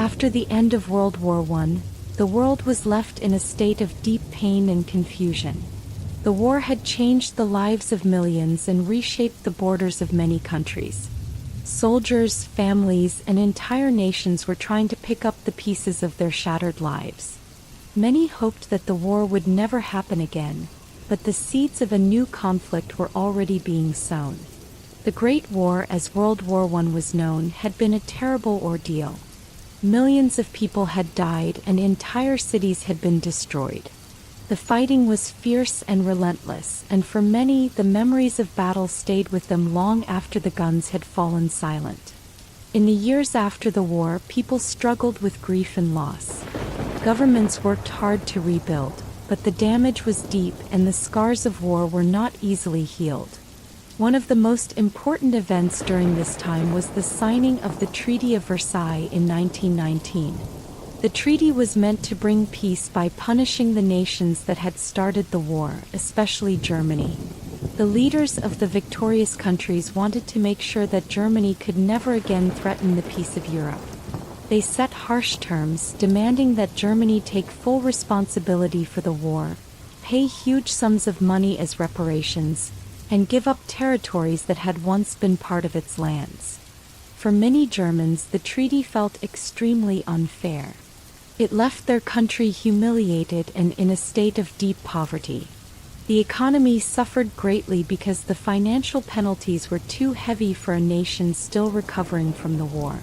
After the end of World War I, the world was left in a state of deep pain and confusion. The war had changed the lives of millions and reshaped the borders of many countries. Soldiers, families, and entire nations were trying to pick up the pieces of their shattered lives. Many hoped that the war would never happen again, but the seeds of a new conflict were already being sown. The Great War, as World War I was known, had been a terrible ordeal. Millions of people had died and entire cities had been destroyed. The fighting was fierce and relentless, and for many, the memories of battle stayed with them long after the guns had fallen silent. In the years after the war, people struggled with grief and loss. Governments worked hard to rebuild, but the damage was deep and the scars of war were not easily healed. One of the most important events during this time was the signing of the Treaty of Versailles in 1919. The treaty was meant to bring peace by punishing the nations that had started the war, especially Germany. The leaders of the victorious countries wanted to make sure that Germany could never again threaten the peace of Europe. They set harsh terms, demanding that Germany take full responsibility for the war, pay huge sums of money as reparations, and give up territories that had once been part of its lands. For many Germans, the treaty felt extremely unfair. It left their country humiliated and in a state of deep poverty. The economy suffered greatly because the financial penalties were too heavy for a nation still recovering from the war.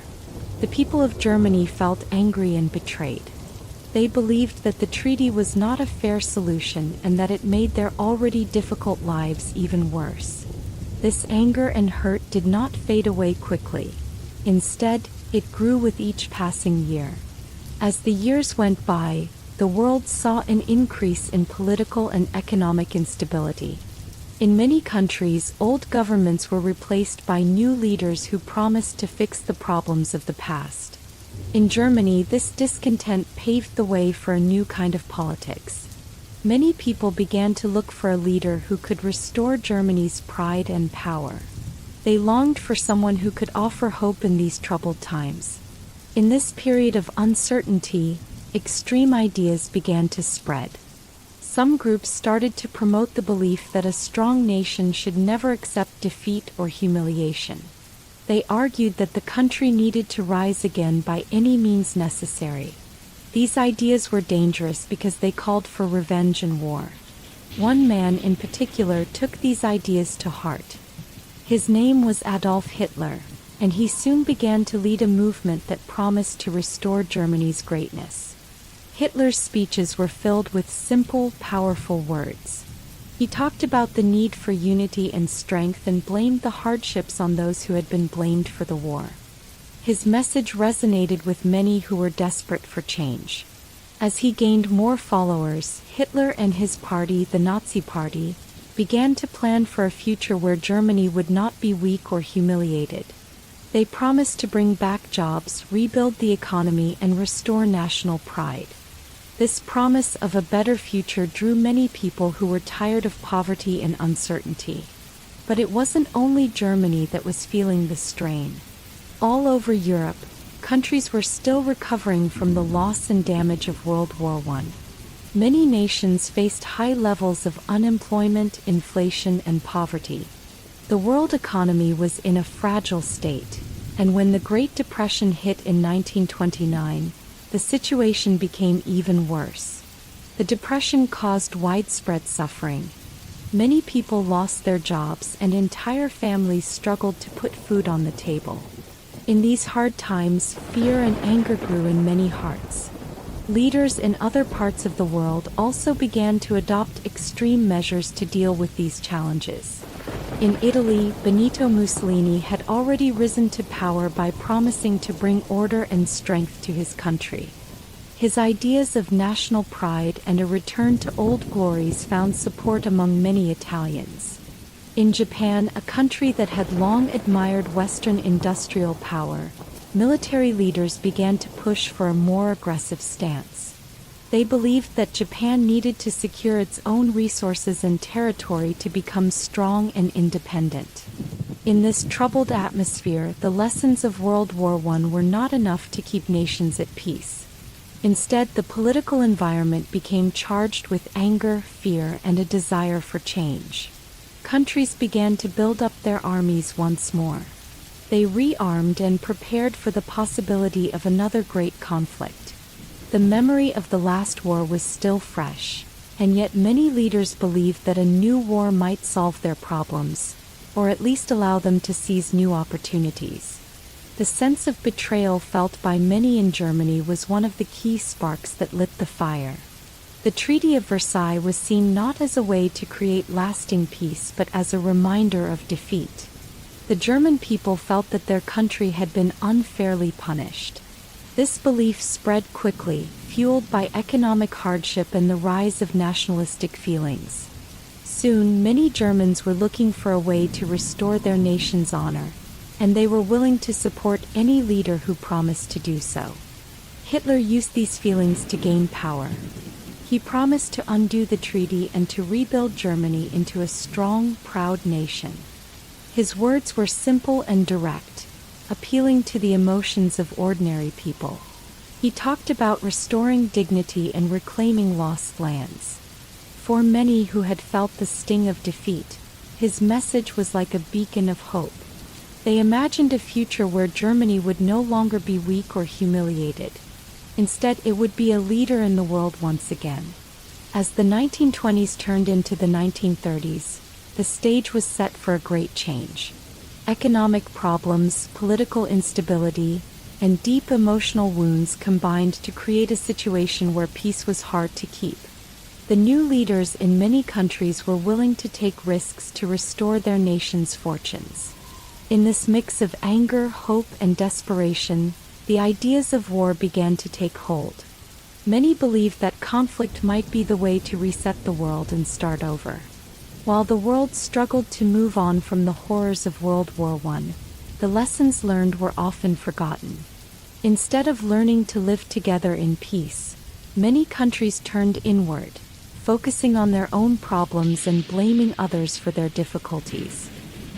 The people of Germany felt angry and betrayed. They believed that the treaty was not a fair solution and that it made their already difficult lives even worse. This anger and hurt did not fade away quickly. Instead, it grew with each passing year. As the years went by, the world saw an increase in political and economic instability. In many countries, old governments were replaced by new leaders who promised to fix the problems of the past. In Germany, this discontent paved the way for a new kind of politics. Many people began to look for a leader who could restore Germany's pride and power. They longed for someone who could offer hope in these troubled times. In this period of uncertainty, extreme ideas began to spread. Some groups started to promote the belief that a strong nation should never accept defeat or humiliation. They argued that the country needed to rise again by any means necessary. These ideas were dangerous because they called for revenge and war. One man in particular took these ideas to heart. His name was Adolf Hitler, and he soon began to lead a movement that promised to restore Germany's greatness. Hitler's speeches were filled with simple, powerful words. He talked about the need for unity and strength and blamed the hardships on those who had been blamed for the war. His message resonated with many who were desperate for change. As he gained more followers, Hitler and his party, the Nazi Party, began to plan for a future where Germany would not be weak or humiliated. They promised to bring back jobs, rebuild the economy, and restore national pride. This promise of a better future drew many people who were tired of poverty and uncertainty. But it wasn't only Germany that was feeling the strain. All over Europe, countries were still recovering from the loss and damage of World War I. Many nations faced high levels of unemployment, inflation, and poverty. The world economy was in a fragile state, and when the Great Depression hit in 1929, the situation became even worse. The Depression caused widespread suffering. Many people lost their jobs and entire families struggled to put food on the table. In these hard times, fear and anger grew in many hearts. Leaders in other parts of the world also began to adopt extreme measures to deal with these challenges. In Italy, Benito Mussolini had already risen to power by promising to bring order and strength to his country. His ideas of national pride and a return to old glories found support among many Italians. In Japan, a country that had long admired Western industrial power, military leaders began to push for a more aggressive stance. They believed that Japan needed to secure its own resources and territory to become strong and independent. In this troubled atmosphere, the lessons of World War I were not enough to keep nations at peace. Instead, the political environment became charged with anger, fear, and a desire for change. Countries began to build up their armies once more. They rearmed and prepared for the possibility of another great conflict. The memory of the last war was still fresh, and yet many leaders believed that a new war might solve their problems, or at least allow them to seize new opportunities. The sense of betrayal felt by many in Germany was one of the key sparks that lit the fire. The Treaty of Versailles was seen not as a way to create lasting peace but as a reminder of defeat. The German people felt that their country had been unfairly punished. This belief spread quickly, fueled by economic hardship and the rise of nationalistic feelings. Soon, many Germans were looking for a way to restore their nation's honor, and they were willing to support any leader who promised to do so. Hitler used these feelings to gain power. He promised to undo the treaty and to rebuild Germany into a strong, proud nation. His words were simple and direct, appealing to the emotions of ordinary people. He talked about restoring dignity and reclaiming lost lands. For many who had felt the sting of defeat, his message was like a beacon of hope. They imagined a future where Germany would no longer be weak or humiliated. Instead, it would be a leader in the world once again. As the 1920s turned into the 1930s, the stage was set for a great change. Economic problems, political instability, and deep emotional wounds combined to create a situation where peace was hard to keep. The new leaders in many countries were willing to take risks to restore their nation's fortunes. In this mix of anger, hope, and desperation, the ideas of war began to take hold. Many believed that conflict might be the way to reset the world and start over. While the world struggled to move on from the horrors of World War I, the lessons learned were often forgotten. Instead of learning to live together in peace, many countries turned inward, focusing on their own problems and blaming others for their difficulties.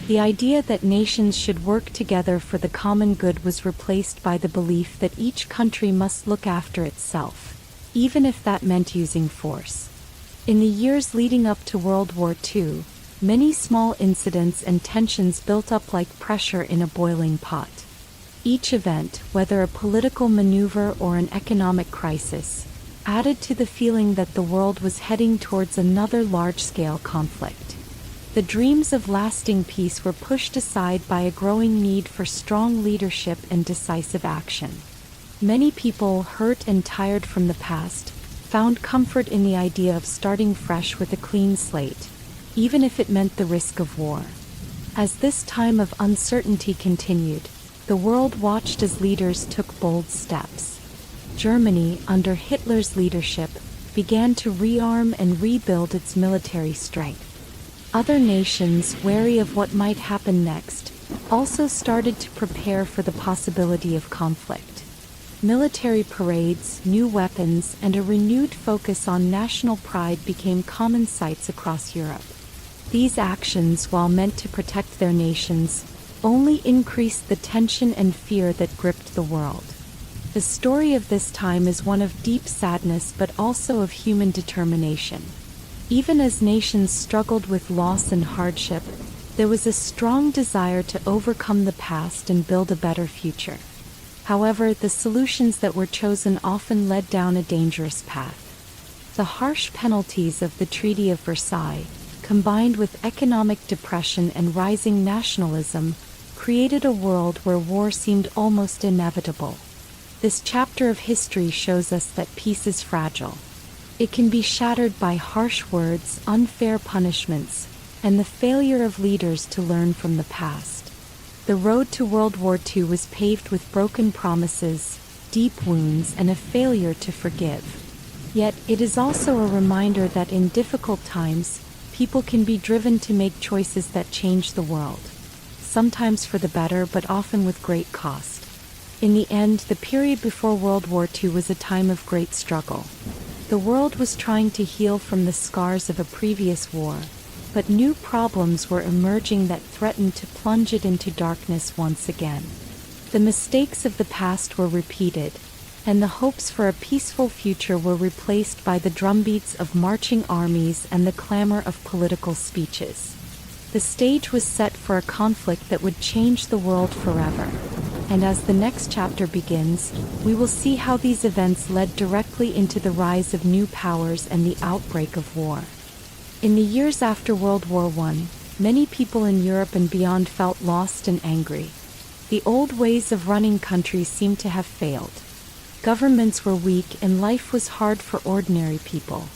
The idea that nations should work together for the common good was replaced by the belief that each country must look after itself, even if that meant using force. In the years leading up to World War II, many small incidents and tensions built up like pressure in a boiling pot. Each event, whether a political maneuver or an economic crisis, added to the feeling that the world was heading towards another large-scale conflict. The dreams of lasting peace were pushed aside by a growing need for strong leadership and decisive action. Many people, hurt and tired from the past, found comfort in the idea of starting fresh with a clean slate, even if it meant the risk of war. As this time of uncertainty continued, the world watched as leaders took bold steps. Germany, under Hitler's leadership, began to rearm and rebuild its military strength. Other nations, wary of what might happen next, also started to prepare for the possibility of conflict. Military parades, new weapons, and a renewed focus on national pride became common sights across Europe. These actions, while meant to protect their nations, only increased the tension and fear that gripped the world. The story of this time is one of deep sadness but also of human determination. Even as nations struggled with loss and hardship, there was a strong desire to overcome the past and build a better future. However, the solutions that were chosen often led down a dangerous path. The harsh penalties of the Treaty of Versailles, combined with economic depression and rising nationalism, created a world where war seemed almost inevitable. This chapter of history shows us that peace is fragile. It can be shattered by harsh words, unfair punishments, and the failure of leaders to learn from the past. The road to World War II was paved with broken promises, deep wounds, and a failure to forgive. Yet, it is also a reminder that in difficult times, people can be driven to make choices that change the world. Sometimes for the better, but often with great cost. In the end, the period before World War II was a time of great struggle. The world was trying to heal from the scars of a previous war, but new problems were emerging that threatened to plunge it into darkness once again. The mistakes of the past were repeated, and the hopes for a peaceful future were replaced by the drumbeats of marching armies and the clamor of political speeches. The stage was set for a conflict that would change the world forever. And as the next chapter begins, we will see how these events led directly into the rise of new powers and the outbreak of war. In the years after World War I, many people in Europe and beyond felt lost and angry. The old ways of running countries seemed to have failed. Governments were weak and life was hard for ordinary people.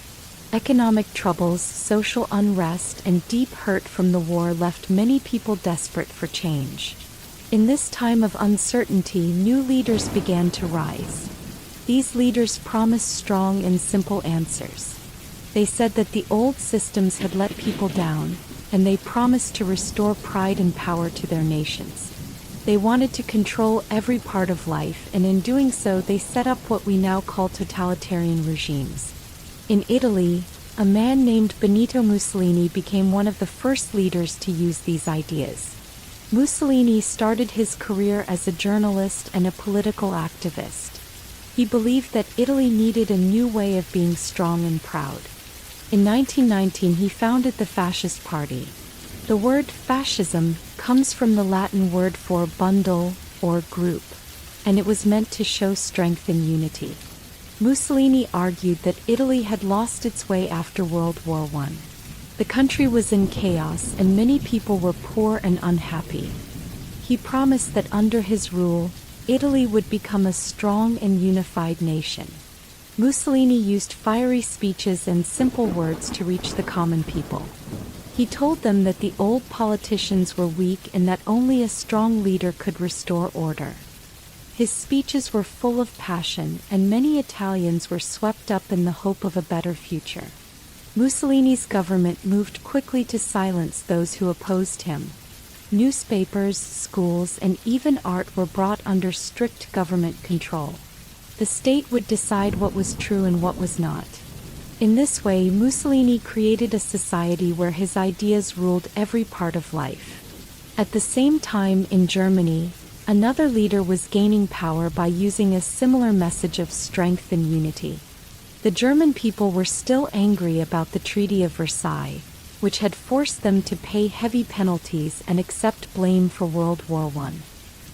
Economic troubles, social unrest, and deep hurt from the war left many people desperate for change. In this time of uncertainty, new leaders began to rise. These leaders promised strong and simple answers. They said that the old systems had let people down, and they promised to restore pride and power to their nations. They wanted to control every part of life, and in doing so they set up what we now call totalitarian regimes. In Italy, a man named Benito Mussolini became one of the first leaders to use these ideas. Mussolini started his career as a journalist and a political activist. He believed that Italy needed a new way of being strong and proud. In 1919, he founded the Fascist Party. The word fascism comes from the Latin word for bundle or group, and it was meant to show strength and unity. Mussolini argued that Italy had lost its way after World War I. The country was in chaos and many people were poor and unhappy. He promised that under his rule, Italy would become a strong and unified nation. Mussolini used fiery speeches and simple words to reach the common people. He told them that the old politicians were weak and that only a strong leader could restore order. His speeches were full of passion, and many Italians were swept up in the hope of a better future. Mussolini's government moved quickly to silence those who opposed him. Newspapers, schools, and even art were brought under strict government control. The state would decide what was true and what was not. In this way, Mussolini created a society where his ideas ruled every part of life. At the same time, in Germany, another leader was gaining power by using a similar message of strength and unity. The German people were still angry about the Treaty of Versailles, which had forced them to pay heavy penalties and accept blame for World War I.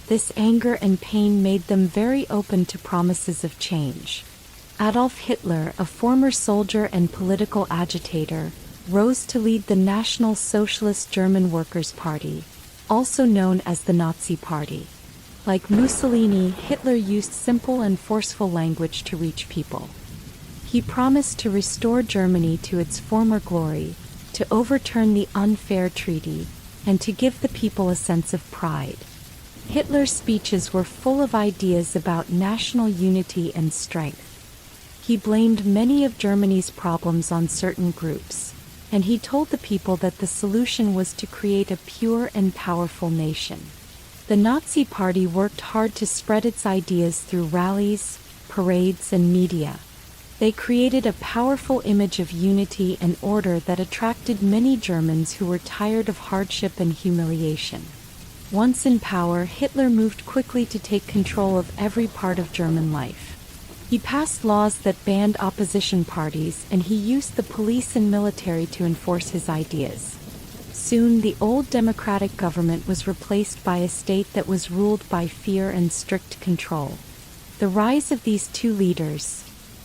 This anger and pain made them very open to promises of change. Adolf Hitler, a former soldier and political agitator, rose to lead the National Socialist German Workers' Party, also known as the Nazi Party. Like Mussolini, Hitler used simple and forceful language to reach people. He promised to restore Germany to its former glory, to overturn the unfair treaty, and to give the people a sense of pride. Hitler's speeches were full of ideas about national unity and strength. He blamed many of Germany's problems on certain groups, and he told the people that the solution was to create a pure and powerful nation. The Nazi Party worked hard to spread its ideas through rallies, parades, and media. They created a powerful image of unity and order that attracted many Germans who were tired of hardship and humiliation. Once in power, Hitler moved quickly to take control of every part of German life. He passed laws that banned opposition parties, and he used the police and military to enforce his ideas. Soon, the old democratic government was replaced by a state that was ruled by fear and strict control. The rise of these two leaders,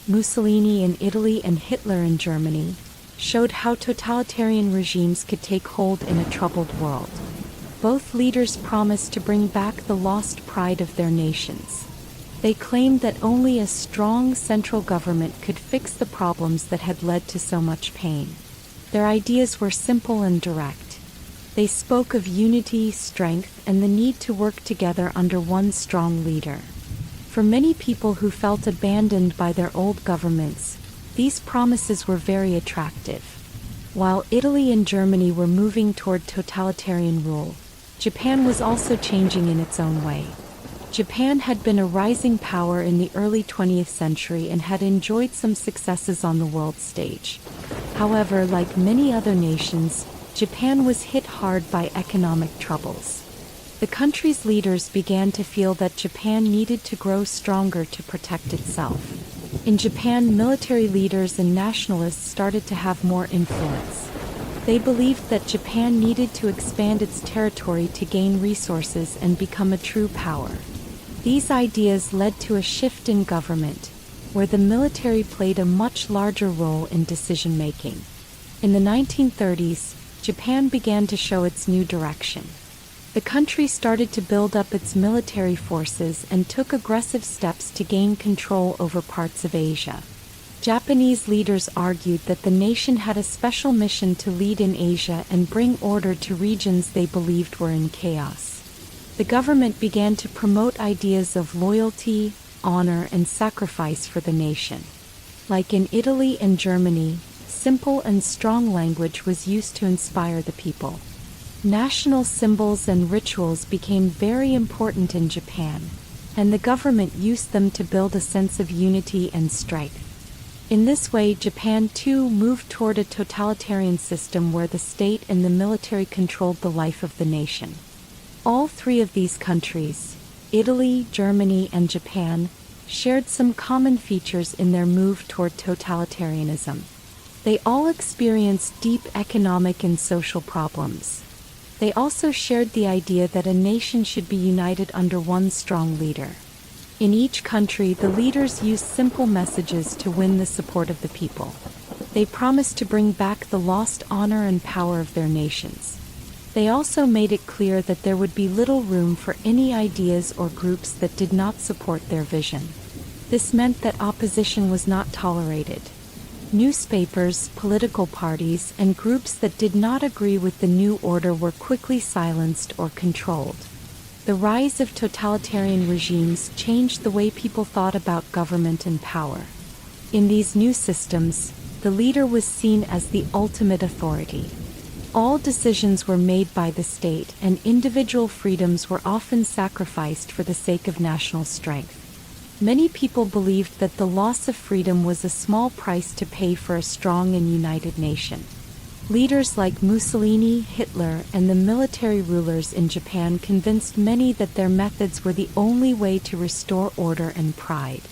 Mussolini in Italy and Hitler in Germany, showed how totalitarian regimes could take hold in a troubled world. Both leaders promised to bring back the lost pride of their nations. They claimed that only a strong central government could fix the problems that had led to so much pain. Their ideas were simple and direct. They spoke of unity, strength, and the need to work together under one strong leader. For many people who felt abandoned by their old governments, these promises were very attractive. While Italy and Germany were moving toward totalitarian rule, Japan was also changing in its own way. Japan had been a rising power in the early 20th century and had enjoyed some successes on the world stage. However, like many other nations, Japan was hit hard by economic troubles. The country's leaders began to feel that Japan needed to grow stronger to protect itself. In Japan, military leaders and nationalists started to have more influence. They believed that Japan needed to expand its territory to gain resources and become a true power. These ideas led to a shift in government, where the military played a much larger role in decision-making. In the 1930s, Japan began to show its new direction. The country started to build up its military forces and took aggressive steps to gain control over parts of Asia. Japanese leaders argued that the nation had a special mission to lead in Asia and bring order to regions they believed were in chaos. The government began to promote ideas of loyalty, honor, and sacrifice for the nation. Like in Italy and Germany, simple and strong language was used to inspire the people. National symbols and rituals became very important in Japan, and the government used them to build a sense of unity and strength. In this way, Japan too moved toward a totalitarian system where the state and the military controlled the life of the nation. All three of these countries, Italy, Germany, and Japan, shared some common features in their move toward totalitarianism. They all experienced deep economic and social problems. They also shared the idea that a nation should be united under one strong leader. In each country, the leaders used simple messages to win the support of the people. They promised to bring back the lost honor and power of their nations. They also made it clear that there would be little room for any ideas or groups that did not support their vision. This meant that opposition was not tolerated. Newspapers, political parties, and groups that did not agree with the new order were quickly silenced or controlled. The rise of totalitarian regimes changed the way people thought about government and power. In these new systems, the leader was seen as the ultimate authority. All decisions were made by the state, and individual freedoms were often sacrificed for the sake of national strength. Many people believed that the loss of freedom was a small price to pay for a strong and united nation. Leaders like Mussolini, Hitler, and the military rulers in Japan convinced many that their methods were the only way to restore order and pride.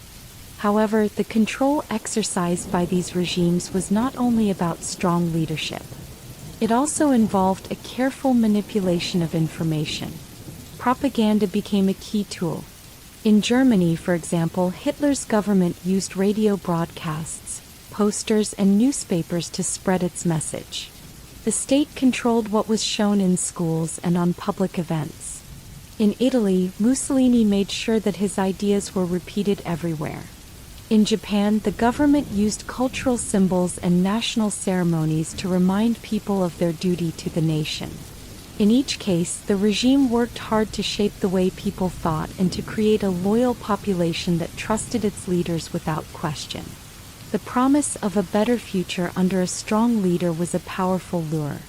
However, the control exercised by these regimes was not only about strong leadership. It also involved a careful manipulation of information. Propaganda became a key tool. In Germany, for example, Hitler's government used radio broadcasts, posters, and newspapers to spread its message. The state controlled what was shown in schools and on public events. In Italy, Mussolini made sure that his ideas were repeated everywhere. In Japan, the government used cultural symbols and national ceremonies to remind people of their duty to the nation. In each case, the regime worked hard to shape the way people thought and to create a loyal population that trusted its leaders without question. The promise of a better future under a strong leader was a powerful lure.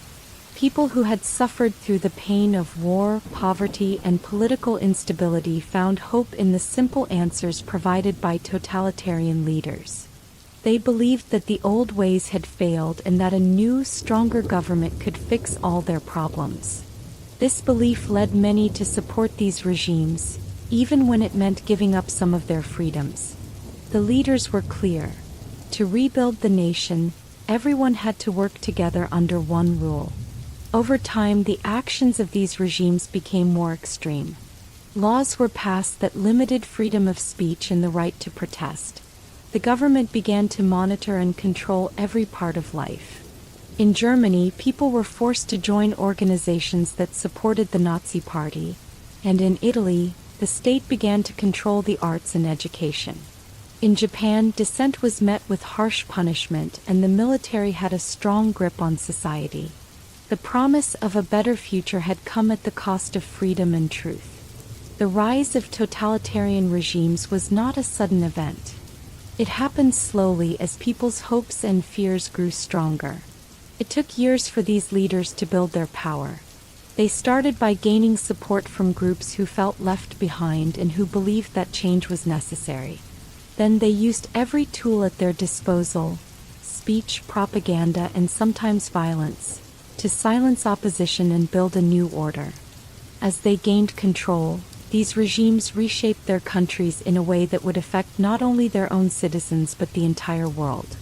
People who had suffered through the pain of war, poverty, and political instability found hope in the simple answers provided by totalitarian leaders. They believed that the old ways had failed and that a new, stronger government could fix all their problems. This belief led many to support these regimes, even when it meant giving up some of their freedoms. The leaders were clear. To rebuild the nation, everyone had to work together under one rule. Over time, the actions of these regimes became more extreme. Laws were passed that limited freedom of speech and the right to protest. The government began to monitor and control every part of life. In Germany, people were forced to join organizations that supported the Nazi Party, and in Italy, the state began to control the arts and education. In Japan, dissent was met with harsh punishment, and the military had a strong grip on society. The promise of a better future had come at the cost of freedom and truth. The rise of totalitarian regimes was not a sudden event. It happened slowly as people's hopes and fears grew stronger. It took years for these leaders to build their power. They started by gaining support from groups who felt left behind and who believed that change was necessary. Then they used every tool at their disposal, speech, propaganda, and sometimes violence, to silence opposition and build a new order. As they gained control, these regimes reshaped their countries in a way that would affect not only their own citizens but the entire world.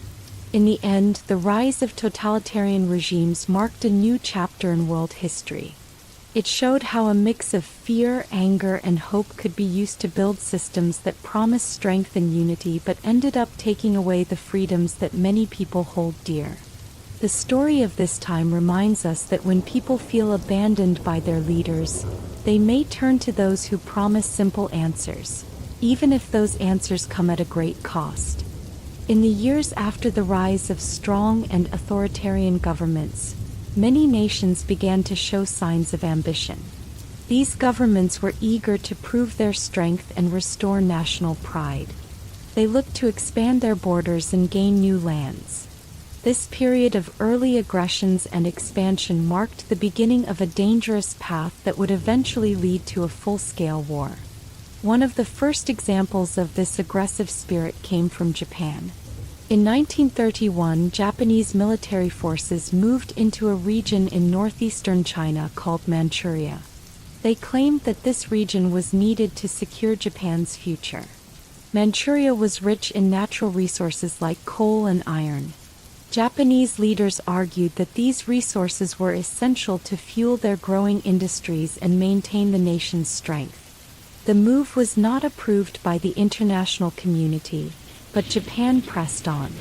In the end, the rise of totalitarian regimes marked a new chapter in world history. It showed how a mix of fear, anger, and hope could be used to build systems that promised strength and unity but ended up taking away the freedoms that many people hold dear. The story of this time reminds us that when people feel abandoned by their leaders, they may turn to those who promise simple answers, even if those answers come at a great cost. In the years after the rise of strong and authoritarian governments, many nations began to show signs of ambition. These governments were eager to prove their strength and restore national pride. They looked to expand their borders and gain new lands. This period of early aggressions and expansion marked the beginning of a dangerous path that would eventually lead to a full-scale war. One of the first examples of this aggressive spirit came from Japan. In 1931, Japanese military forces moved into a region in northeastern China called Manchuria. They claimed that this region was needed to secure Japan's future. Manchuria was rich in natural resources like coal and iron. Japanese leaders argued that these resources were essential to fuel their growing industries and maintain the nation's strength. The move was not approved by the international community, but Japan pressed on.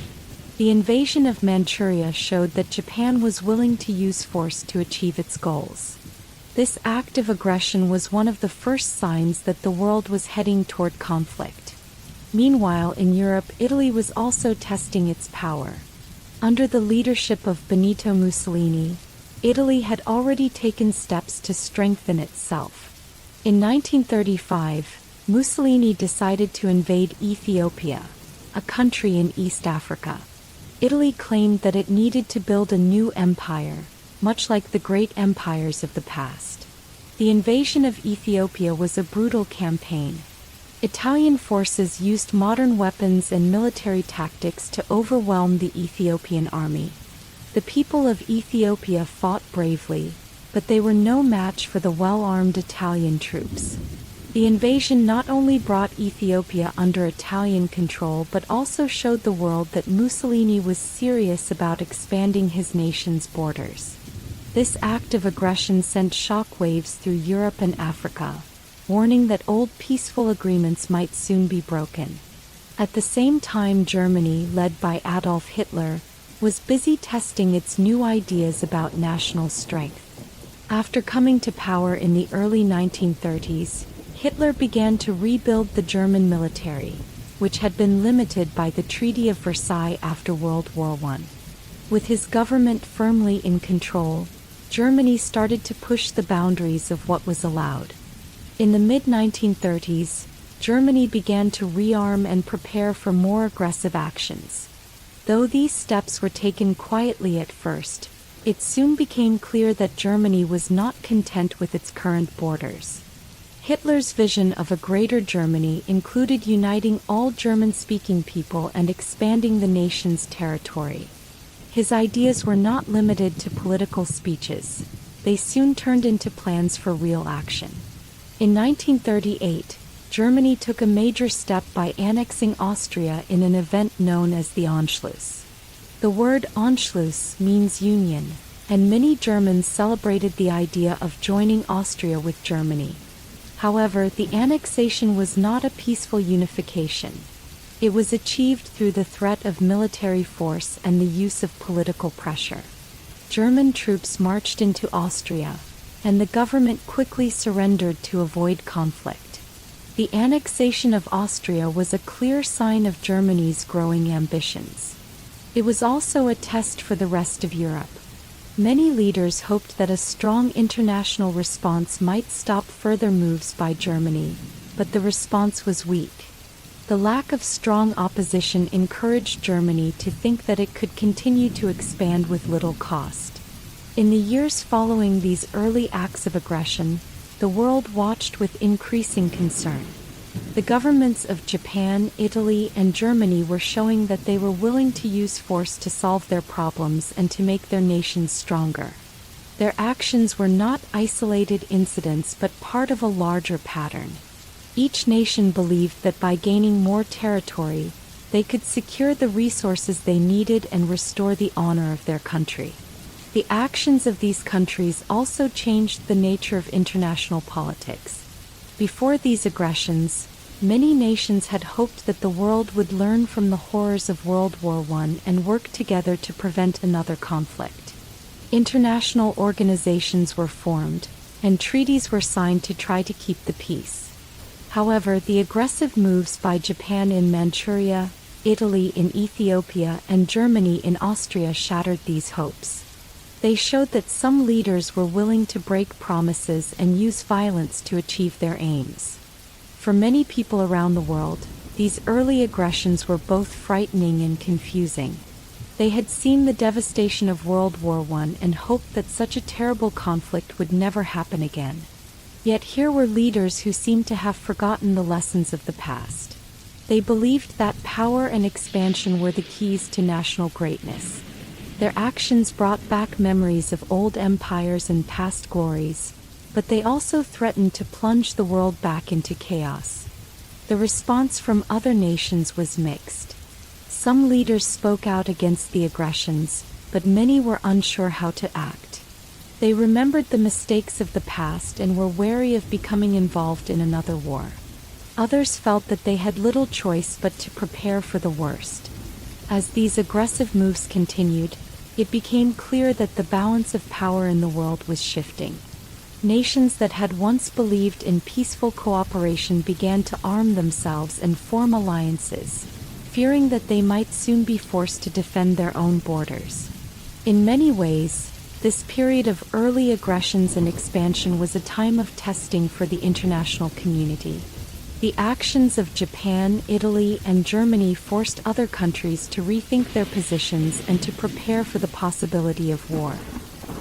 The invasion of Manchuria showed that Japan was willing to use force to achieve its goals. This act of aggression was one of the first signs that the world was heading toward conflict. Meanwhile, in Europe, Italy was also testing its power. Under the leadership of Benito Mussolini, Italy had already taken steps to strengthen itself. In 1935, Mussolini decided to invade Ethiopia, a country in East Africa. Italy claimed that it needed to build a new empire, much like the great empires of the past. The invasion of Ethiopia was a brutal campaign. Italian forces used modern weapons and military tactics to overwhelm the Ethiopian army. The people of Ethiopia fought bravely, but they were no match for the well-armed Italian troops. The invasion not only brought Ethiopia under Italian control but also showed the world that Mussolini was serious about expanding his nation's borders. This act of aggression sent shockwaves through Europe and Africa, warning that old peaceful agreements might soon be broken. At the same time, Germany, led by Adolf Hitler, was busy testing its new ideas about national strength. After coming to power in the early 1930s, Hitler began to rebuild the German military, which had been limited by the Treaty of Versailles after World War I. With his government firmly in control, Germany started to push the boundaries of what was allowed. In the mid-1930s, Germany began to rearm and prepare for more aggressive actions. Though these steps were taken quietly at first, it soon became clear that Germany was not content with its current borders. Hitler's vision of a greater Germany included uniting all German-speaking people and expanding the nation's territory. His ideas were not limited to political speeches. They soon turned into plans for real action. In 1938, Germany took a major step by annexing Austria in an event known as the Anschluss. The word Anschluss means union, and many Germans celebrated the idea of joining Austria with Germany. However, the annexation was not a peaceful unification. It was achieved through the threat of military force and the use of political pressure. German troops marched into Austria, and the government quickly surrendered to avoid conflict. The annexation of Austria was a clear sign of Germany's growing ambitions. It was also a test for the rest of Europe. Many leaders hoped that a strong international response might stop further moves by Germany, but the response was weak. The lack of strong opposition encouraged Germany to think that it could continue to expand with little cost. In the years following these early acts of aggression, the world watched with increasing concern. The governments of Japan, Italy, and Germany were showing that they were willing to use force to solve their problems and to make their nations stronger. Their actions were not isolated incidents but part of a larger pattern. Each nation believed that by gaining more territory, they could secure the resources they needed and restore the honor of their country. The actions of these countries also changed the nature of international politics. Before these aggressions, many nations had hoped that the world would learn from the horrors of World War I and work together to prevent another conflict. International organizations were formed, and treaties were signed to try to keep the peace. However, the aggressive moves by Japan in Manchuria, Italy in Ethiopia, and Germany in Austria shattered these hopes. They showed that some leaders were willing to break promises and use violence to achieve their aims. For many people around the world, these early aggressions were both frightening and confusing. They had seen the devastation of World War I and hoped that such a terrible conflict would never happen again. Yet here were leaders who seemed to have forgotten the lessons of the past. They believed that power and expansion were the keys to national greatness. Their actions brought back memories of old empires and past glories, but they also threatened to plunge the world back into chaos. The response from other nations was mixed. Some leaders spoke out against the aggressions, but many were unsure how to act. They remembered the mistakes of the past and were wary of becoming involved in another war. Others felt that they had little choice but to prepare for the worst. As these aggressive moves continued, it became clear that the balance of power in the world was shifting. Nations that had once believed in peaceful cooperation began to arm themselves and form alliances, fearing that they might soon be forced to defend their own borders. In many ways, this period of early aggressions and expansion was a time of testing for the international community. The actions of Japan, Italy, and Germany forced other countries to rethink their positions and to prepare for the possibility of war.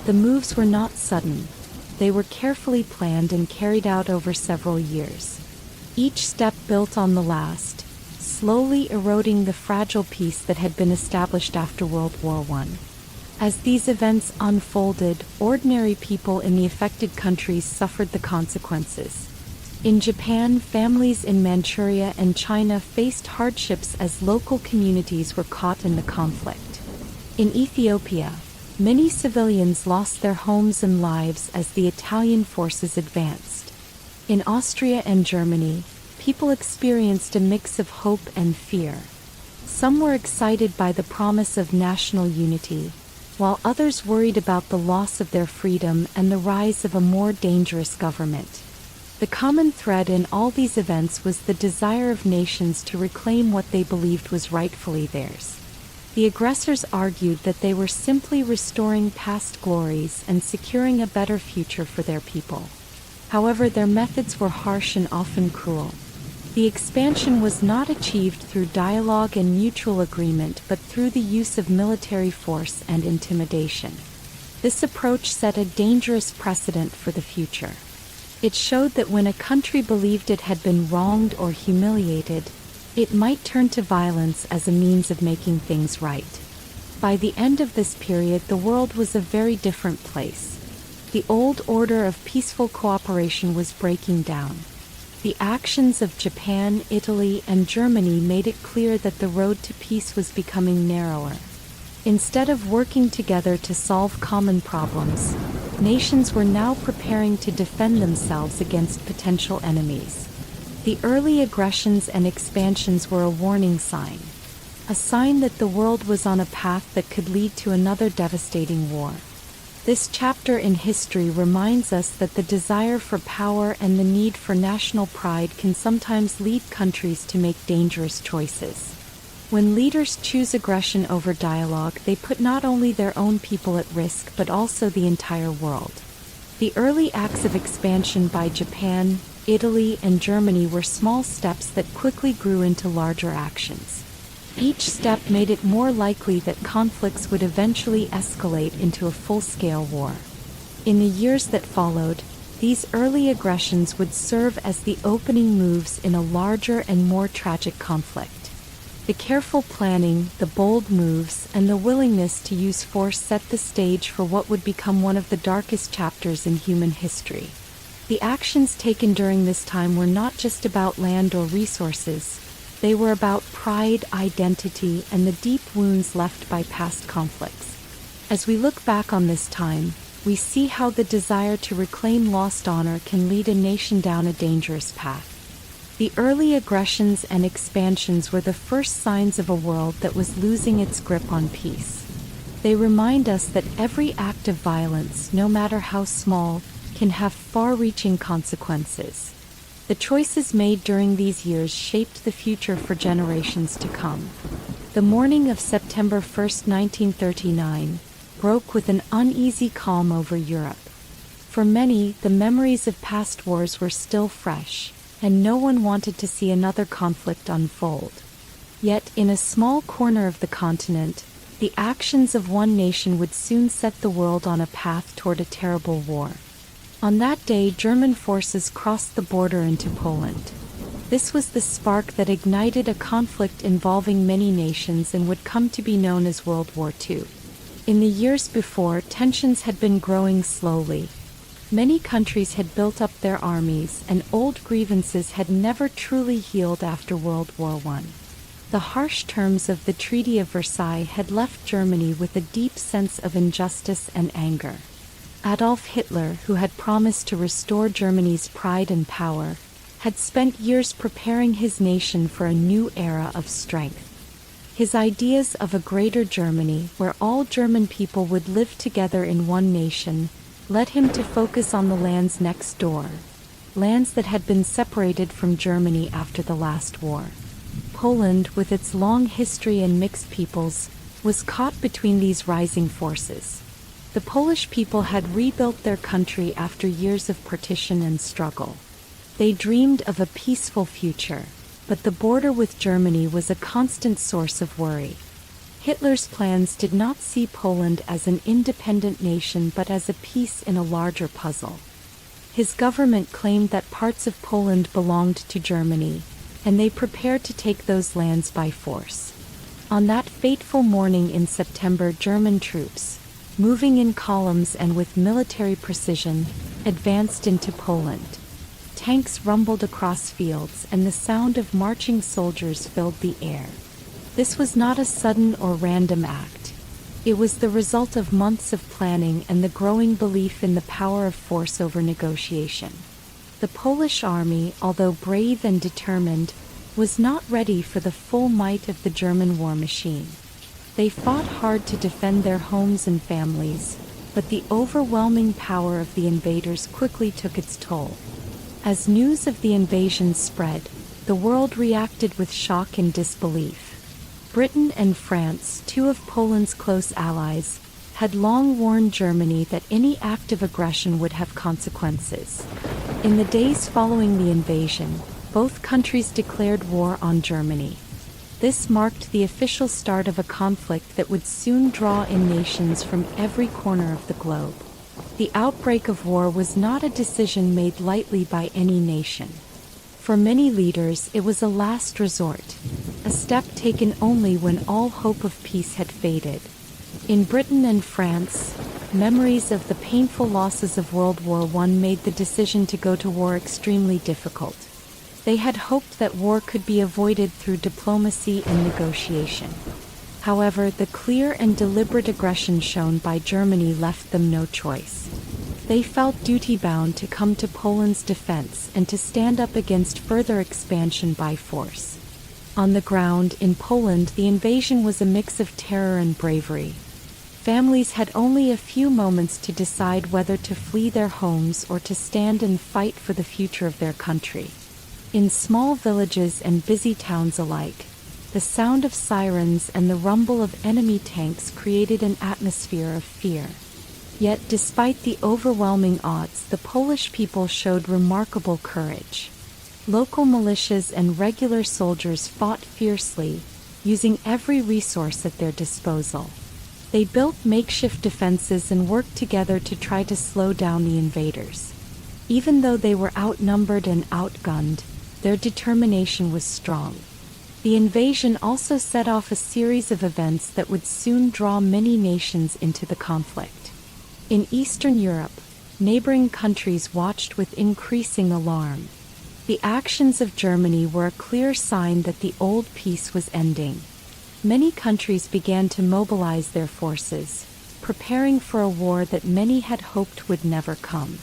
The moves were not sudden. They were carefully planned and carried out over several years. Each step built on the last, slowly eroding the fragile peace that had been established after World War I. As these events unfolded, ordinary people in the affected countries suffered the consequences. In Japan, families in Manchuria and China faced hardships as local communities were caught in the conflict. In Ethiopia, many civilians lost their homes and lives as the Italian forces advanced. In Austria and Germany, people experienced a mix of hope and fear. Some were excited by the promise of national unity, while others worried about the loss of their freedom and the rise of a more dangerous government. The common thread in all these events was the desire of nations to reclaim what they believed was rightfully theirs. The aggressors argued that they were simply restoring past glories and securing a better future for their people. However, their methods were harsh and often cruel. The expansion was not achieved through dialogue and mutual agreement but through the use of military force and intimidation. This approach set a dangerous precedent for the future. It showed that when a country believed it had been wronged or humiliated, it might turn to violence as a means of making things right. By the end of this period, the world was a very different place. The old order of peaceful cooperation was breaking down. The actions of Japan, Italy, and Germany made it clear that the road to peace was becoming narrower. Instead of working together to solve common problems, nations were now preparing to defend themselves against potential enemies. The early aggressions and expansions were a warning sign, a sign that the world was on a path that could lead to another devastating war. This chapter in history reminds us that the desire for power and the need for national pride can sometimes lead countries to make dangerous choices. When leaders choose aggression over dialogue, they put not only their own people at risk but also the entire world. The early acts of expansion by Japan, Italy, and Germany were small steps that quickly grew into larger actions. Each step made it more likely that conflicts would eventually escalate into a full-scale war. In the years that followed, these early aggressions would serve as the opening moves in a larger and more tragic conflict. The careful planning, the bold moves, and the willingness to use force set the stage for what would become one of the darkest chapters in human history. The actions taken during this time were not just about land or resources, they were about pride, identity, and the deep wounds left by past conflicts. As we look back on this time, we see how the desire to reclaim lost honor can lead a nation down a dangerous path. The early aggressions and expansions were the first signs of a world that was losing its grip on peace. They remind us that every act of violence, no matter how small, can have far-reaching consequences. The choices made during these years shaped the future for generations to come. The morning of September 1, 1939, broke with an uneasy calm over Europe. For many, the memories of past wars were still fresh, and no one wanted to see another conflict unfold. Yet, in a small corner of the continent, the actions of one nation would soon set the world on a path toward a terrible war. On that day, German forces crossed the border into Poland. This was the spark that ignited a conflict involving many nations and would come to be known as World War II. In the years before, tensions had been growing slowly. Many countries had built up their armies, and old grievances had never truly healed after World War I. The harsh terms of the Treaty of Versailles had left Germany with a deep sense of injustice and anger. Adolf Hitler, who had promised to restore Germany's pride and power, had spent years preparing his nation for a new era of strength. His ideas of a greater Germany, where all German people would live together in one nation, led him to focus on the lands next door, lands that had been separated from Germany after the last war. Poland, with its long history and mixed peoples, was caught between these rising forces. The Polish people had rebuilt their country after years of partition and struggle. They dreamed of a peaceful future, but the border with Germany was a constant source of worry. Hitler's plans did not see Poland as an independent nation but as a piece in a larger puzzle. His government claimed that parts of Poland belonged to Germany, and they prepared to take those lands by force. On that fateful morning in September, German troops, moving in columns and with military precision, advanced into Poland. Tanks rumbled across fields, and the sound of marching soldiers filled the air. This was not a sudden or random act. It was the result of months of planning and the growing belief in the power of force over negotiation. The Polish army, although brave and determined, was not ready for the full might of the German war machine. They fought hard to defend their homes and families, but the overwhelming power of the invaders quickly took its toll. As news of the invasion spread, the world reacted with shock and disbelief. Britain and France, two of Poland's close allies, had long warned Germany that any act of aggression would have consequences. In the days following the invasion, both countries declared war on Germany. This marked the official start of a conflict that would soon draw in nations from every corner of the globe. The outbreak of war was not a decision made lightly by any nation. For many leaders, it was a last resort, a step taken only when all hope of peace had faded. In Britain and France, memories of the painful losses of World War I made the decision to go to war extremely difficult. They had hoped that war could be avoided through diplomacy and negotiation. However, the clear and deliberate aggression shown by Germany left them no choice. They felt duty-bound to come to Poland's defense and to stand up against further expansion by force. On the ground, in Poland, the invasion was a mix of terror and bravery. Families had only a few moments to decide whether to flee their homes or to stand and fight for the future of their country. In small villages and busy towns alike, the sound of sirens and the rumble of enemy tanks created an atmosphere of fear. Yet, despite the overwhelming odds, the Polish people showed remarkable courage. Local militias and regular soldiers fought fiercely, using every resource at their disposal. They built makeshift defenses and worked together to try to slow down the invaders. Even though they were outnumbered and outgunned, their determination was strong. The invasion also set off a series of events that would soon draw many nations into the conflict. In Eastern Europe, neighboring countries watched with increasing alarm. The actions of Germany were a clear sign that the old peace was ending. Many countries began to mobilize their forces, preparing for a war that many had hoped would never come.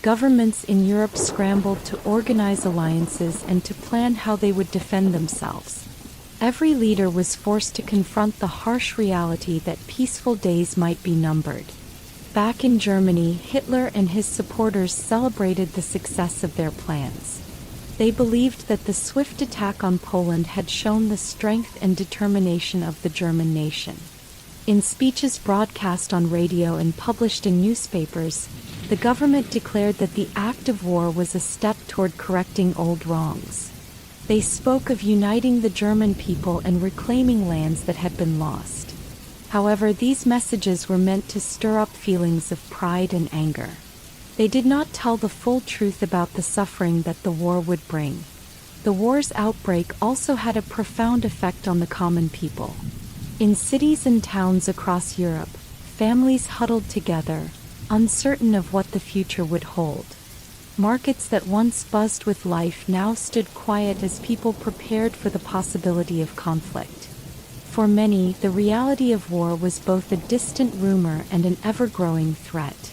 Governments in Europe scrambled to organize alliances and to plan how they would defend themselves. Every leader was forced to confront the harsh reality that peaceful days might be numbered. Back in Germany, Hitler and his supporters celebrated the success of their plans. They believed that the swift attack on Poland had shown the strength and determination of the German nation. In speeches broadcast on radio and published in newspapers, the government declared that the act of war was a step toward correcting old wrongs. They spoke of uniting the German people and reclaiming lands that had been lost. However, these messages were meant to stir up feelings of pride and anger. They did not tell the full truth about the suffering that the war would bring. The war's outbreak also had a profound effect on the common people. In cities and towns across Europe, families huddled together, uncertain of what the future would hold. Markets that once buzzed with life now stood quiet as people prepared for the possibility of conflict. For many, the reality of war was both a distant rumor and an ever-growing threat.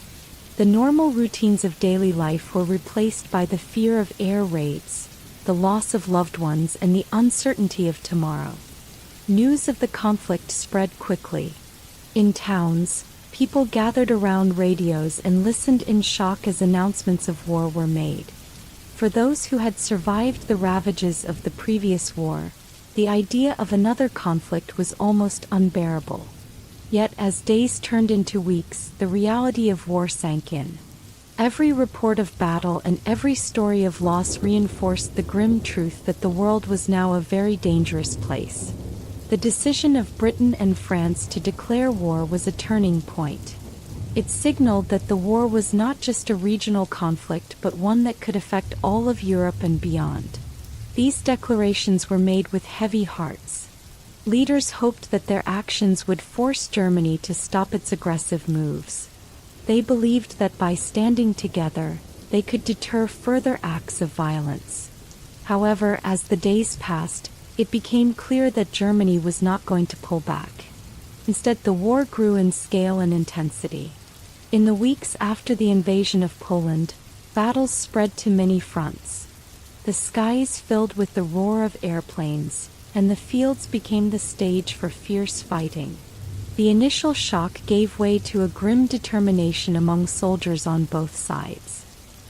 The normal routines of daily life were replaced by the fear of air raids, the loss of loved ones, and the uncertainty of tomorrow. News of the conflict spread quickly. In towns, people gathered around radios and listened in shock as announcements of war were made. For those who had survived the ravages of the previous war, the idea of another conflict was almost unbearable. Yet as days turned into weeks, the reality of war sank in. Every report of battle and every story of loss reinforced the grim truth that the world was now a very dangerous place. The decision of Britain and France to declare war was a turning point. It signaled that the war was not just a regional conflict but one that could affect all of Europe and beyond. These declarations were made with heavy hearts. Leaders hoped that their actions would force Germany to stop its aggressive moves. They believed that by standing together, they could deter further acts of violence. However, as the days passed, it became clear that Germany was not going to pull back. Instead, the war grew in scale and intensity. In the weeks after the invasion of Poland, battles spread to many fronts. The skies filled with the roar of airplanes, and the fields became the stage for fierce fighting. The initial shock gave way to a grim determination among soldiers on both sides.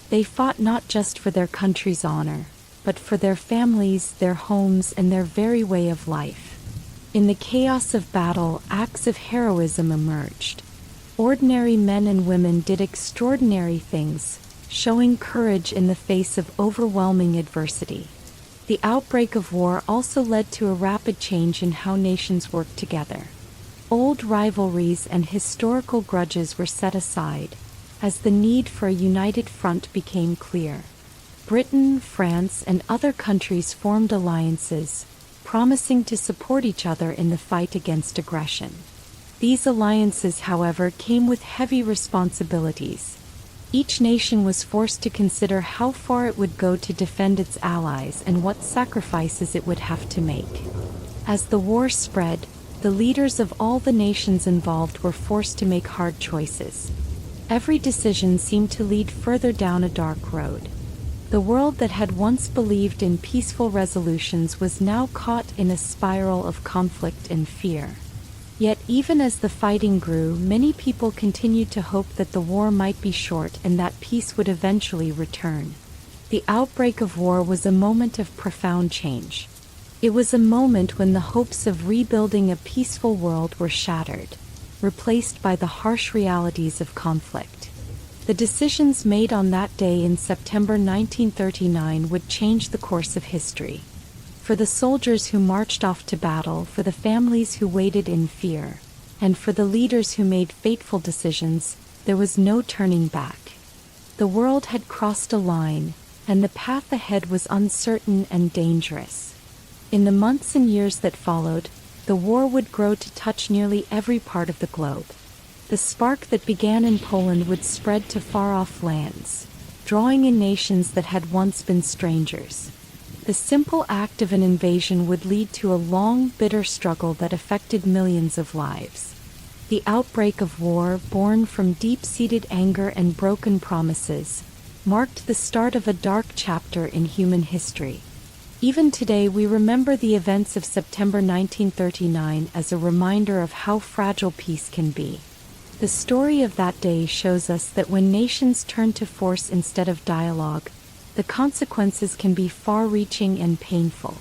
They fought not just for their country's honor, but for their families, their homes, and their very way of life. In the chaos of battle, acts of heroism emerged. Ordinary men and women did extraordinary things, showing courage in the face of overwhelming adversity. The outbreak of war also led to a rapid change in how nations worked together. Old rivalries and historical grudges were set aside, as the need for a united front became clear. Britain, France, and other countries formed alliances, promising to support each other in the fight against aggression. These alliances, however, came with heavy responsibilities. Each nation was forced to consider how far it would go to defend its allies and what sacrifices it would have to make. As the war spread, the leaders of all the nations involved were forced to make hard choices. Every decision seemed to lead further down a dark road. The world that had once believed in peaceful resolutions was now caught in a spiral of conflict and fear. Yet even as the fighting grew, many people continued to hope that the war might be short and that peace would eventually return. The outbreak of war was a moment of profound change. It was a moment when the hopes of rebuilding a peaceful world were shattered, replaced by the harsh realities of conflict. The decisions made on that day in September 1939 would change the course of history. For the soldiers who marched off to battle, for the families who waited in fear, and for the leaders who made fateful decisions, there was no turning back. The world had crossed a line, and the path ahead was uncertain and dangerous. In the months and years that followed, the war would grow to touch nearly every part of the globe. The spark that began in Poland would spread to far-off lands, drawing in nations that had once been strangers. The simple act of an invasion would lead to a long, bitter struggle that affected millions of lives. The outbreak of war, born from deep-seated anger and broken promises, marked the start of a dark chapter in human history. Even today we remember the events of September 1939 as a reminder of how fragile peace can be. The story of that day shows us that when nations turn to force instead of dialogue, the consequences can be far-reaching and painful.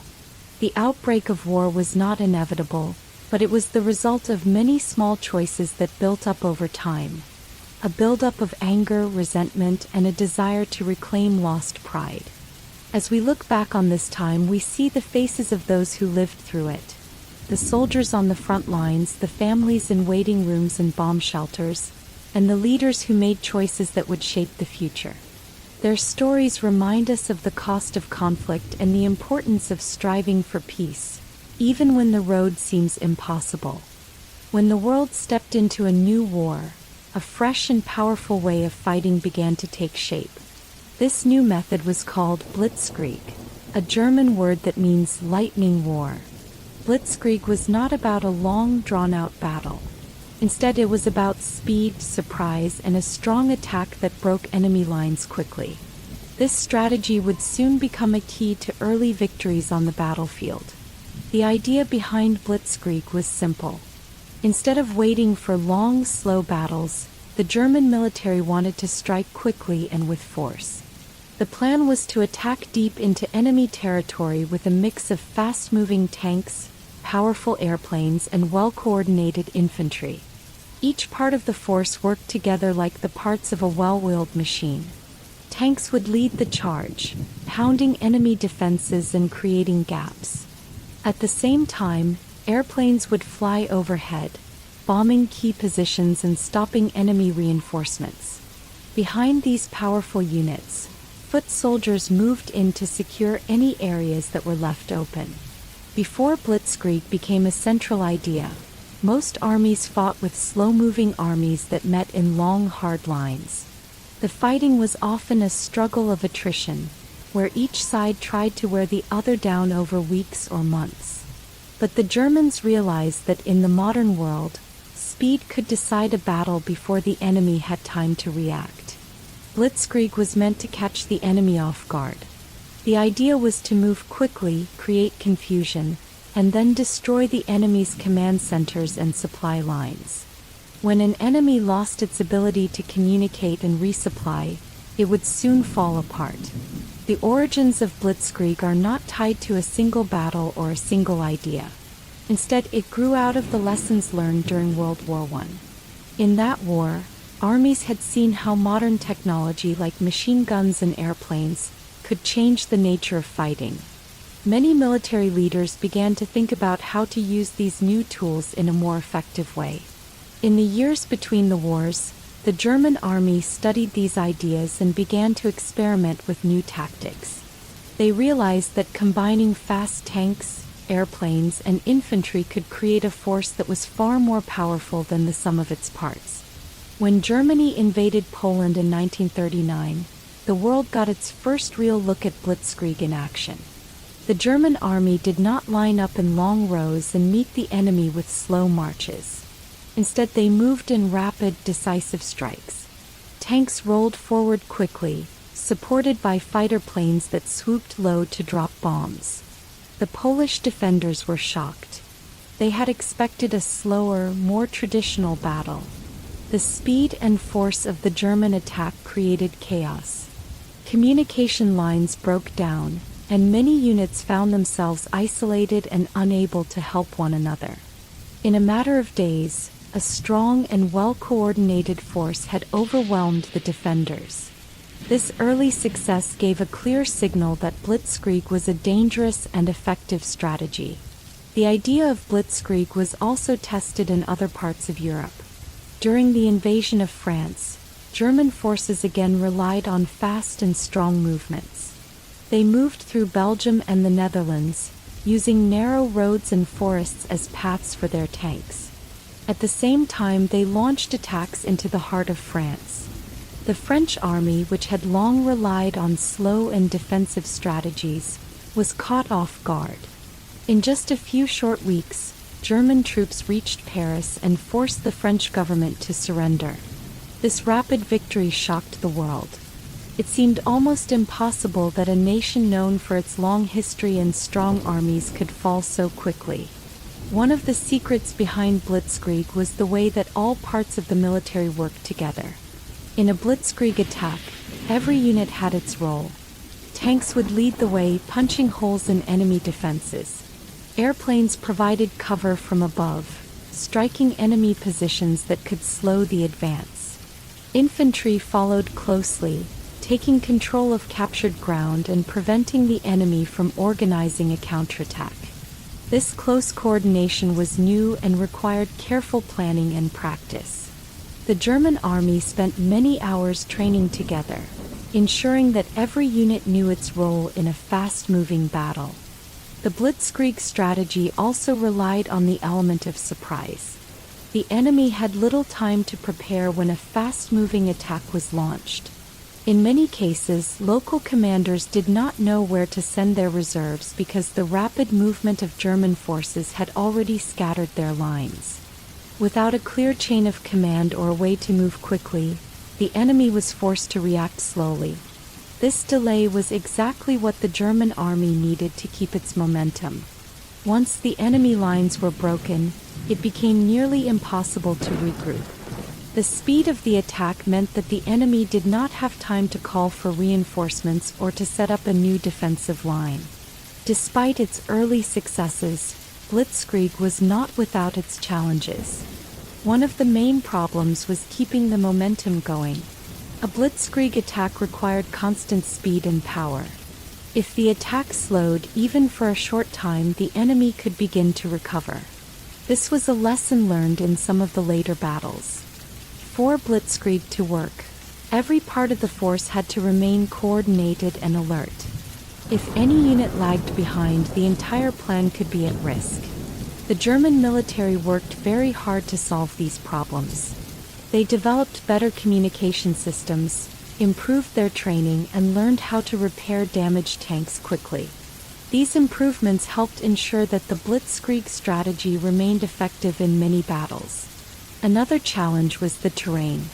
The outbreak of war was not inevitable, but it was the result of many small choices that built up over time. A buildup of anger, resentment, and a desire to reclaim lost pride. As we look back on this time, we see the faces of those who lived through it. The soldiers on the front lines, the families in waiting rooms and bomb shelters, and the leaders who made choices that would shape the future. Their stories remind us of the cost of conflict and the importance of striving for peace, even when the road seems impossible. When the world stepped into a new war, a fresh and powerful way of fighting began to take shape. This new method was called Blitzkrieg, a German word that means lightning war. Blitzkrieg was not about a long, drawn-out battle. Instead, it was about speed, surprise, and a strong attack that broke enemy lines quickly. This strategy would soon become a key to early victories on the battlefield. The idea behind Blitzkrieg was simple. Instead of waiting for long, slow battles, the German military wanted to strike quickly and with force. The plan was to attack deep into enemy territory with a mix of fast-moving tanks, powerful airplanes, and well-coordinated infantry. Each part of the force worked together like the parts of a well-oiled machine. Tanks would lead the charge, pounding enemy defenses and creating gaps. At the same time, airplanes would fly overhead, bombing key positions and stopping enemy reinforcements. Behind these powerful units, foot soldiers moved in to secure any areas that were left open. Before Blitzkrieg became a central idea, most armies fought with slow-moving armies that met in long, hard lines. The fighting was often a struggle of attrition, where each side tried to wear the other down over weeks or months. But the Germans realized that in the modern world, speed could decide a battle before the enemy had time to react. Blitzkrieg was meant to catch the enemy off guard. The idea was to move quickly, create confusion, and then destroy the enemy's command centers and supply lines. When an enemy lost its ability to communicate and resupply, it would soon fall apart. The origins of Blitzkrieg are not tied to a single battle or a single idea. Instead, it grew out of the lessons learned during World War I. In that war, armies had seen how modern technology like machine guns and airplanes could change the nature of fighting. Many military leaders began to think about how to use these new tools in a more effective way. In the years between the wars, the German army studied these ideas and began to experiment with new tactics. They realized that combining fast tanks, airplanes, and infantry could create a force that was far more powerful than the sum of its parts. When Germany invaded Poland in 1939, the world got its first real look at Blitzkrieg in action. The German army did not line up in long rows and meet the enemy with slow marches. Instead, they moved in rapid, decisive strikes. Tanks rolled forward quickly, supported by fighter planes that swooped low to drop bombs. The Polish defenders were shocked. They had expected a slower, more traditional battle. The speed and force of the German attack created chaos. Communication lines broke down, and many units found themselves isolated and unable to help one another. In a matter of days, a strong and well-coordinated force had overwhelmed the defenders. This early success gave a clear signal that Blitzkrieg was a dangerous and effective strategy. The idea of Blitzkrieg was also tested in other parts of Europe. During the invasion of France, German forces again relied on fast and strong movements. They moved through Belgium and the Netherlands, using narrow roads and forests as paths for their tanks. At the same time, they launched attacks into the heart of France. The French army, which had long relied on slow and defensive strategies, was caught off guard. In just a few short weeks, German troops reached Paris and forced the French government to surrender. This rapid victory shocked the world. It seemed almost impossible that a nation known for its long history and strong armies could fall so quickly. One of the secrets behind Blitzkrieg was the way that all parts of the military worked together. In a Blitzkrieg attack, every unit had its role. Tanks would lead the way, punching holes in enemy defenses. Airplanes provided cover from above, striking enemy positions that could slow the advance. Infantry followed closely, taking control of captured ground and preventing the enemy from organizing a counterattack. This close coordination was new and required careful planning and practice. The German army spent many hours training together, ensuring that every unit knew its role in a fast-moving battle. The Blitzkrieg strategy also relied on the element of surprise. The enemy had little time to prepare when a fast-moving attack was launched. In many cases, local commanders did not know where to send their reserves because the rapid movement of German forces had already scattered their lines. Without a clear chain of command or a way to move quickly, the enemy was forced to react slowly. This delay was exactly what the German army needed to keep its momentum. Once the enemy lines were broken, it became nearly impossible to regroup. The speed of the attack meant that the enemy did not have time to call for reinforcements or to set up a new defensive line. Despite its early successes, Blitzkrieg was not without its challenges. One of the main problems was keeping the momentum going. A Blitzkrieg attack required constant speed and power. If the attack slowed even for a short time, the enemy could begin to recover. This was a lesson learned in some of the later battles. For Blitzkrieg to work, every part of the force had to remain coordinated and alert. If any unit lagged behind, the entire plan could be at risk. The German military worked very hard to solve these problems. They developed better communication systems, improved their training, and learned how to repair damaged tanks quickly. These improvements helped ensure that the Blitzkrieg strategy remained effective in many battles. Another challenge was the terrain.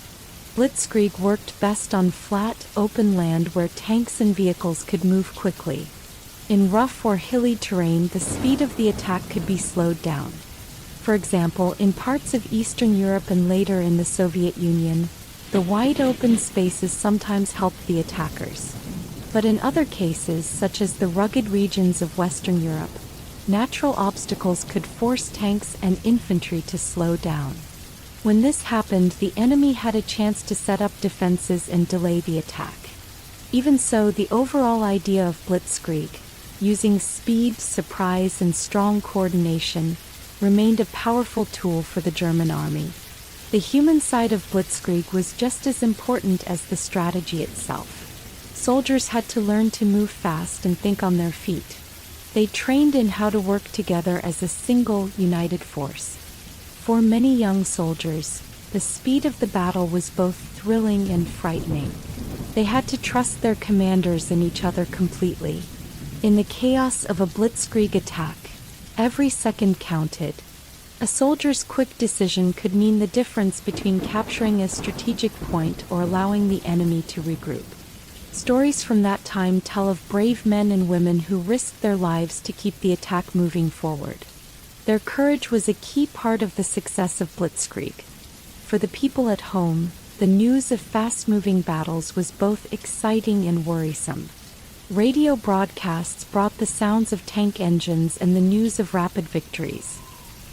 Blitzkrieg worked best on flat, open land where tanks and vehicles could move quickly. In rough or hilly terrain, the speed of the attack could be slowed down. For example, in parts of Eastern Europe and later in the Soviet Union, the wide open spaces sometimes helped the attackers. But in other cases, such as the rugged regions of Western Europe, natural obstacles could force tanks and infantry to slow down. When this happened, the enemy had a chance to set up defenses and delay the attack. Even so, the overall idea of Blitzkrieg, using speed, surprise, and strong coordination, remained a powerful tool for the German army. The human side of Blitzkrieg was just as important as the strategy itself. Soldiers had to learn to move fast and think on their feet. They trained in how to work together as a single, united force. For many young soldiers, the speed of the battle was both thrilling and frightening. They had to trust their commanders and each other completely. In the chaos of a Blitzkrieg attack, every second counted. A soldier's quick decision could mean the difference between capturing a strategic point or allowing the enemy to regroup. Stories from that time tell of brave men and women who risked their lives to keep the attack moving forward. Their courage was a key part of the success of Blitzkrieg. For the people at home, the news of fast-moving battles was both exciting and worrisome. Radio broadcasts brought the sounds of tank engines and the news of rapid victories.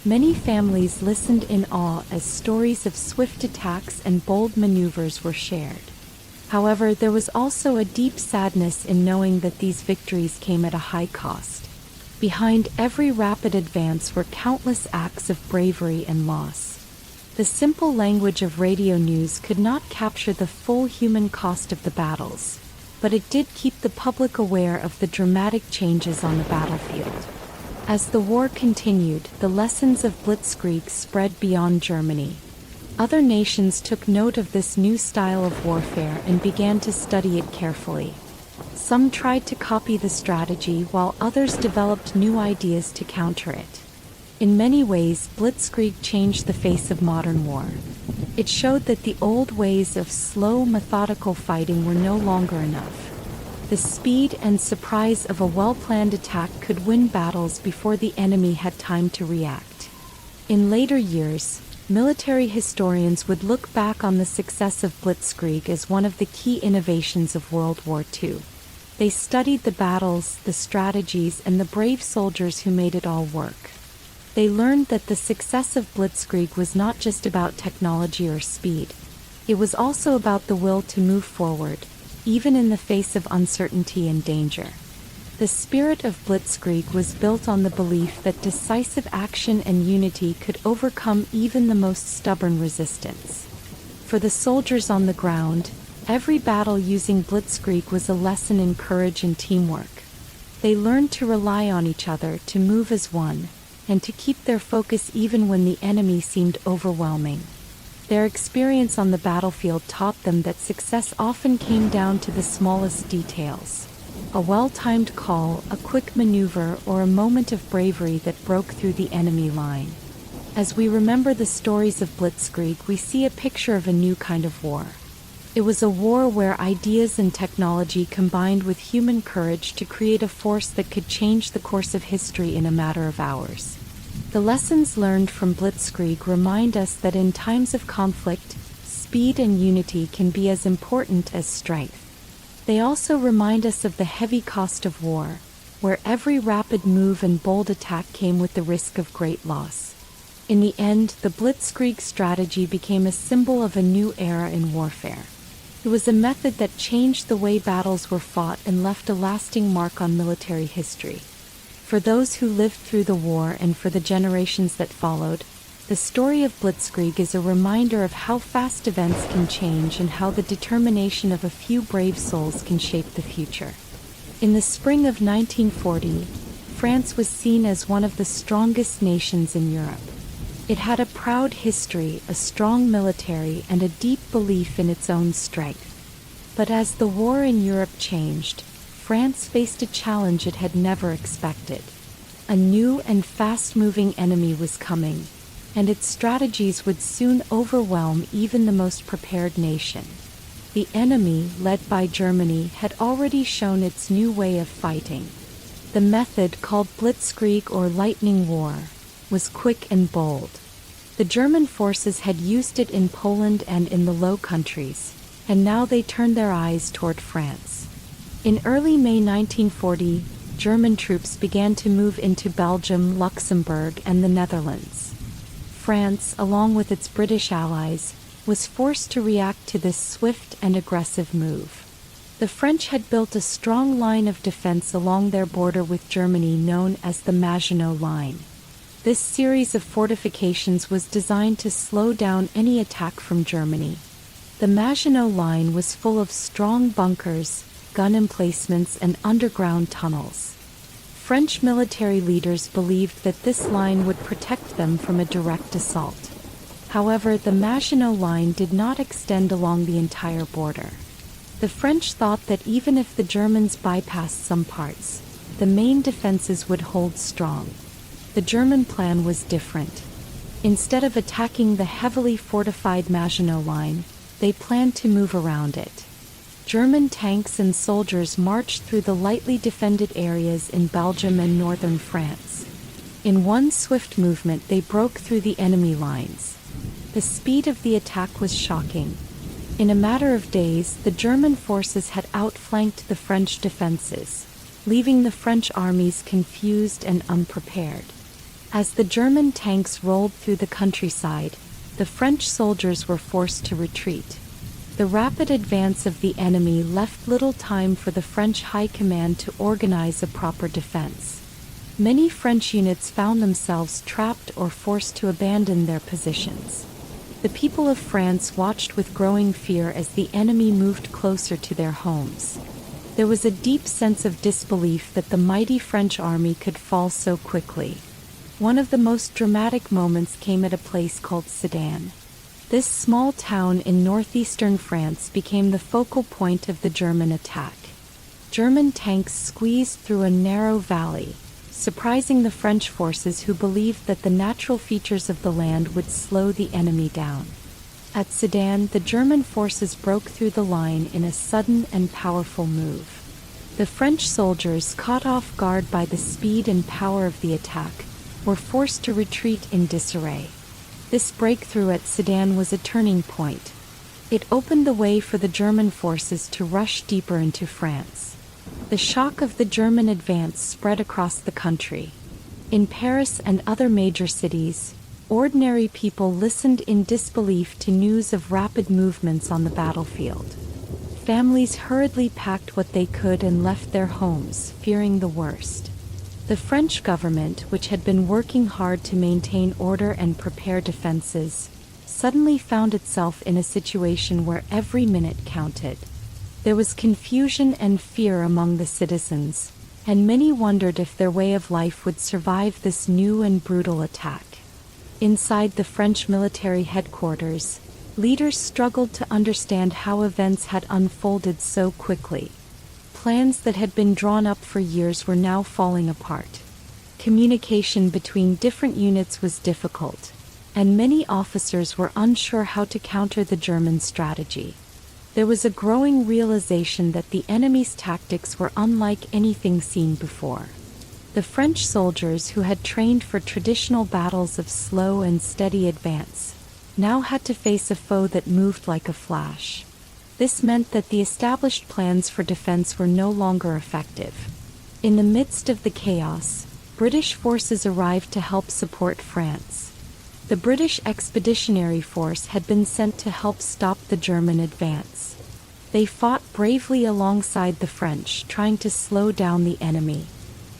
Many families listened in awe as stories of swift attacks and bold maneuvers were shared. However, there was also a deep sadness in knowing that these victories came at a high cost. Behind every rapid advance were countless acts of bravery and loss. The simple language of radio news could not capture the full human cost of the battles, but it did keep the public aware of the dramatic changes on the battlefield. As the war continued, the lessons of Blitzkrieg spread beyond Germany. Other nations took note of this new style of warfare and began to study it carefully. Some tried to copy the strategy while others developed new ideas to counter it. In many ways, Blitzkrieg changed the face of modern war. It showed that the old ways of slow, methodical fighting were no longer enough. The speed and surprise of a well-planned attack could win battles before the enemy had time to react. In later years, military historians would look back on the success of Blitzkrieg as one of the key innovations of World War II. They studied the battles, the strategies, and the brave soldiers who made it all work. They learned that the success of Blitzkrieg was not just about technology or speed. It was also about the will to move forward, even in the face of uncertainty and danger. The spirit of Blitzkrieg was built on the belief that decisive action and unity could overcome even the most stubborn resistance. For the soldiers on the ground, every battle using Blitzkrieg was a lesson in courage and teamwork. They learned to rely on each other, to move as one, and to keep their focus even when the enemy seemed overwhelming. Their experience on the battlefield taught them that success often came down to the smallest details. A well-timed call, a quick maneuver, or a moment of bravery that broke through the enemy line. As we remember the stories of Blitzkrieg, we see a picture of a new kind of war. It was a war where ideas and technology combined with human courage to create a force that could change the course of history in a matter of hours. The lessons learned from Blitzkrieg remind us that in times of conflict, speed and unity can be as important as strength. They also remind us of the heavy cost of war, where every rapid move and bold attack came with the risk of great loss. In the end, the Blitzkrieg strategy became a symbol of a new era in warfare. It was a method that changed the way battles were fought and left a lasting mark on military history. For those who lived through the war and for the generations that followed, the story of Blitzkrieg is a reminder of how fast events can change and how the determination of a few brave souls can shape the future. In the spring of 1940, France was seen as one of the strongest nations in Europe. It had a proud history, a strong military, and a deep belief in its own strength. But as the war in Europe changed, France faced a challenge it had never expected. A new and fast-moving enemy was coming, and its strategies would soon overwhelm even the most prepared nation. The enemy, led by Germany, had already shown its new way of fighting. The method, called Blitzkrieg or lightning war, was quick and bold. The German forces had used it in Poland and in the Low Countries, and now they turned their eyes toward France. In early May 1940, German troops began to move into Belgium, Luxembourg, and the Netherlands. France, along with its British allies, was forced to react to this swift and aggressive move. The French had built a strong line of defense along their border with Germany known as the Maginot Line. This series of fortifications was designed to slow down any attack from Germany. The Maginot Line was full of strong bunkers, gun emplacements, and underground tunnels. French military leaders believed that this line would protect them from a direct assault. However, the Maginot Line did not extend along the entire border. The French thought that even if the Germans bypassed some parts, the main defenses would hold strong. The German plan was different. Instead of attacking the heavily fortified Maginot Line, they planned to move around it. German tanks and soldiers marched through the lightly defended areas in Belgium and northern France. In one swift movement, they broke through the enemy lines. The speed of the attack was shocking. In a matter of days, the German forces had outflanked the French defenses, leaving the French armies confused and unprepared. As the German tanks rolled through the countryside, the French soldiers were forced to retreat. The rapid advance of the enemy left little time for the French High Command to organize a proper defense. Many French units found themselves trapped or forced to abandon their positions. The people of France watched with growing fear as the enemy moved closer to their homes. There was a deep sense of disbelief that the mighty French army could fall so quickly. One of the most dramatic moments came at a place called Sedan. This small town in northeastern France became the focal point of the German attack. German tanks squeezed through a narrow valley, surprising the French forces who believed that the natural features of the land would slow the enemy down. At Sedan, the German forces broke through the line in a sudden and powerful move. The French soldiers, caught off guard by the speed and power of the attack, were forced to retreat in disarray. This breakthrough at Sedan was a turning point. It opened the way for the German forces to rush deeper into France. The shock of the German advance spread across the country. In Paris and other major cities, ordinary people listened in disbelief to news of rapid movements on the battlefield. Families hurriedly packed what they could and left their homes, fearing the worst. The French government, which had been working hard to maintain order and prepare defenses, suddenly found itself in a situation where every minute counted. There was confusion and fear among the citizens, and many wondered if their way of life would survive this new and brutal attack. Inside the French military headquarters, leaders struggled to understand how events had unfolded so quickly. Plans that had been drawn up for years were now falling apart. Communication between different units was difficult, and many officers were unsure how to counter the German strategy. There was a growing realization that the enemy's tactics were unlike anything seen before. The French soldiers, who had trained for traditional battles of slow and steady advance, now had to face a foe that moved like a flash. This meant that the established plans for defense were no longer effective. In the midst of the chaos, British forces arrived to help support France. The British Expeditionary Force had been sent to help stop the German advance. They fought bravely alongside the French, trying to slow down the enemy.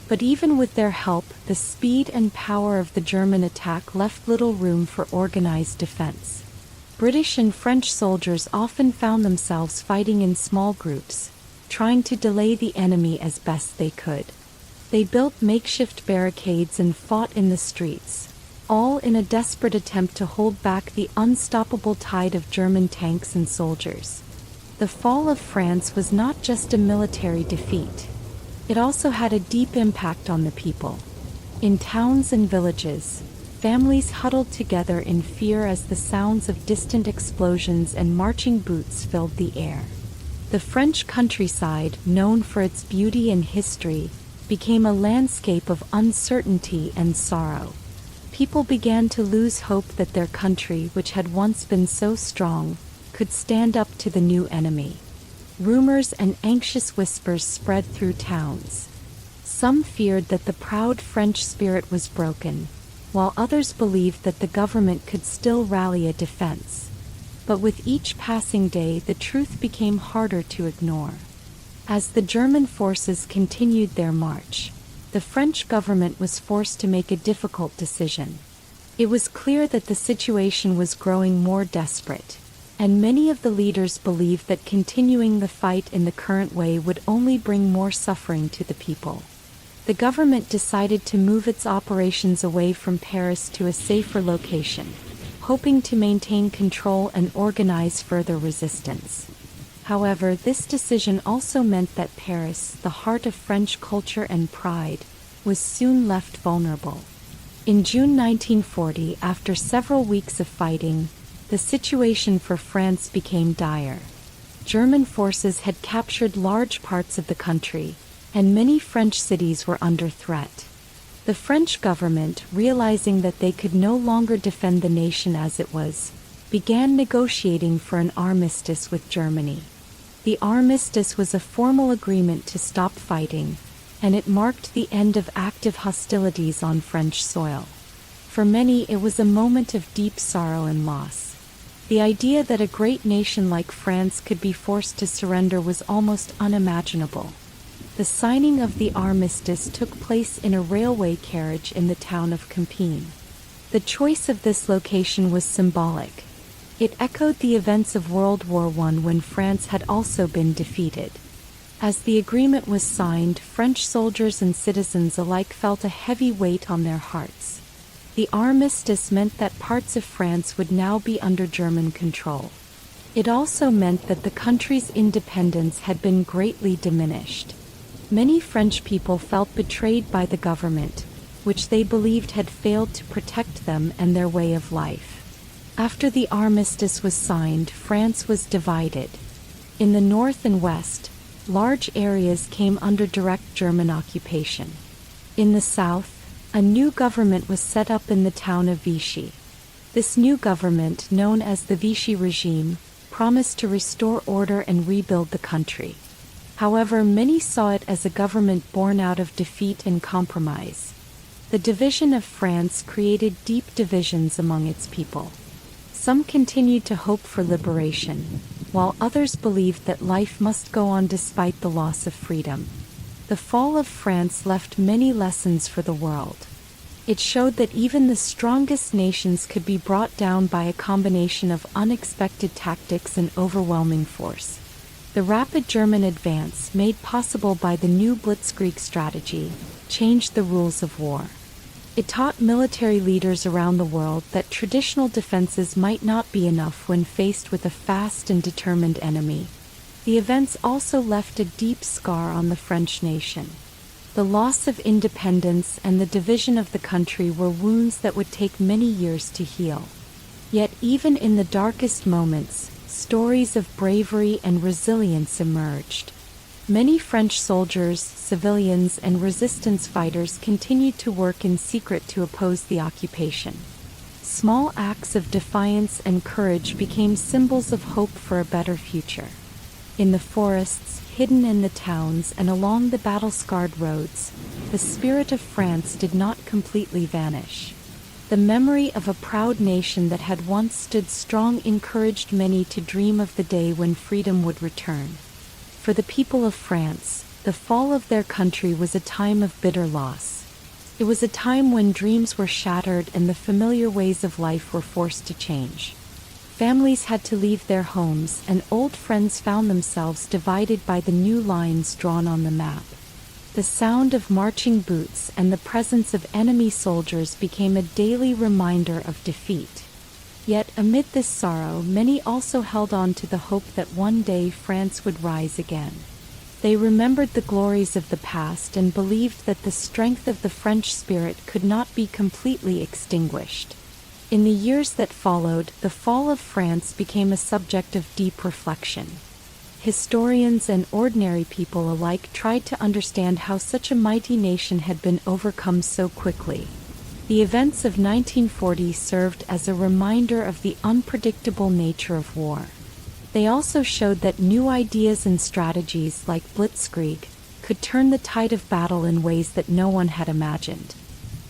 But even with their help, the speed and power of the German attack left little room for organized defense. British and French soldiers often found themselves fighting in small groups, trying to delay the enemy as best they could. They built makeshift barricades and fought in the streets, all in a desperate attempt to hold back the unstoppable tide of German tanks and soldiers. The fall of France was not just a military defeat. It also had a deep impact on the people. In towns and villages, families huddled together in fear as the sounds of distant explosions and marching boots filled the air. The French countryside, known for its beauty and history, became a landscape of uncertainty and sorrow. People began to lose hope that their country, which had once been so strong, could stand up to the new enemy. Rumors and anxious whispers spread through towns. Some feared that the proud French spirit was broken, while others believed that the government could still rally a defense. But with each passing day, the truth became harder to ignore. As the German forces continued their march, the French government was forced to make a difficult decision. It was clear that the situation was growing more desperate, and many of the leaders believed that continuing the fight in the current way would only bring more suffering to the people. The government decided to move its operations away from Paris to a safer location, hoping to maintain control and organize further resistance. However, this decision also meant that Paris, the heart of French culture and pride, was soon left vulnerable. In June 1940, after several weeks of fighting, the situation for France became dire. German forces had captured large parts of the country, and many French cities were under threat. The French government, realizing that they could no longer defend the nation as it was, began negotiating for an armistice with Germany. The armistice was a formal agreement to stop fighting, and it marked the end of active hostilities on French soil. For many, it was a moment of deep sorrow and loss. The idea that a great nation like France could be forced to surrender was almost unimaginable. The signing of the armistice took place in a railway carriage in the town of Compiègne. The choice of this location was symbolic. It echoed the events of World War I, when France had also been defeated. As the agreement was signed, French soldiers and citizens alike felt a heavy weight on their hearts. The armistice meant that parts of France would now be under German control. It also meant that the country's independence had been greatly diminished. Many French people felt betrayed by the government, which they believed had failed to protect them and their way of life. After the armistice was signed, France was divided. In the north and west, large areas came under direct German occupation. In the south, a new government was set up in the town of Vichy. This new government, known as the Vichy regime, promised to restore order and rebuild the country. However, many saw it as a government born out of defeat and compromise. The division of France created deep divisions among its people. Some continued to hope for liberation, while others believed that life must go on despite the loss of freedom. The fall of France left many lessons for the world. It showed that even the strongest nations could be brought down by a combination of unexpected tactics and overwhelming force. The rapid German advance, made possible by the new Blitzkrieg strategy, changed the rules of war. It taught military leaders around the world that traditional defenses might not be enough when faced with a fast and determined enemy. The events also left a deep scar on the French nation. The loss of independence and the division of the country were wounds that would take many years to heal. Yet even in the darkest moments, stories of bravery and resilience emerged. Many French soldiers, civilians, and resistance fighters continued to work in secret to oppose the occupation. Small acts of defiance and courage became symbols of hope for a better future. In the forests, hidden in the towns, and along the battle-scarred roads, the spirit of France did not completely vanish. The memory of a proud nation that had once stood strong encouraged many to dream of the day when freedom would return. For the people of France, the fall of their country was a time of bitter loss. It was a time when dreams were shattered and the familiar ways of life were forced to change. Families had to leave their homes, and old friends found themselves divided by the new lines drawn on the map. The sound of marching boots and the presence of enemy soldiers became a daily reminder of defeat. Yet amid this sorrow, many also held on to the hope that one day France would rise again. They remembered the glories of the past and believed that the strength of the French spirit could not be completely extinguished. In the years that followed, the fall of France became a subject of deep reflection. Historians and ordinary people alike tried to understand how such a mighty nation had been overcome so quickly. The events of 1940 served as a reminder of the unpredictable nature of war. They also showed that new ideas and strategies like Blitzkrieg could turn the tide of battle in ways that no one had imagined.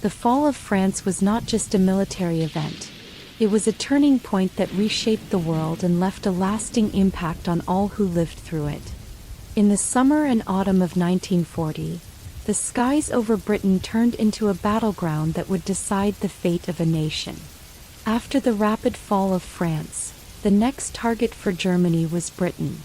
The fall of France was not just a military event. It was a turning point that reshaped the world and left a lasting impact on all who lived through it. In the summer and autumn of 1940, the skies over Britain turned into a battleground that would decide the fate of a nation. After the rapid fall of France, the next target for Germany was Britain.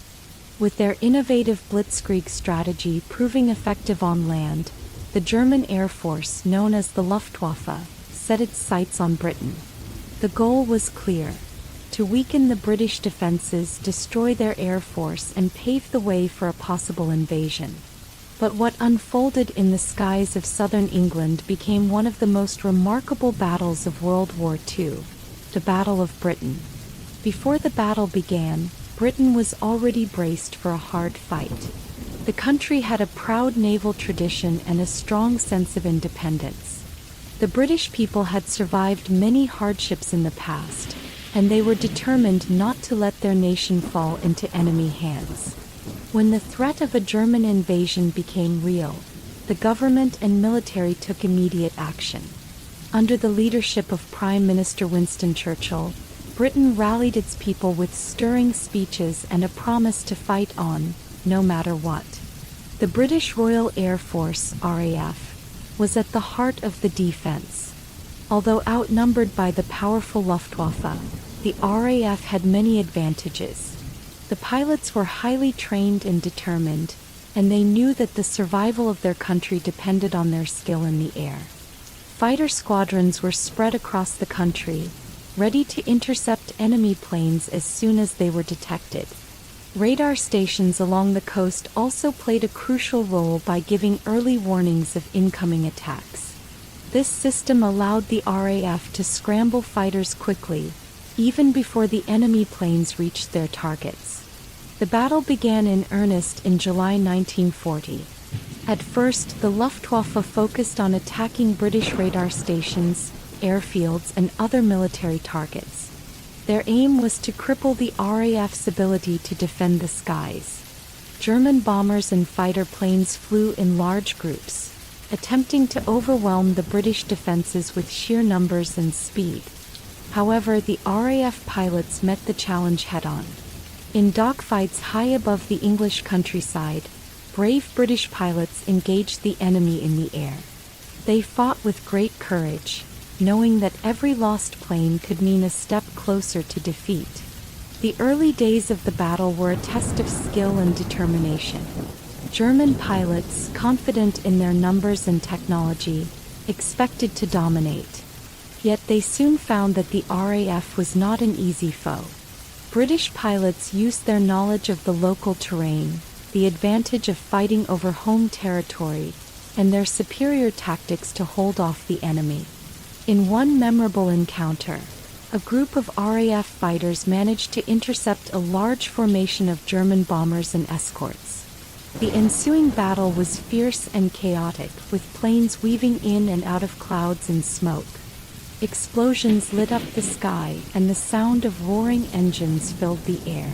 With their innovative Blitzkrieg strategy proving effective on land, the German Air Force, known as the Luftwaffe, set its sights on Britain. The goal was clear: to weaken the British defenses, destroy their air force, and pave the way for a possible invasion. But what unfolded in the skies of southern England became one of the most remarkable battles of World War II, the Battle of Britain. Before the battle began, Britain was already braced for a hard fight. The country had a proud naval tradition and a strong sense of independence. The British people had survived many hardships in the past, and they were determined not to let their nation fall into enemy hands. When the threat of a German invasion became real, the government and military took immediate action. Under the leadership of Prime Minister Winston Churchill, Britain rallied its people with stirring speeches and a promise to fight on, no matter what. The British Royal Air Force, RAF, was at the heart of the defense. Although outnumbered by the powerful Luftwaffe, the RAF had many advantages. The pilots were highly trained and determined, and they knew that the survival of their country depended on their skill in the air. Fighter squadrons were spread across the country, ready to intercept enemy planes as soon as they were detected. Radar stations along the coast also played a crucial role by giving early warnings of incoming attacks. This system allowed the RAF to scramble fighters quickly, even before the enemy planes reached their targets. The battle began in earnest in July 1940. At first, the Luftwaffe focused on attacking British radar stations, airfields, and other military targets. Their aim was to cripple the RAF's ability to defend the skies. German bombers and fighter planes flew in large groups, attempting to overwhelm the British defenses with sheer numbers and speed. However, the RAF pilots met the challenge head-on. In dogfights high above the English countryside, brave British pilots engaged the enemy in the air. They fought with great courage, knowing that every lost plane could mean a step closer to defeat. The early days of the battle were a test of skill and determination. German pilots, confident in their numbers and technology, expected to dominate. Yet they soon found that the RAF was not an easy foe. British pilots used their knowledge of the local terrain, the advantage of fighting over home territory, and their superior tactics to hold off the enemy. In one memorable encounter, a group of RAF fighters managed to intercept a large formation of German bombers and escorts. The ensuing battle was fierce and chaotic, with planes weaving in and out of clouds and smoke. Explosions lit up the sky, and the sound of roaring engines filled the air.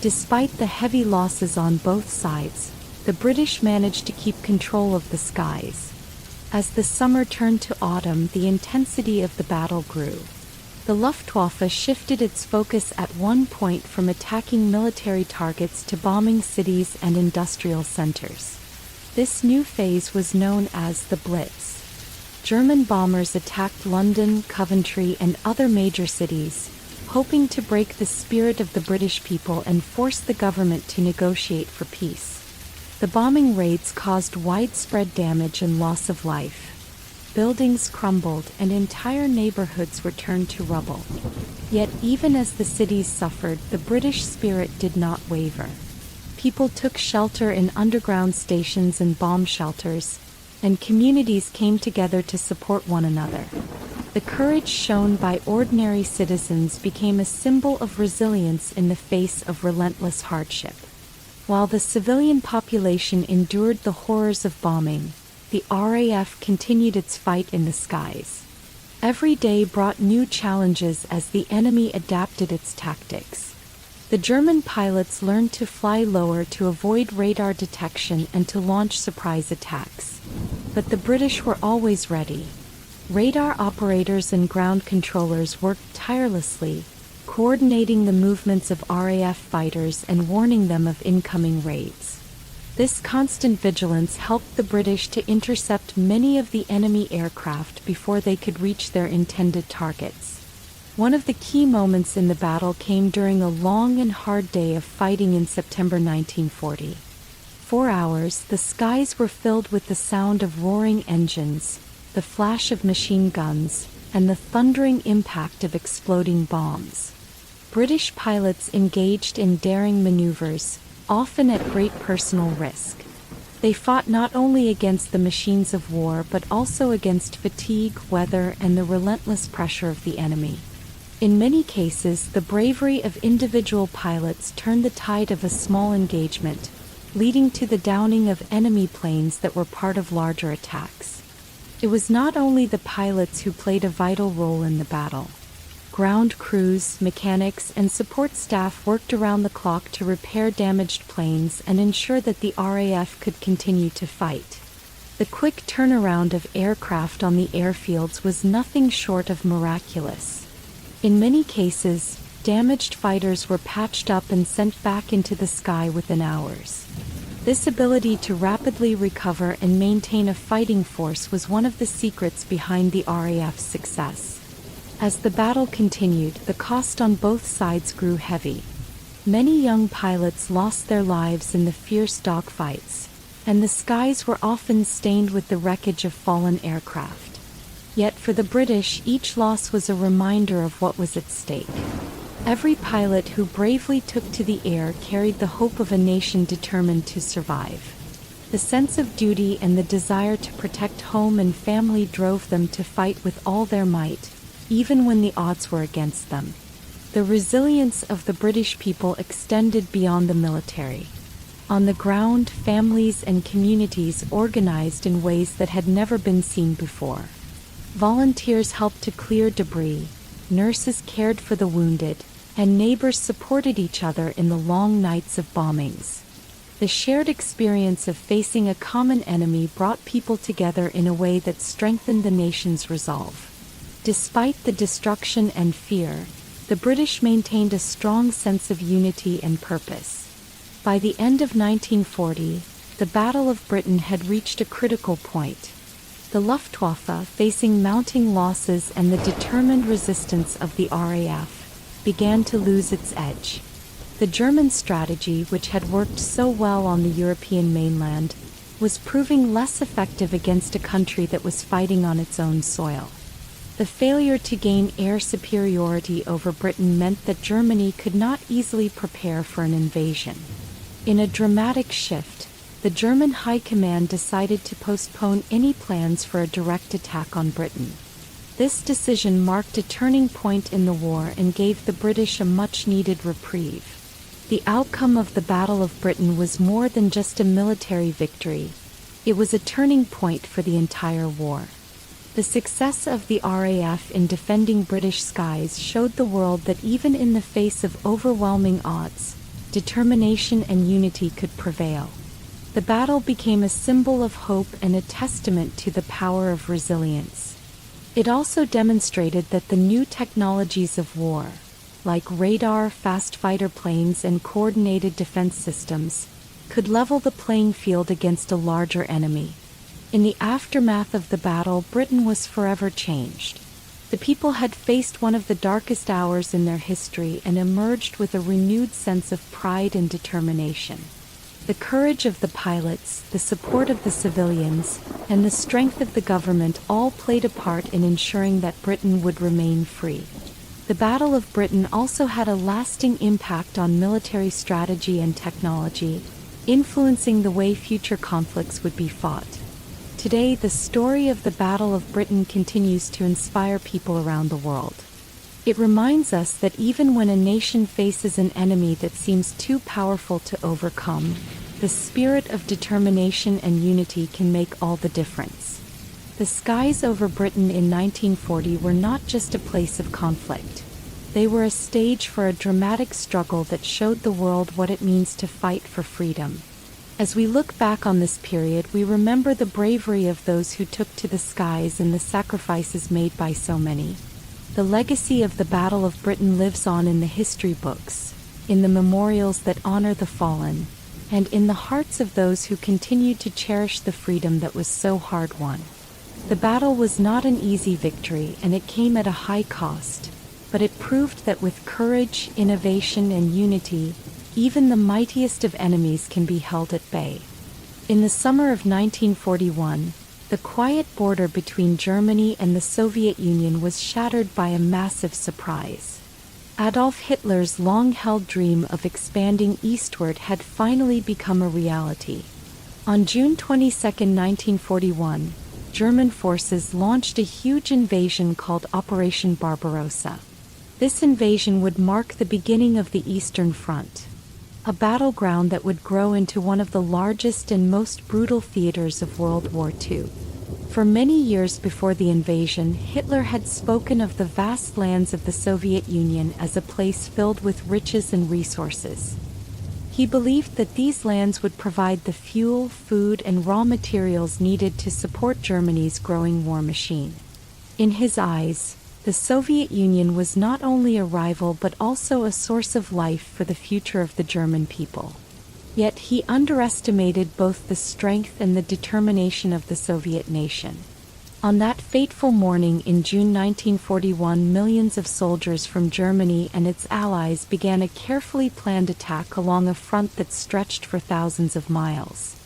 Despite the heavy losses on both sides, the British managed to keep control of the skies. As the summer turned to autumn, the intensity of the battle grew. The Luftwaffe shifted its focus at one point from attacking military targets to bombing cities and industrial centers. This new phase was known as the Blitz. German bombers attacked London, Coventry, and other major cities, hoping to break the spirit of the British people and force the government to negotiate for peace. The bombing raids caused widespread damage and loss of life. Buildings crumbled and entire neighborhoods were turned to rubble. Yet even as the cities suffered, the British spirit did not waver. People took shelter in underground stations and bomb shelters, and communities came together to support one another. The courage shown by ordinary citizens became a symbol of resilience in the face of relentless hardship. While the civilian population endured the horrors of bombing, the RAF continued its fight in the skies. Every day brought new challenges as the enemy adapted its tactics. The German pilots learned to fly lower to avoid radar detection and to launch surprise attacks. But the British were always ready. Radar operators and ground controllers worked tirelessly, coordinating the movements of RAF fighters and warning them of incoming raids. This constant vigilance helped the British to intercept many of the enemy aircraft before they could reach their intended targets. One of the key moments in the battle came during a long and hard day of fighting in September 1940. 4 hours, the skies were filled with the sound of roaring engines, the flash of machine guns, and the thundering impact of exploding bombs. British pilots engaged in daring maneuvers, often at great personal risk. They fought not only against the machines of war but also against fatigue, weather, and the relentless pressure of the enemy. In many cases, the bravery of individual pilots turned the tide of a small engagement, leading to the downing of enemy planes that were part of larger attacks. It was not only the pilots who played a vital role in the battle. Ground crews, mechanics, and support staff worked around the clock to repair damaged planes and ensure that the RAF could continue to fight. The quick turnaround of aircraft on the airfields was nothing short of miraculous. In many cases, damaged fighters were patched up and sent back into the sky within hours. This ability to rapidly recover and maintain a fighting force was one of the secrets behind the RAF's success. As the battle continued, the cost on both sides grew heavy. Many young pilots lost their lives in the fierce dogfights, and the skies were often stained with the wreckage of fallen aircraft. Yet for the British, each loss was a reminder of what was at stake. Every pilot who bravely took to the air carried the hope of a nation determined to survive. The sense of duty and the desire to protect home and family drove them to fight with all their might, even when the odds were against them. The resilience of the British people extended beyond the military. On the ground, families and communities organized in ways that had never been seen before. Volunteers helped to clear debris, nurses cared for the wounded, and neighbors supported each other in the long nights of bombings. The shared experience of facing a common enemy brought people together in a way that strengthened the nation's resolve. Despite the destruction and fear, the British maintained a strong sense of unity and purpose. By the end of 1940, the Battle of Britain had reached a critical point. The Luftwaffe, facing mounting losses and the determined resistance of the RAF, began to lose its edge. The German strategy, which had worked so well on the European mainland, was proving less effective against a country that was fighting on its own soil. The failure to gain air superiority over Britain meant that Germany could not easily prepare for an invasion. In a dramatic shift, the German High Command decided to postpone any plans for a direct attack on Britain. This decision marked a turning point in the war and gave the British a much-needed reprieve. The outcome of the Battle of Britain was more than just a military victory. It was a turning point for the entire war. The success of the RAF in defending British skies showed the world that even in the face of overwhelming odds, determination and unity could prevail. The battle became a symbol of hope and a testament to the power of resilience. It also demonstrated that the new technologies of war, like radar, fast fighter planes, and coordinated defense systems, could level the playing field against a larger enemy. In the aftermath of the battle, Britain was forever changed. The people had faced one of the darkest hours in their history and emerged with a renewed sense of pride and determination. The courage of the pilots, the support of the civilians, and the strength of the government all played a part in ensuring that Britain would remain free. The Battle of Britain also had a lasting impact on military strategy and technology, influencing the way future conflicts would be fought. Today, the story of the Battle of Britain continues to inspire people around the world. It reminds us that even when a nation faces an enemy that seems too powerful to overcome, the spirit of determination and unity can make all the difference. The skies over Britain in 1940 were not just a place of conflict. They were a stage for a dramatic struggle that showed the world what it means to fight for freedom. As we look back on this period, we remember the bravery of those who took to the skies and the sacrifices made by so many. The legacy of the Battle of Britain lives on in the history books, in the memorials that honor the fallen, and in the hearts of those who continue to cherish the freedom that was so hard won. The battle was not an easy victory, and it came at a high cost, but it proved that with courage, innovation, and unity, even the mightiest of enemies can be held at bay. In the summer of 1941, the quiet border between Germany and the Soviet Union was shattered by a massive surprise. Adolf Hitler's long-held dream of expanding eastward had finally become a reality. On June 22, 1941, German forces launched a huge invasion called Operation Barbarossa. This invasion would mark the beginning of the Eastern Front, a battleground that would grow into one of the largest and most brutal theaters of World War II. For many years before the invasion, Hitler had spoken of the vast lands of the Soviet Union as a place filled with riches and resources. He believed that these lands would provide the fuel, food, and raw materials needed to support Germany's growing war machine. In his eyes, the Soviet Union was not only a rival but also a source of life for the future of the German people. Yet he underestimated both the strength and the determination of the Soviet nation. On that fateful morning in June 1941, millions of soldiers from Germany and its allies began a carefully planned attack along a front that stretched for thousands of miles.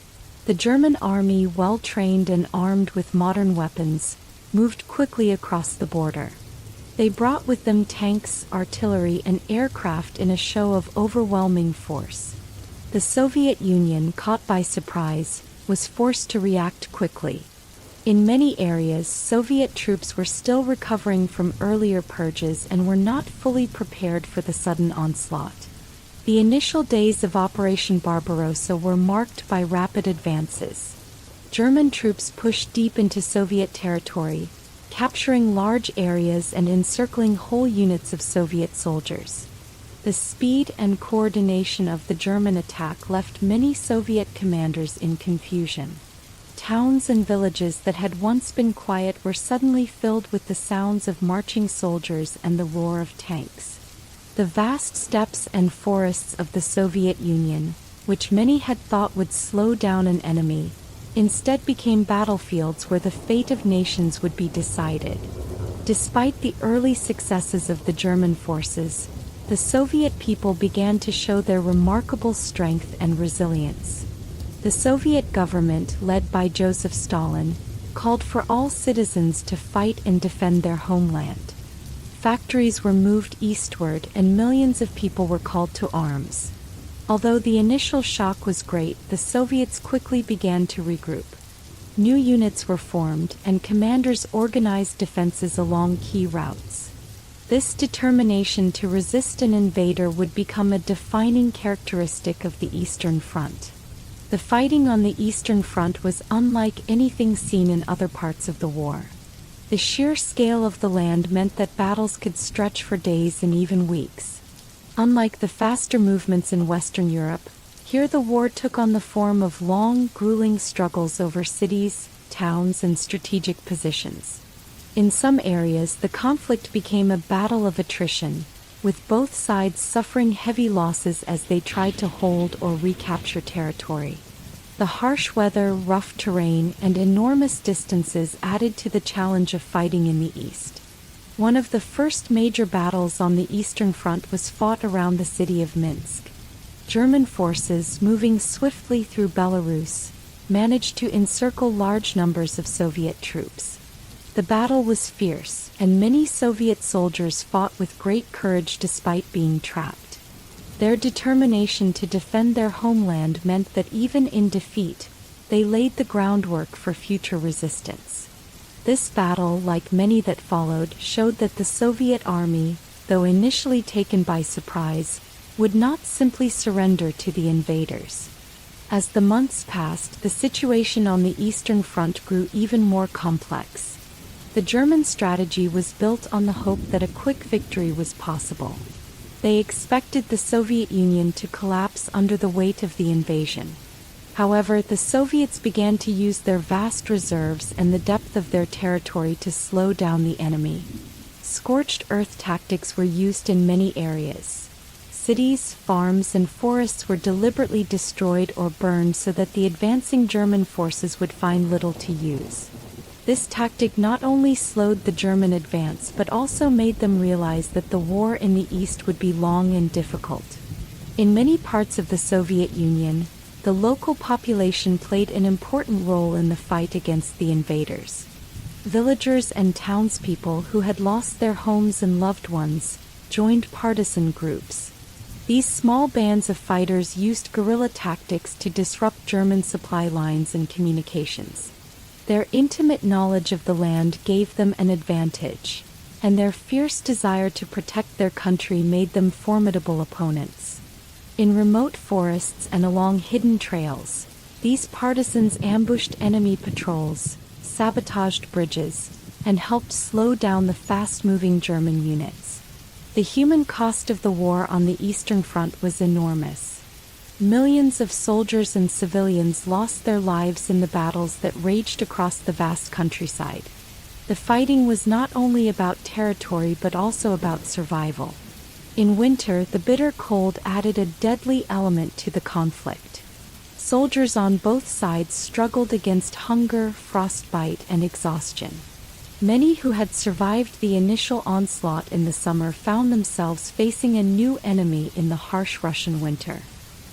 The German army, well trained and armed with modern weapons, moved quickly across the border. They brought with them tanks, artillery, and aircraft in a show of overwhelming force. The Soviet Union, caught by surprise, was forced to react quickly. In many areas, Soviet troops were still recovering from earlier purges and were not fully prepared for the sudden onslaught. The initial days of Operation Barbarossa were marked by rapid advances. German troops pushed deep into Soviet territory, capturing large areas and encircling whole units of Soviet soldiers. The speed and coordination of the German attack left many Soviet commanders in confusion. Towns and villages that had once been quiet were suddenly filled with the sounds of marching soldiers and the roar of tanks. The vast steppes and forests of the Soviet Union, which many had thought would slow down an enemy, instead became battlefields where the fate of nations would be decided. Despite the early successes of the German forces, the Soviet people began to show their remarkable strength and resilience. The Soviet government, led by Joseph Stalin, called for all citizens to fight and defend their homeland. Factories were moved eastward and millions of people were called to arms. Although the initial shock was great, the Soviets quickly began to regroup. New units were formed and commanders organized defenses along key routes. This determination to resist an invader would become a defining characteristic of the Eastern Front. The fighting on the Eastern Front was unlike anything seen in other parts of the war. The sheer scale of the land meant that battles could stretch for days and even weeks. Unlike the faster movements in Western Europe, here the war took on the form of long, grueling struggles over cities, towns, and strategic positions. In some areas, the conflict became a battle of attrition, with both sides suffering heavy losses as they tried to hold or recapture territory. The harsh weather, rough terrain, and enormous distances added to the challenge of fighting in the east. One of the first major battles on the Eastern Front was fought around the city of Minsk. German forces, moving swiftly through Belarus, managed to encircle large numbers of Soviet troops. The battle was fierce, and many Soviet soldiers fought with great courage despite being trapped. Their determination to defend their homeland meant that even in defeat, they laid the groundwork for future resistance. This battle, like many that followed, showed that the Soviet army, though initially taken by surprise, would not simply surrender to the invaders. As the months passed, the situation on the Eastern Front grew even more complex. The German strategy was built on the hope that a quick victory was possible. They expected the Soviet Union to collapse under the weight of the invasion. However, the Soviets began to use their vast reserves and the depth of their territory to slow down the enemy. Scorched earth tactics were used in many areas. Cities, farms, and forests were deliberately destroyed or burned so that the advancing German forces would find little to use. This tactic not only slowed the German advance but also made them realize that the war in the East would be long and difficult. In many parts of the Soviet Union, the local population played an important role in the fight against the invaders. Villagers and townspeople who had lost their homes and loved ones joined partisan groups. These small bands of fighters used guerrilla tactics to disrupt German supply lines and communications. Their intimate knowledge of the land gave them an advantage, and their fierce desire to protect their country made them formidable opponents. In remote forests and along hidden trails, these partisans ambushed enemy patrols, sabotaged bridges, and helped slow down the fast-moving German units. The human cost of the war on the Eastern Front was enormous. Millions of soldiers and civilians lost their lives in the battles that raged across the vast countryside. The fighting was not only about territory but also about survival. In winter, the bitter cold added a deadly element to the conflict. Soldiers on both sides struggled against hunger, frostbite, and exhaustion. Many who had survived the initial onslaught in the summer found themselves facing a new enemy in the harsh Russian winter.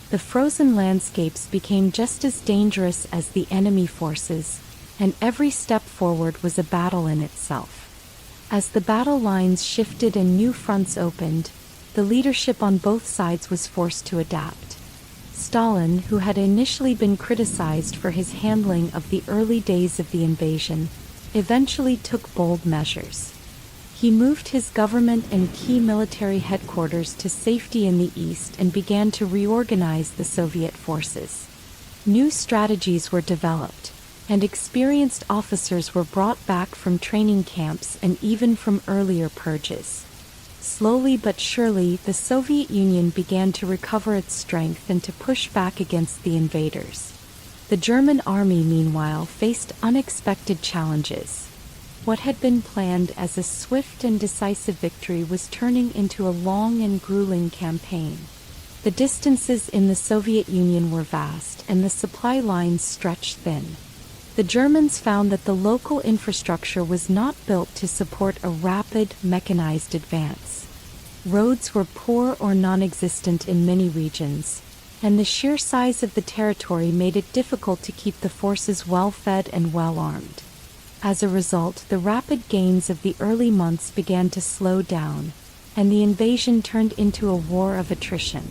The frozen landscapes became just as dangerous as the enemy forces, and every step forward was a battle in itself. As the battle lines shifted and new fronts opened, the leadership on both sides was forced to adapt. Stalin, who had initially been criticized for his handling of the early days of the invasion, eventually took bold measures. He moved his government and key military headquarters to safety in the east and began to reorganize the Soviet forces. New strategies were developed, and experienced officers were brought back from training camps and even from earlier purges. Slowly but surely, the Soviet Union began to recover its strength and to push back against the invaders. The German army, meanwhile, faced unexpected challenges. What had been planned as a swift and decisive victory was turning into a long and grueling campaign. The distances in the Soviet Union were vast, and the supply lines stretched thin. The Germans found that the local infrastructure was not built to support a rapid, mechanized advance. Roads were poor or non-existent in many regions, and the sheer size of the territory made it difficult to keep the forces well-fed and well-armed. As a result, the rapid gains of the early months began to slow down, and the invasion turned into a war of attrition.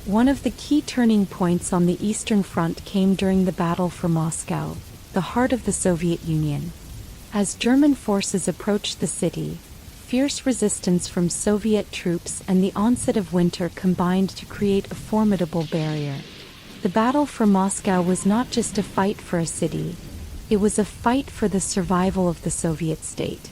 One of the key turning points on the Eastern Front came during the Battle for Moscow, the heart of the Soviet Union. As German forces approached the city, fierce resistance from Soviet troops and the onset of winter combined to create a formidable barrier. The battle for Moscow was not just a fight for a city, it was a fight for the survival of the Soviet state.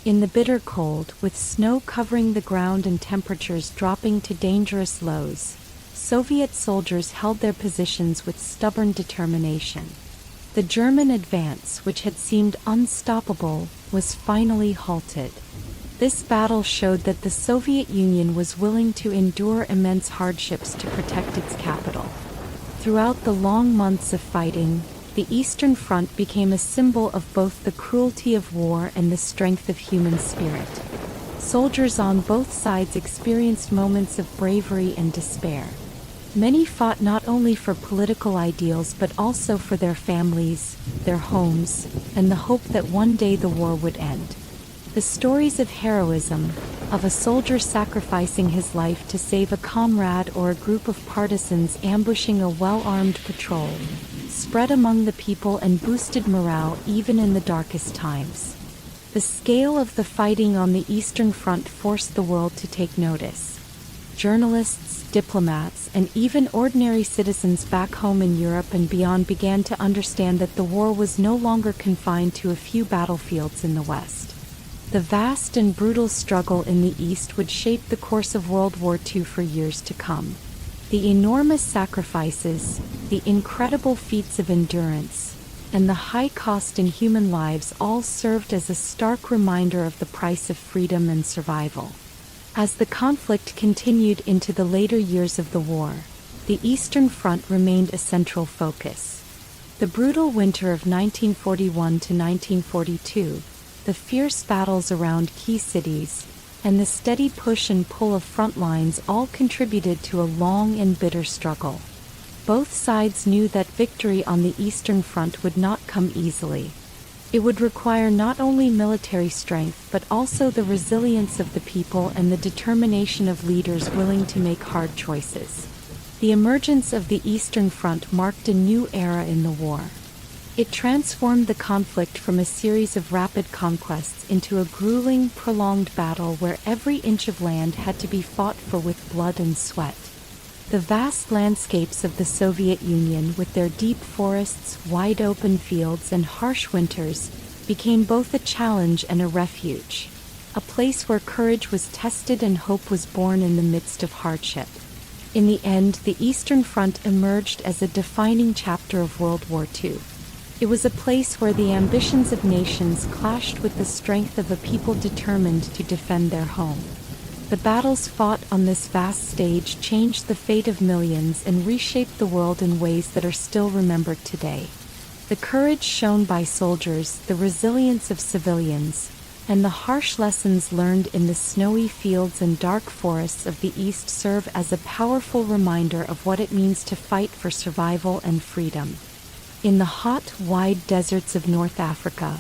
In the bitter cold, with snow covering the ground and temperatures dropping to dangerous lows, Soviet soldiers held their positions with stubborn determination. The German advance, which had seemed unstoppable, was finally halted. This battle showed that the Soviet Union was willing to endure immense hardships to protect its capital. Throughout the long months of fighting, the Eastern Front became a symbol of both the cruelty of war and the strength of human spirit. Soldiers on both sides experienced moments of bravery and despair. Many fought not only for political ideals but also for their families, their homes, and the hope that one day the war would end. The stories of heroism, of a soldier sacrificing his life to save a comrade or a group of partisans ambushing a well-armed patrol, spread among the people and boosted morale even in the darkest times. The scale of the fighting on the Eastern Front forced the world to take notice. Journalists, diplomats, and even ordinary citizens back home in Europe and beyond began to understand that the war was no longer confined to a few battlefields in the West. The vast and brutal struggle in the East would shape the course of World War II for years to come. The enormous sacrifices, the incredible feats of endurance, and the high cost in human lives all served as a stark reminder of the price of freedom and survival. As the conflict continued into the later years of the war, the Eastern Front remained a central focus. The brutal winter of 1941 to 1942, the fierce battles around key cities, and the steady push and pull of front lines all contributed to a long and bitter struggle. Both sides knew that victory on the Eastern Front would not come easily. It would require not only military strength but also the resilience of the people and the determination of leaders willing to make hard choices. The emergence of the Eastern Front marked a new era in the war. It transformed the conflict from a series of rapid conquests into a grueling, prolonged battle where every inch of land had to be fought for with blood and sweat. The vast landscapes of the Soviet Union, with their deep forests, wide open fields, and harsh winters, became both a challenge and a refuge, a place where courage was tested and hope was born in the midst of hardship. In the end, the Eastern Front emerged as a defining chapter of World War II. It was a place where the ambitions of nations clashed with the strength of a people determined to defend their home. The battles fought on this vast stage changed the fate of millions and reshaped the world in ways that are still remembered today. The courage shown by soldiers, the resilience of civilians, and the harsh lessons learned in the snowy fields and dark forests of the East serve as a powerful reminder of what it means to fight for survival and freedom. In the hot, wide deserts of North Africa,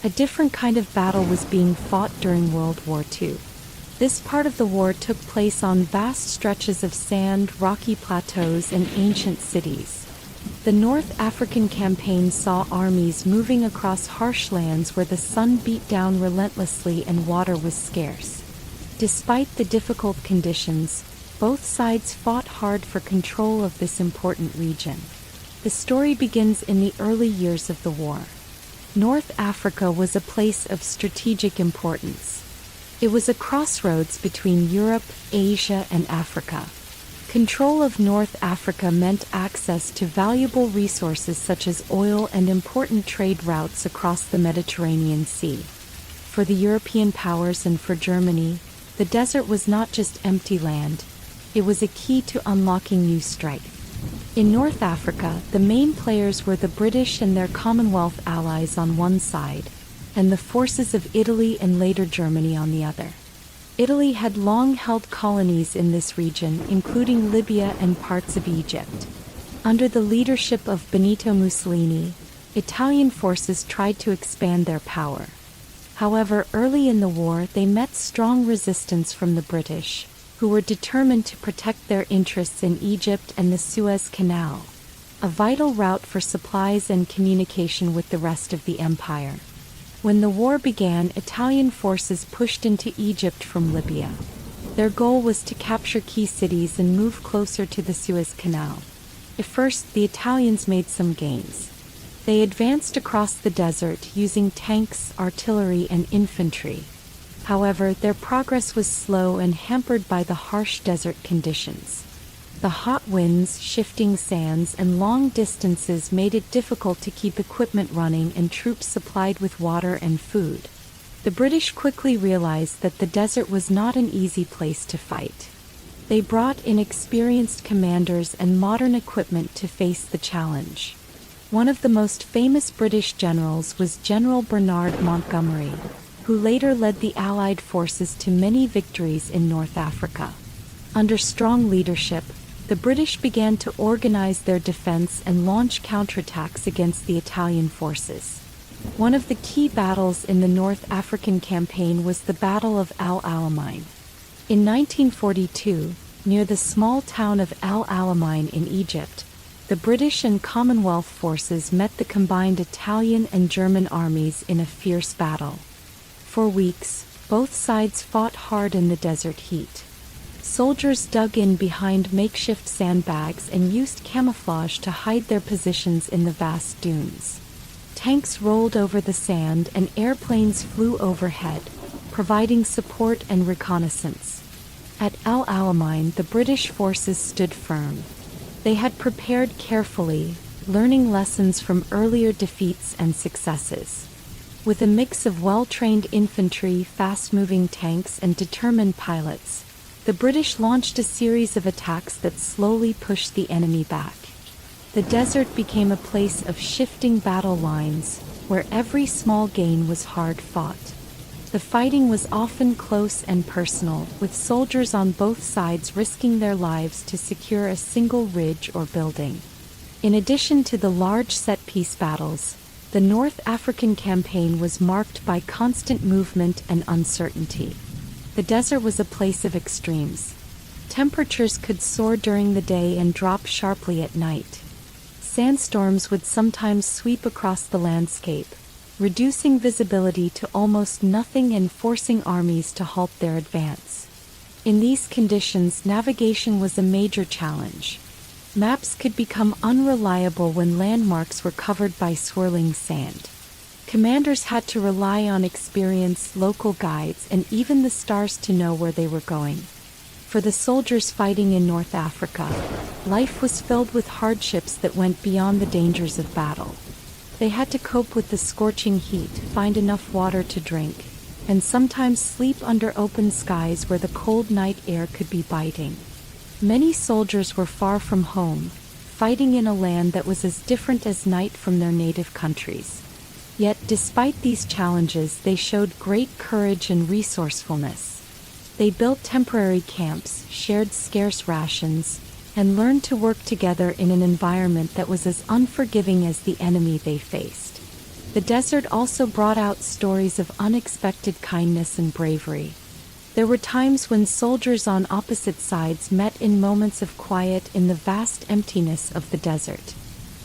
a different kind of battle was being fought during World War II. This part of the war took place on vast stretches of sand, rocky plateaus, and ancient cities. The North African campaign saw armies moving across harsh lands where the sun beat down relentlessly and water was scarce. Despite the difficult conditions, both sides fought hard for control of this important region. The story begins in the early years of the war. North Africa was a place of strategic importance. It was a crossroads between Europe, Asia, and Africa. Control of North Africa meant access to valuable resources such as oil and important trade routes across the Mediterranean Sea. For the European powers and for Germany, the desert was not just empty land, it was a key to unlocking new strife. In North Africa, the main players were the British and their Commonwealth allies on one side, and the forces of Italy and later Germany on the other. Italy had long held colonies in this region, including Libya and parts of Egypt. Under the leadership of Benito Mussolini, Italian forces tried to expand their power. However, early in the war they met strong resistance from the British, who were determined to protect their interests in Egypt and the Suez Canal, a vital route for supplies and communication with the rest of the empire. When the war began, Italian forces pushed into Egypt from Libya. Their goal was to capture key cities and move closer to the Suez Canal. At first, the Italians made some gains. They advanced across the desert using tanks, artillery, and infantry. However, their progress was slow and hampered by the harsh desert conditions. The hot winds, shifting sands, and long distances made it difficult to keep equipment running and troops supplied with water and food. The British quickly realized that the desert was not an easy place to fight. They brought in experienced commanders and modern equipment to face the challenge. One of the most famous British generals was General Bernard Montgomery, who later led the Allied forces to many victories in North Africa. Under strong leadership, the British began to organize their defense and launch counterattacks against the Italian forces. One of the key battles in the North African campaign was the Battle of El Alamein. In 1942, near the small town of El Alamein in Egypt, the British and Commonwealth forces met the combined Italian and German armies in a fierce battle. For weeks, both sides fought hard in the desert heat. Soldiers dug in behind makeshift sandbags and used camouflage to hide their positions in the vast dunes. Tanks rolled over the sand and airplanes flew overhead, providing support and reconnaissance. At El Alamein, the British forces stood firm. They had prepared carefully, learning lessons from earlier defeats and successes. With a mix of well-trained infantry, fast-moving tanks, and determined pilots, the British launched a series of attacks that slowly pushed the enemy back. The desert became a place of shifting battle lines, where every small gain was hard fought. The fighting was often close and personal, with soldiers on both sides risking their lives to secure a single ridge or building. In addition to the large set-piece battles, the North African campaign was marked by constant movement and uncertainty. The desert was a place of extremes. Temperatures could soar during the day and drop sharply at night. Sandstorms would sometimes sweep across the landscape, reducing visibility to almost nothing and forcing armies to halt their advance. In these conditions, navigation was a major challenge. Maps could become unreliable when landmarks were covered by swirling sand. Commanders had to rely on experienced local guides and even the stars to know where they were going. For the soldiers fighting in North Africa, life was filled with hardships that went beyond the dangers of battle. They had to cope with the scorching heat, find enough water to drink, and sometimes sleep under open skies where the cold night air could be biting. Many soldiers were far from home, fighting in a land that was as different as night from their native countries. Yet, despite these challenges, they showed great courage and resourcefulness. They built temporary camps, shared scarce rations, and learned to work together in an environment that was as unforgiving as the enemy they faced. The desert also brought out stories of unexpected kindness and bravery. There were times when soldiers on opposite sides met in moments of quiet in the vast emptiness of the desert.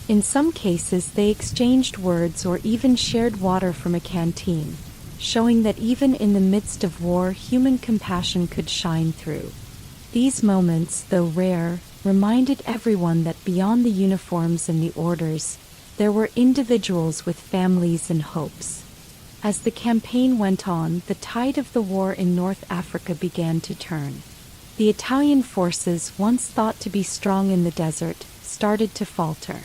In some cases, they exchanged words or even shared water from a canteen, showing that even in the midst of war, human compassion could shine through. These moments, though rare, reminded everyone that beyond the uniforms and the orders, there were individuals with families and hopes. As the campaign went on, the tide of the war in North Africa began to turn. The Italian forces, once thought to be strong in the desert, started to falter.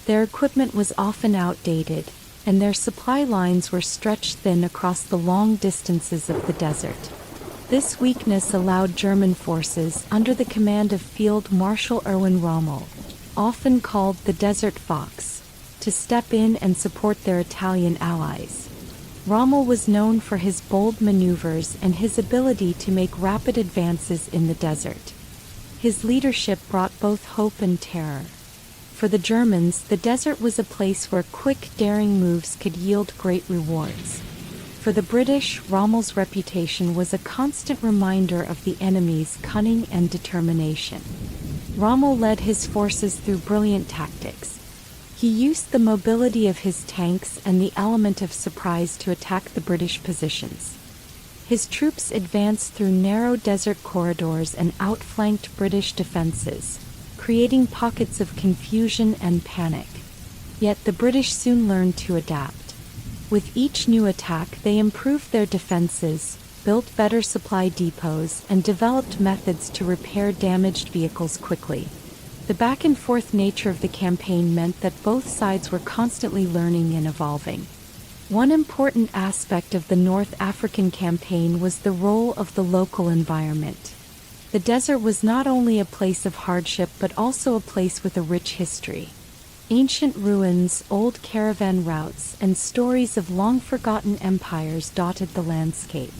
Their equipment was often outdated, and their supply lines were stretched thin across the long distances of the desert. This weakness allowed German forces, under the command of Field Marshal Erwin Rommel, often called the Desert Fox, to step in and support their Italian allies. Rommel was known for his bold maneuvers and his ability to make rapid advances in the desert. His leadership brought both hope and terror. For the Germans, the desert was a place where quick, daring moves could yield great rewards. For the British, Rommel's reputation was a constant reminder of the enemy's cunning and determination. Rommel led his forces through brilliant tactics. He used the mobility of his tanks and the element of surprise to attack the British positions. His troops advanced through narrow desert corridors and outflanked British defenses, creating pockets of confusion and panic. Yet the British soon learned to adapt. With each new attack, they improved their defenses, built better supply depots, and developed methods to repair damaged vehicles quickly. The back-and-forth nature of the campaign meant that both sides were constantly learning and evolving. One important aspect of the North African campaign was the role of the local environment. The desert was not only a place of hardship but also a place with a rich history. Ancient ruins, old caravan routes, and stories of long-forgotten empires dotted the landscape.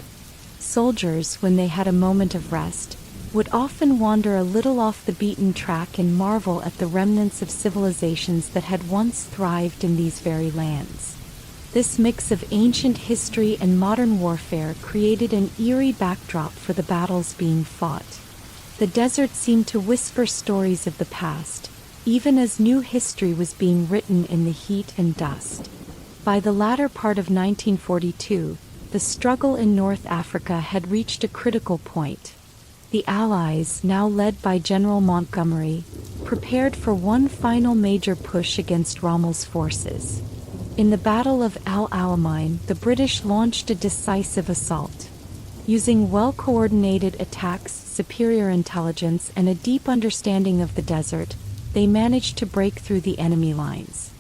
Soldiers, when they had a moment of rest, would often wander a little off the beaten track and marvel at the remnants of civilizations that had once thrived in these very lands. This mix of ancient history and modern warfare created an eerie backdrop for the battles being fought. The desert seemed to whisper stories of the past, even as new history was being written in the heat and dust. By the latter part of 1942, the struggle in North Africa had reached a critical point. The Allies, now led by General Montgomery, prepared for one final major push against Rommel's forces. In the Battle of El Alamein, the British launched a decisive assault. Using well-coordinated attacks, superior intelligence, and a deep understanding of the desert, they managed to break through the enemy lines.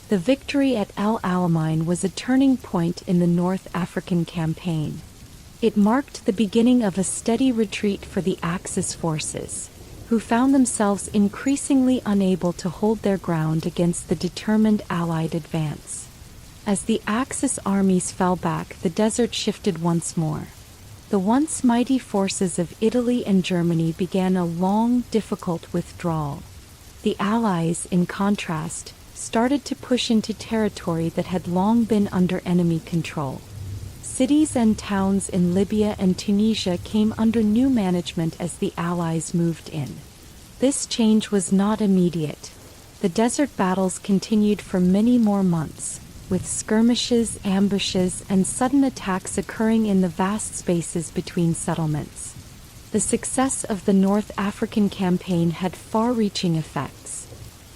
The victory at El Alamein was a turning point in the North African campaign. It marked the beginning of a steady retreat for the Axis forces, who found themselves increasingly unable to hold their ground against the determined Allied advance. As the Axis armies fell back, the desert shifted once more. The once mighty forces of Italy and Germany began a long, difficult withdrawal. The Allies, in contrast, started to push into territory that had long been under enemy control. Cities and towns in Libya and Tunisia came under new management as the Allies moved in. This change was not immediate. The desert battles continued for many more months, with skirmishes, ambushes, and sudden attacks occurring in the vast spaces between settlements. The success of the North African campaign had far-reaching effects.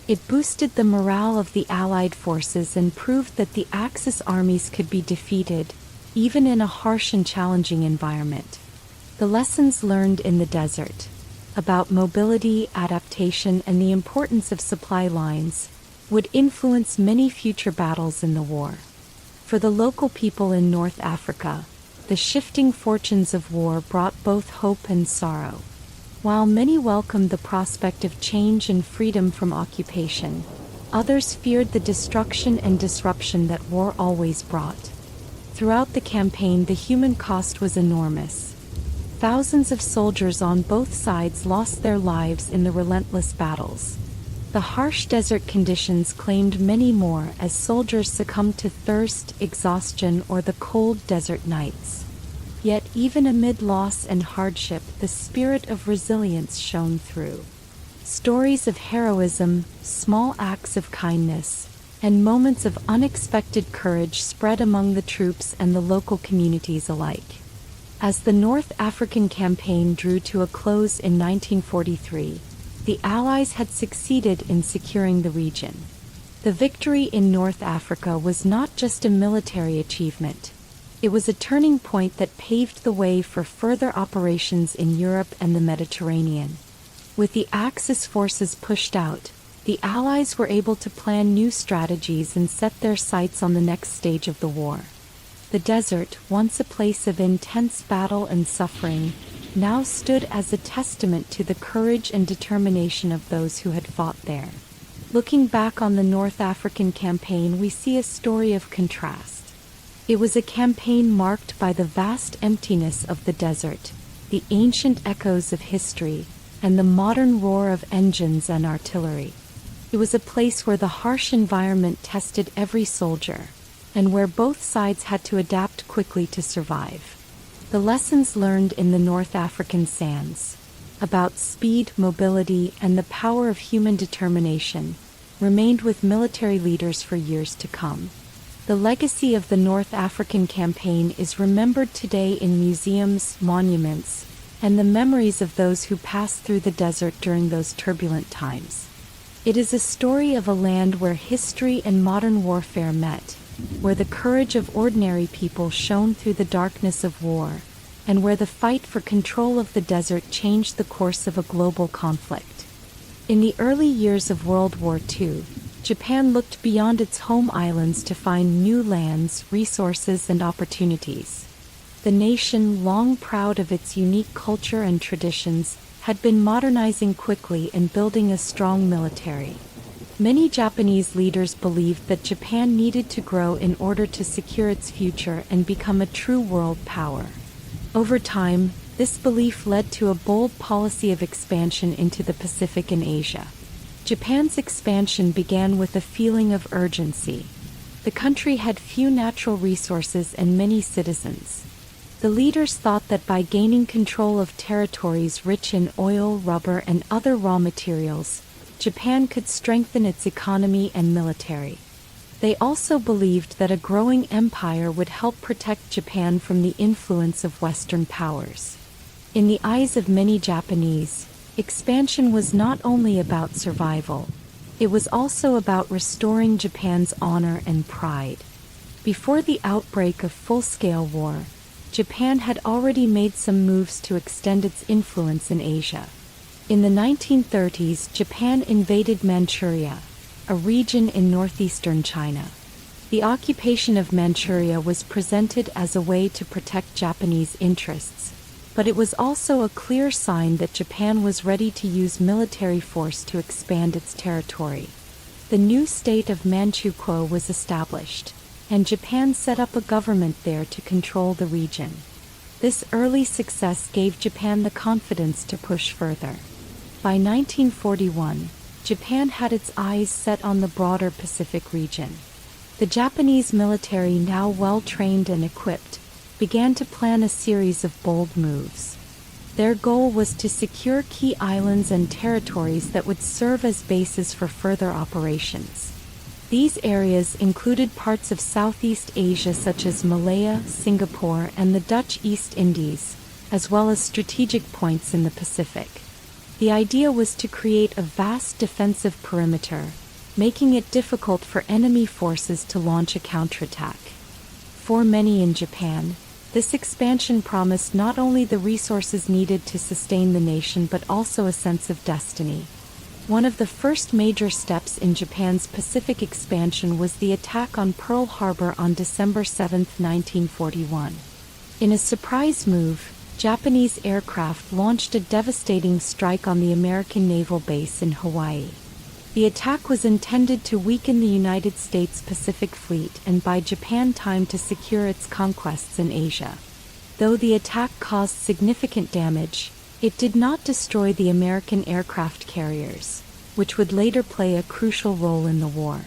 It boosted the morale of the Allied forces and proved that the Axis armies could be defeated, even in a harsh and challenging environment. The lessons learned in the desert, about mobility, adaptation, and the importance of supply lines, would influence many future battles in the war. For the local people in North Africa, the shifting fortunes of war brought both hope and sorrow. While many welcomed the prospect of change and freedom from occupation, others feared the destruction and disruption that war always brought. Throughout the campaign, the human cost was enormous. Thousands of soldiers on both sides lost their lives in the relentless battles. The harsh desert conditions claimed many more as soldiers succumbed to thirst, exhaustion, or the cold desert nights. Yet even amid loss and hardship, the spirit of resilience shone through. Stories of heroism, small acts of kindness, and moments of unexpected courage spread among the troops and the local communities alike. As the North African campaign drew to a close in 1943, the Allies had succeeded in securing the region. The victory in North Africa was not just a military achievement. It was a turning point that paved the way for further operations in Europe and the Mediterranean. With the Axis forces pushed out, the Allies were able to plan new strategies and set their sights on the next stage of the war. The desert, once a place of intense battle and suffering, now stood as a testament to the courage and determination of those who had fought there. Looking back on the North African campaign, we see a story of contrast. It was a campaign marked by the vast emptiness of the desert, the ancient echoes of history, and the modern roar of engines and artillery. It was a place where the harsh environment tested every soldier, and where both sides had to adapt quickly to survive. The lessons learned in the North African sands, about speed, mobility, and the power of human determination, remained with military leaders for years to come. The legacy of the North African campaign is remembered today in museums, monuments, and the memories of those who passed through the desert during those turbulent times. It is a story of a land where history and modern warfare met, where the courage of ordinary people shone through the darkness of war, and where the fight for control of the desert changed the course of a global conflict. In the early years of World War II, Japan looked beyond its home islands to find new lands, resources, and opportunities. The nation, long proud of its unique culture and traditions, had been modernizing quickly and building a strong military. Many Japanese leaders believed that Japan needed to grow in order to secure its future and become a true world power. Over time, this belief led to a bold policy of expansion into the Pacific and Asia. Japan's expansion began with a feeling of urgency. The country had few natural resources and many citizens. The leaders thought that by gaining control of territories rich in oil, rubber, and other raw materials, Japan could strengthen its economy and military. They also believed that a growing empire would help protect Japan from the influence of Western powers. In the eyes of many Japanese, expansion was not only about survival, it was also about restoring Japan's honor and pride. Before the outbreak of full-scale war, Japan had already made some moves to extend its influence in Asia. In the 1930s, Japan invaded Manchuria, a region in northeastern China. The occupation of Manchuria was presented as a way to protect Japanese interests, but it was also a clear sign that Japan was ready to use military force to expand its territory. The new state of Manchukuo was established, and Japan set up a government there to control the region. This early success gave Japan the confidence to push further. By 1941, Japan had its eyes set on the broader Pacific region. The Japanese military, now well-trained and equipped, began to plan a series of bold moves. Their goal was to secure key islands and territories that would serve as bases for further operations. These areas included parts of Southeast Asia such as Malaya, Singapore, and the Dutch East Indies, as well as strategic points in the Pacific. The idea was to create a vast defensive perimeter, making it difficult for enemy forces to launch a counterattack. For many in Japan, this expansion promised not only the resources needed to sustain the nation but also a sense of destiny. One of the first major steps in Japan's Pacific expansion was the attack on Pearl Harbor on December 7, 1941. In a surprise move, Japanese aircraft launched a devastating strike on the American naval base in Hawaii. The attack was intended to weaken the United States Pacific Fleet and buy Japan time to secure its conquests in Asia. Though the attack caused significant damage, it did not destroy the American aircraft carriers, which would later play a crucial role in the war.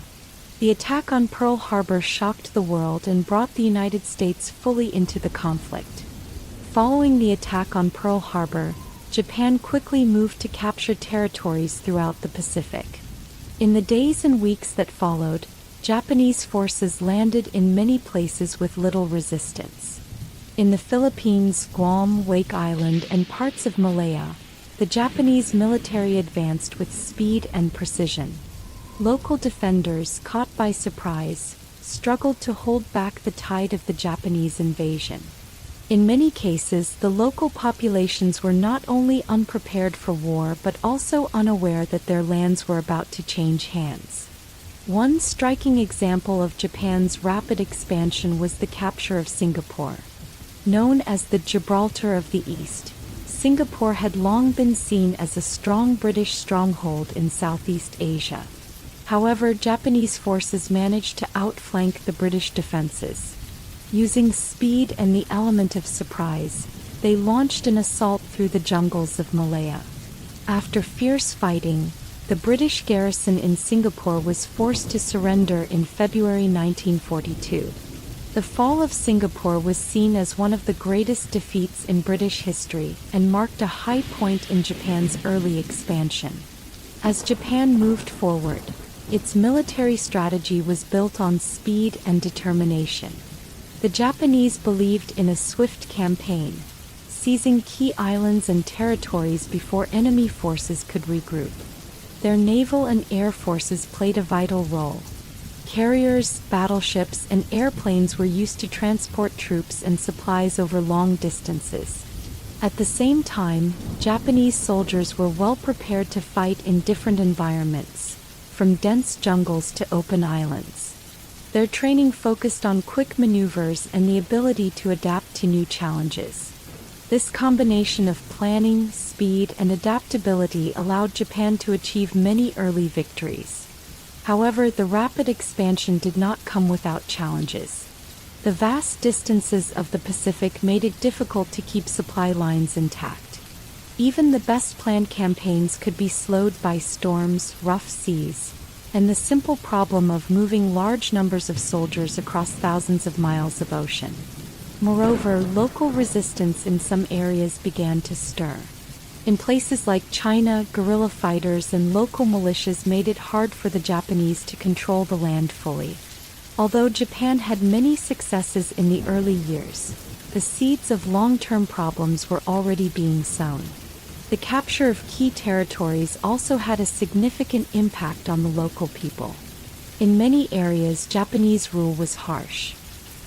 The attack on Pearl Harbor shocked the world and brought the United States fully into the conflict. Following the attack on Pearl Harbor, Japan quickly moved to capture territories throughout the Pacific. In the days and weeks that followed, Japanese forces landed in many places with little resistance. In the Philippines, Guam, Wake Island, and parts of Malaya, the Japanese military advanced with speed and precision. Local defenders, caught by surprise, struggled to hold back the tide of the Japanese invasion. In many cases, the local populations were not only unprepared for war but also unaware that their lands were about to change hands. One striking example of Japan's rapid expansion was the capture of Singapore. Known as the Gibraltar of the East, Singapore had long been seen as a strong British stronghold in Southeast Asia. However, Japanese forces managed to outflank the British defenses. Using speed and the element of surprise, they launched an assault through the jungles of Malaya. After fierce fighting, the British garrison in Singapore was forced to surrender in February 1942. The fall of Singapore was seen as one of the greatest defeats in British history and marked a high point in Japan's early expansion. As Japan moved forward, its military strategy was built on speed and determination. The Japanese believed in a swift campaign, seizing key islands and territories before enemy forces could regroup. Their naval and air forces played a vital role. Carriers, battleships, and airplanes were used to transport troops and supplies over long distances. At the same time, Japanese soldiers were well prepared to fight in different environments, from dense jungles to open islands. Their training focused on quick maneuvers and the ability to adapt to new challenges. This combination of planning, speed, and adaptability allowed Japan to achieve many early victories. However, the rapid expansion did not come without challenges. The vast distances of the Pacific made it difficult to keep supply lines intact. Even the best-planned campaigns could be slowed by storms, rough seas, and the simple problem of moving large numbers of soldiers across thousands of miles of ocean. Moreover, local resistance in some areas began to stir. In places like China, guerrilla fighters and local militias made it hard for the Japanese to control the land fully. Although Japan had many successes in the early years, the seeds of long-term problems were already being sown. The capture of key territories also had a significant impact on the local people. In many areas, Japanese rule was harsh.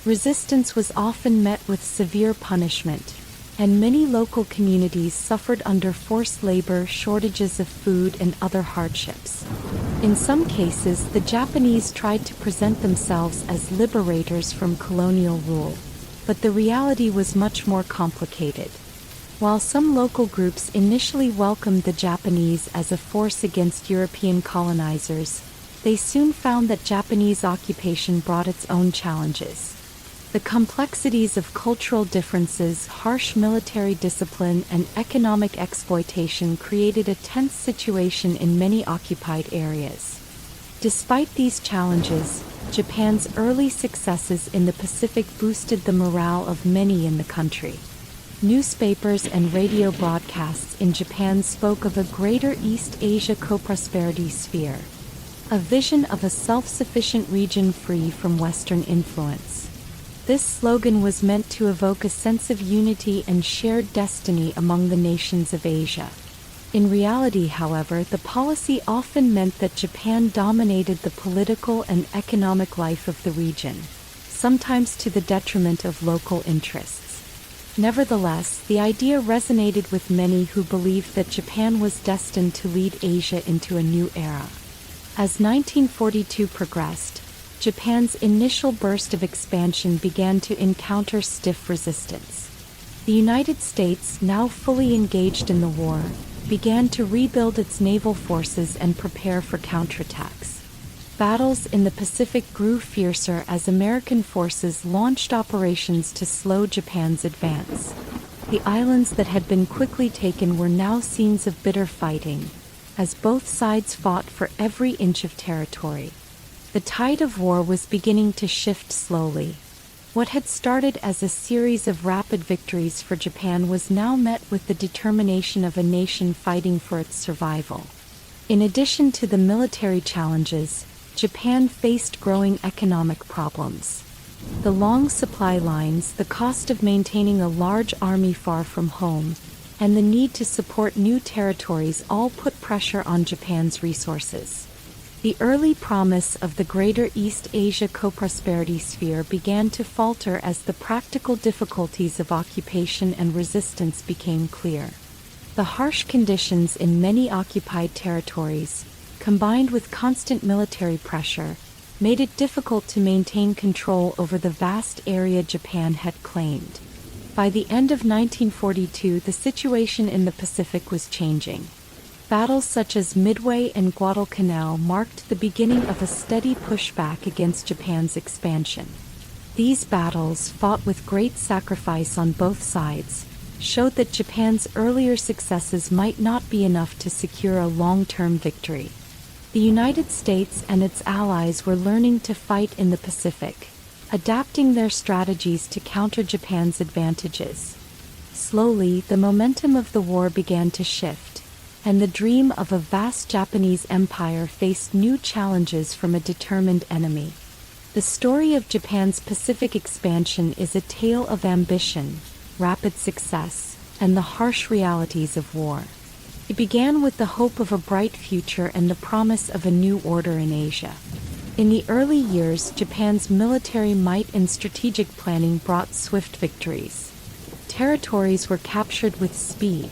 Resistance was often met with severe punishment, and many local communities suffered under forced labor, shortages of food, and other hardships. In some cases, the Japanese tried to present themselves as liberators from colonial rule, but the reality was much more complicated. While some local groups initially welcomed the Japanese as a force against European colonizers, they soon found that Japanese occupation brought its own challenges. The complexities of cultural differences, harsh military discipline, and economic exploitation created a tense situation in many occupied areas. Despite these challenges, Japan's early successes in the Pacific boosted the morale of many in the country. Newspapers and radio broadcasts in Japan spoke of a greater East Asia co-prosperity sphere, a vision of a self-sufficient region free from Western influence. This slogan was meant to evoke a sense of unity and shared destiny among the nations of Asia. In reality, however, the policy often meant that Japan dominated the political and economic life of the region, sometimes to the detriment of local interests. Nevertheless, the idea resonated with many who believed that Japan was destined to lead Asia into a new era. As 1942 progressed, Japan's initial burst of expansion began to encounter stiff resistance. The United States, now fully engaged in the war, began to rebuild its naval forces and prepare for counterattacks. Battles in the Pacific grew fiercer as American forces launched operations to slow Japan's advance. The islands that had been quickly taken were now scenes of bitter fighting, as both sides fought for every inch of territory. The tide of war was beginning to shift slowly. What had started as a series of rapid victories for Japan was now met with the determination of a nation fighting for its survival. In addition to the military challenges, Japan faced growing economic problems. The long supply lines, the cost of maintaining a large army far from home, and the need to support new territories all put pressure on Japan's resources. The early promise of the Greater East Asia co-prosperity sphere began to falter as the practical difficulties of occupation and resistance became clear. The harsh conditions in many occupied territories, combined with constant military pressure, made it difficult to maintain control over the vast area Japan had claimed. By the end of 1942, the situation in the Pacific was changing. Battles such as Midway and Guadalcanal marked the beginning of a steady pushback against Japan's expansion. These battles, fought with great sacrifice on both sides, showed that Japan's earlier successes might not be enough to secure a long-term victory. The United States and its allies were learning to fight in the Pacific, adapting their strategies to counter Japan's advantages. Slowly, the momentum of the war began to shift, and the dream of a vast Japanese empire faced new challenges from a determined enemy. The story of Japan's Pacific expansion is a tale of ambition, rapid success, and the harsh realities of war. It began with the hope of a bright future and the promise of a new order in Asia. In the early years, Japan's military might and strategic planning brought swift victories. Territories were captured with speed,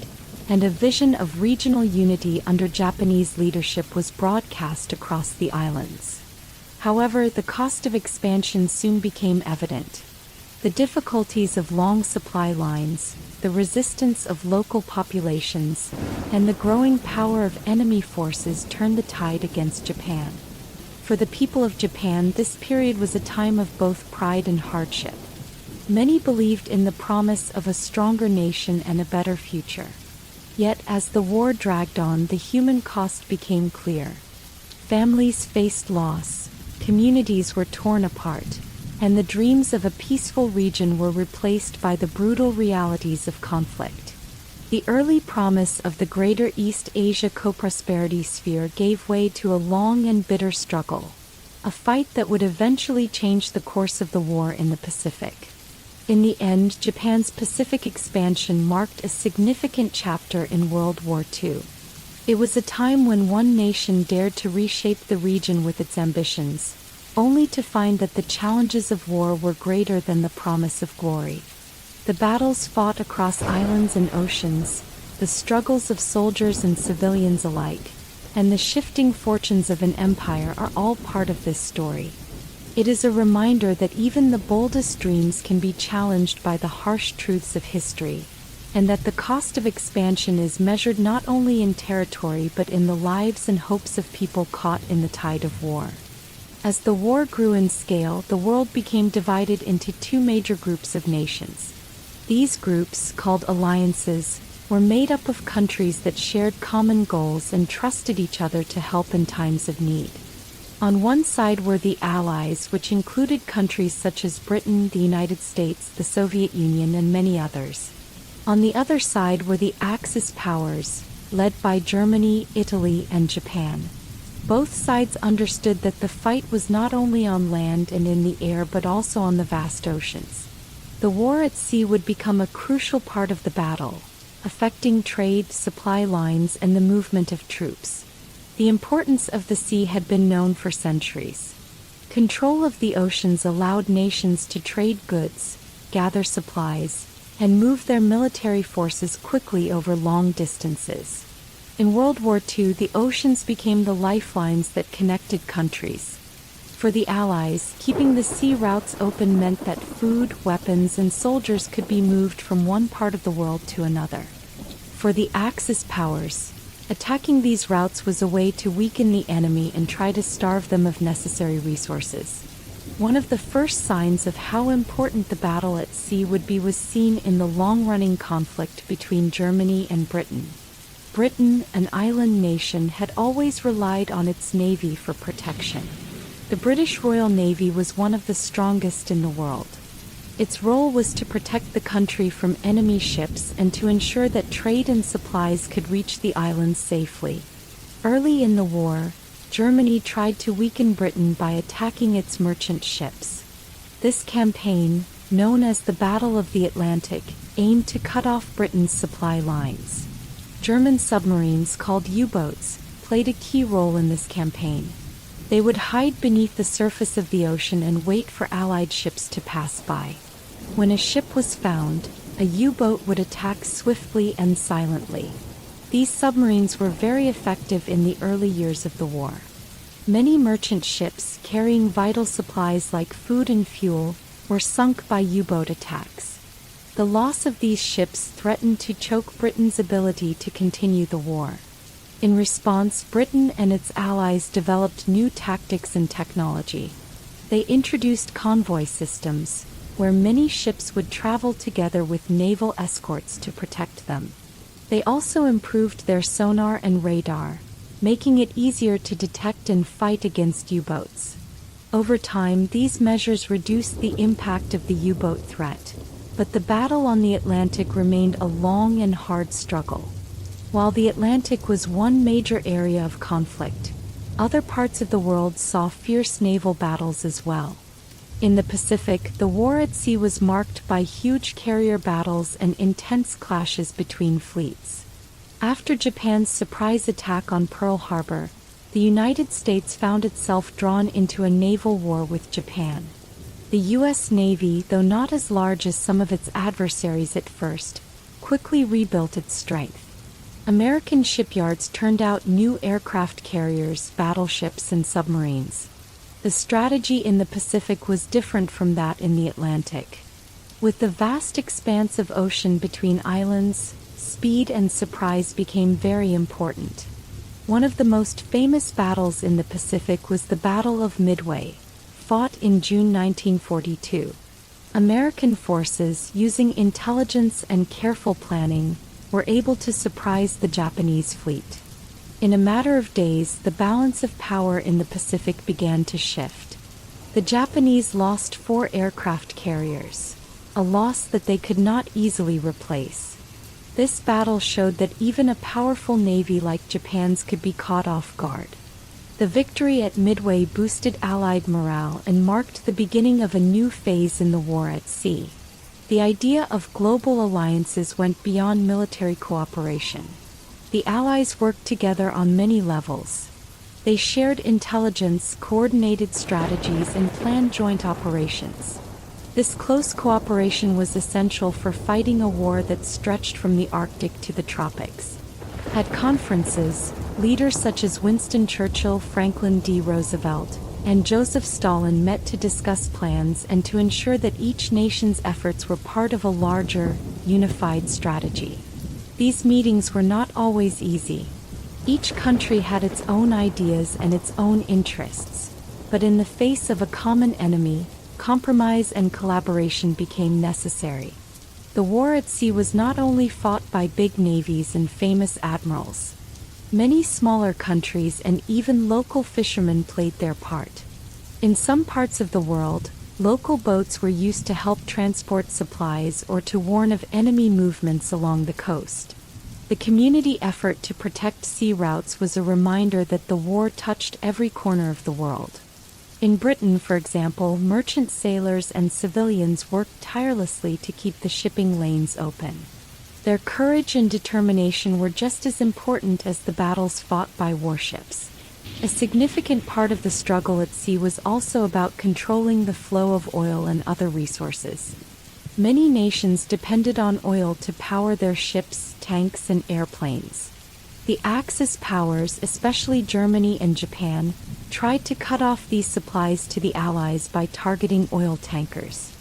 and a vision of regional unity under Japanese leadership was broadcast across the islands. However, the cost of expansion soon became evident. The difficulties of long supply lines, the resistance of local populations, and the growing power of enemy forces turned the tide against Japan. For the people of Japan, this period was a time of both pride and hardship. Many believed in the promise of a stronger nation and a better future. Yet, as the war dragged on, the human cost became clear. Families faced loss, communities were torn apart, and the dreams of a peaceful region were replaced by the brutal realities of conflict. The early promise of the Greater East Asia co-prosperity sphere gave way to a long and bitter struggle, a fight that would eventually change the course of the war in the Pacific. In the end, Japan's Pacific expansion marked a significant chapter in World War II. It was a time when one nation dared to reshape the region with its ambitions, only to find that the challenges of war were greater than the promise of glory. The battles fought across islands and oceans, the struggles of soldiers and civilians alike, and the shifting fortunes of an empire are all part of this story. It is a reminder that even the boldest dreams can be challenged by the harsh truths of history, and that the cost of expansion is measured not only in territory but in the lives and hopes of people caught in the tide of war. As the war grew in scale, the world became divided into two major groups of nations. These groups, called alliances, were made up of countries that shared common goals and trusted each other to help in times of need. On one side were the Allies, which included countries such as Britain, the United States, the Soviet Union, and many others. On the other side were the Axis powers, led by Germany, Italy, and Japan. Both sides understood that the fight was not only on land and in the air but also on the vast oceans. The war at sea would become a crucial part of the battle, affecting trade, supply lines, and the movement of troops. The importance of the sea had been known for centuries. Control of the oceans allowed nations to trade goods, gather supplies, and move their military forces quickly over long distances. In World War II, the oceans became the lifelines that connected countries. For the Allies, keeping the sea routes open meant that food, weapons, and soldiers could be moved from one part of the world to another. For the Axis powers, attacking these routes was a way to weaken the enemy and try to starve them of necessary resources. One of the first signs of how important the battle at sea would be was seen in the long-running conflict between Germany and Britain. Britain, an island nation, had always relied on its navy for protection. The British Royal Navy was one of the strongest in the world. Its role was to protect the country from enemy ships and to ensure that trade and supplies could reach the islands safely. Early in the war, Germany tried to weaken Britain by attacking its merchant ships. This campaign, known as the Battle of the Atlantic, aimed to cut off Britain's supply lines. German submarines, called U-boats, played a key role in this campaign. They would hide beneath the surface of the ocean and wait for Allied ships to pass by. When a ship was found, a U-boat would attack swiftly and silently. These submarines were very effective in the early years of the war. Many merchant ships carrying vital supplies like food and fuel were sunk by U-boat attacks. The loss of these ships threatened to choke Britain's ability to continue the war. In response, Britain and its allies developed new tactics and technology. They introduced convoy systems, where many ships would travel together with naval escorts to protect them. They also improved their sonar and radar, making it easier to detect and fight against U-boats. Over time, these measures reduced the impact of the U-boat threat, but the battle on the Atlantic remained a long and hard struggle. While the Atlantic was one major area of conflict, other parts of the world saw fierce naval battles as well. In the Pacific, the war at sea was marked by huge carrier battles and intense clashes between fleets. After Japan's surprise attack on Pearl Harbor, the United States found itself drawn into a naval war with Japan. The U.S. Navy, though not as large as some of its adversaries at first, quickly rebuilt its strength. American shipyards turned out new aircraft carriers, battleships, and submarines. The strategy in the Pacific was different from that in the Atlantic. With the vast expanse of ocean between islands, speed and surprise became very important. One of the most famous battles in the Pacific was the Battle of Midway, fought in June 1942. American forces, using intelligence and careful planning, were able to surprise the Japanese fleet. In a matter of days, the balance of power in the Pacific began to shift. The Japanese lost 4 aircraft carriers, a loss that they could not easily replace. This battle showed that even a powerful navy like Japan's could be caught off guard. The victory at Midway boosted Allied morale and marked the beginning of a new phase in the war at sea. The idea of global alliances went beyond military cooperation. The Allies worked together on many levels. They shared intelligence, coordinated strategies, and planned joint operations. This close cooperation was essential for fighting a war that stretched from the Arctic to the tropics. At conferences, leaders such as Winston Churchill, Franklin D. Roosevelt, and Joseph Stalin met to discuss plans and to ensure that each nation's efforts were part of a larger, unified strategy. These meetings were not always easy. Each country had its own ideas and its own interests, but in the face of a common enemy, compromise and collaboration became necessary. The war at sea was not only fought by big navies and famous admirals. Many smaller countries and even local fishermen played their part. In some parts of the world, local boats were used to help transport supplies or to warn of enemy movements along the coast. The community effort to protect sea routes was a reminder that the war touched every corner of the world. In Britain, for example, merchant sailors and civilians worked tirelessly to keep the shipping lanes open. Their courage and determination were just as important as the battles fought by warships. A significant part of the struggle at sea was also about controlling the flow of oil and other resources. Many nations depended on oil to power their ships, tanks, and airplanes. The Axis powers, especially Germany and Japan, tried to cut off these supplies to the Allies by targeting oil tankers.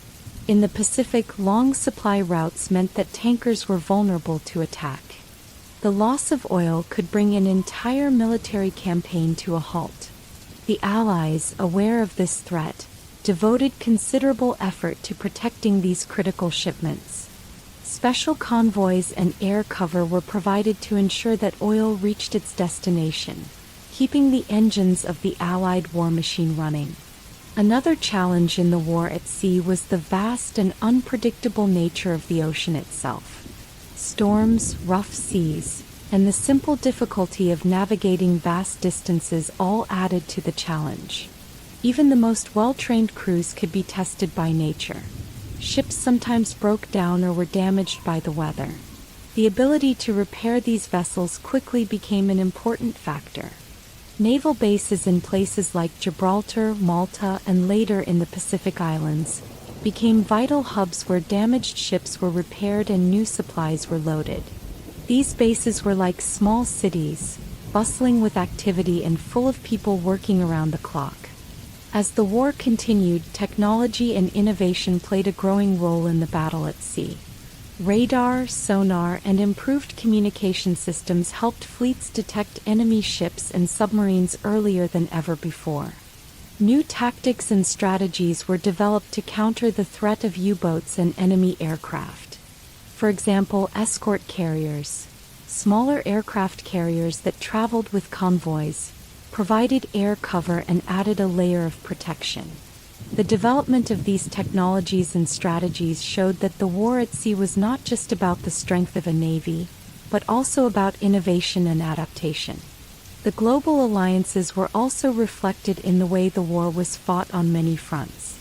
In the Pacific, long supply routes meant that tankers were vulnerable to attack. The loss of oil could bring an entire military campaign to a halt. The Allies, aware of this threat, devoted considerable effort to protecting these critical shipments. Special convoys and air cover were provided to ensure that oil reached its destination, keeping the engines of the Allied war machine running. Another challenge in the war at sea was the vast and unpredictable nature of the ocean itself. Storms, rough seas, and the simple difficulty of navigating vast distances all added to the challenge. Even the most well-trained crews could be tested by nature. Ships sometimes broke down or were damaged by the weather. The ability to repair these vessels quickly became an important factor. Naval bases in places like Gibraltar, Malta, and later in the Pacific Islands became vital hubs where damaged ships were repaired and new supplies were loaded. These bases were like small cities, bustling with activity and full of people working around the clock. As the war continued, technology and innovation played a growing role in the battle at sea. Radar, sonar, and improved communication systems helped fleets detect enemy ships and submarines earlier than ever before. New tactics and strategies were developed to counter the threat of U-boats and enemy aircraft. For example, escort carriers, smaller aircraft carriers that traveled with convoys, provided air cover and added a layer of protection. The development of these technologies and strategies showed that the war at sea was not just about the strength of a navy, but also about innovation and adaptation. The global alliances were also reflected in the way the war was fought on many fronts.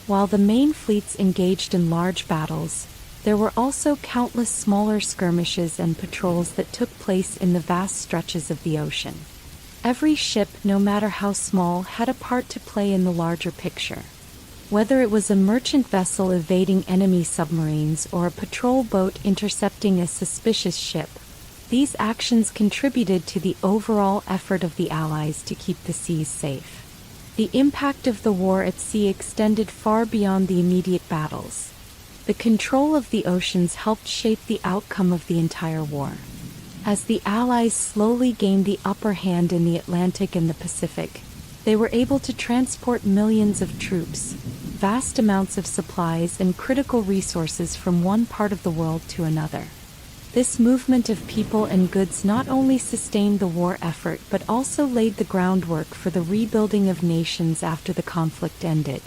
While the main fleets engaged in large battles, there were also countless smaller skirmishes and patrols that took place in the vast stretches of the ocean. Every ship, no matter how small, had a part to play in the larger picture. Whether it was a merchant vessel evading enemy submarines or a patrol boat intercepting a suspicious ship, these actions contributed to the overall effort of the Allies to keep the seas safe. The impact of the war at sea extended far beyond the immediate battles. The control of the oceans helped shape the outcome of the entire war. As the Allies slowly gained the upper hand in the Atlantic and the Pacific, they were able to transport millions of troops, vast amounts of supplies, and critical resources from one part of the world to another. This movement of people and goods not only sustained the war effort but also laid the groundwork for the rebuilding of nations after the conflict ended.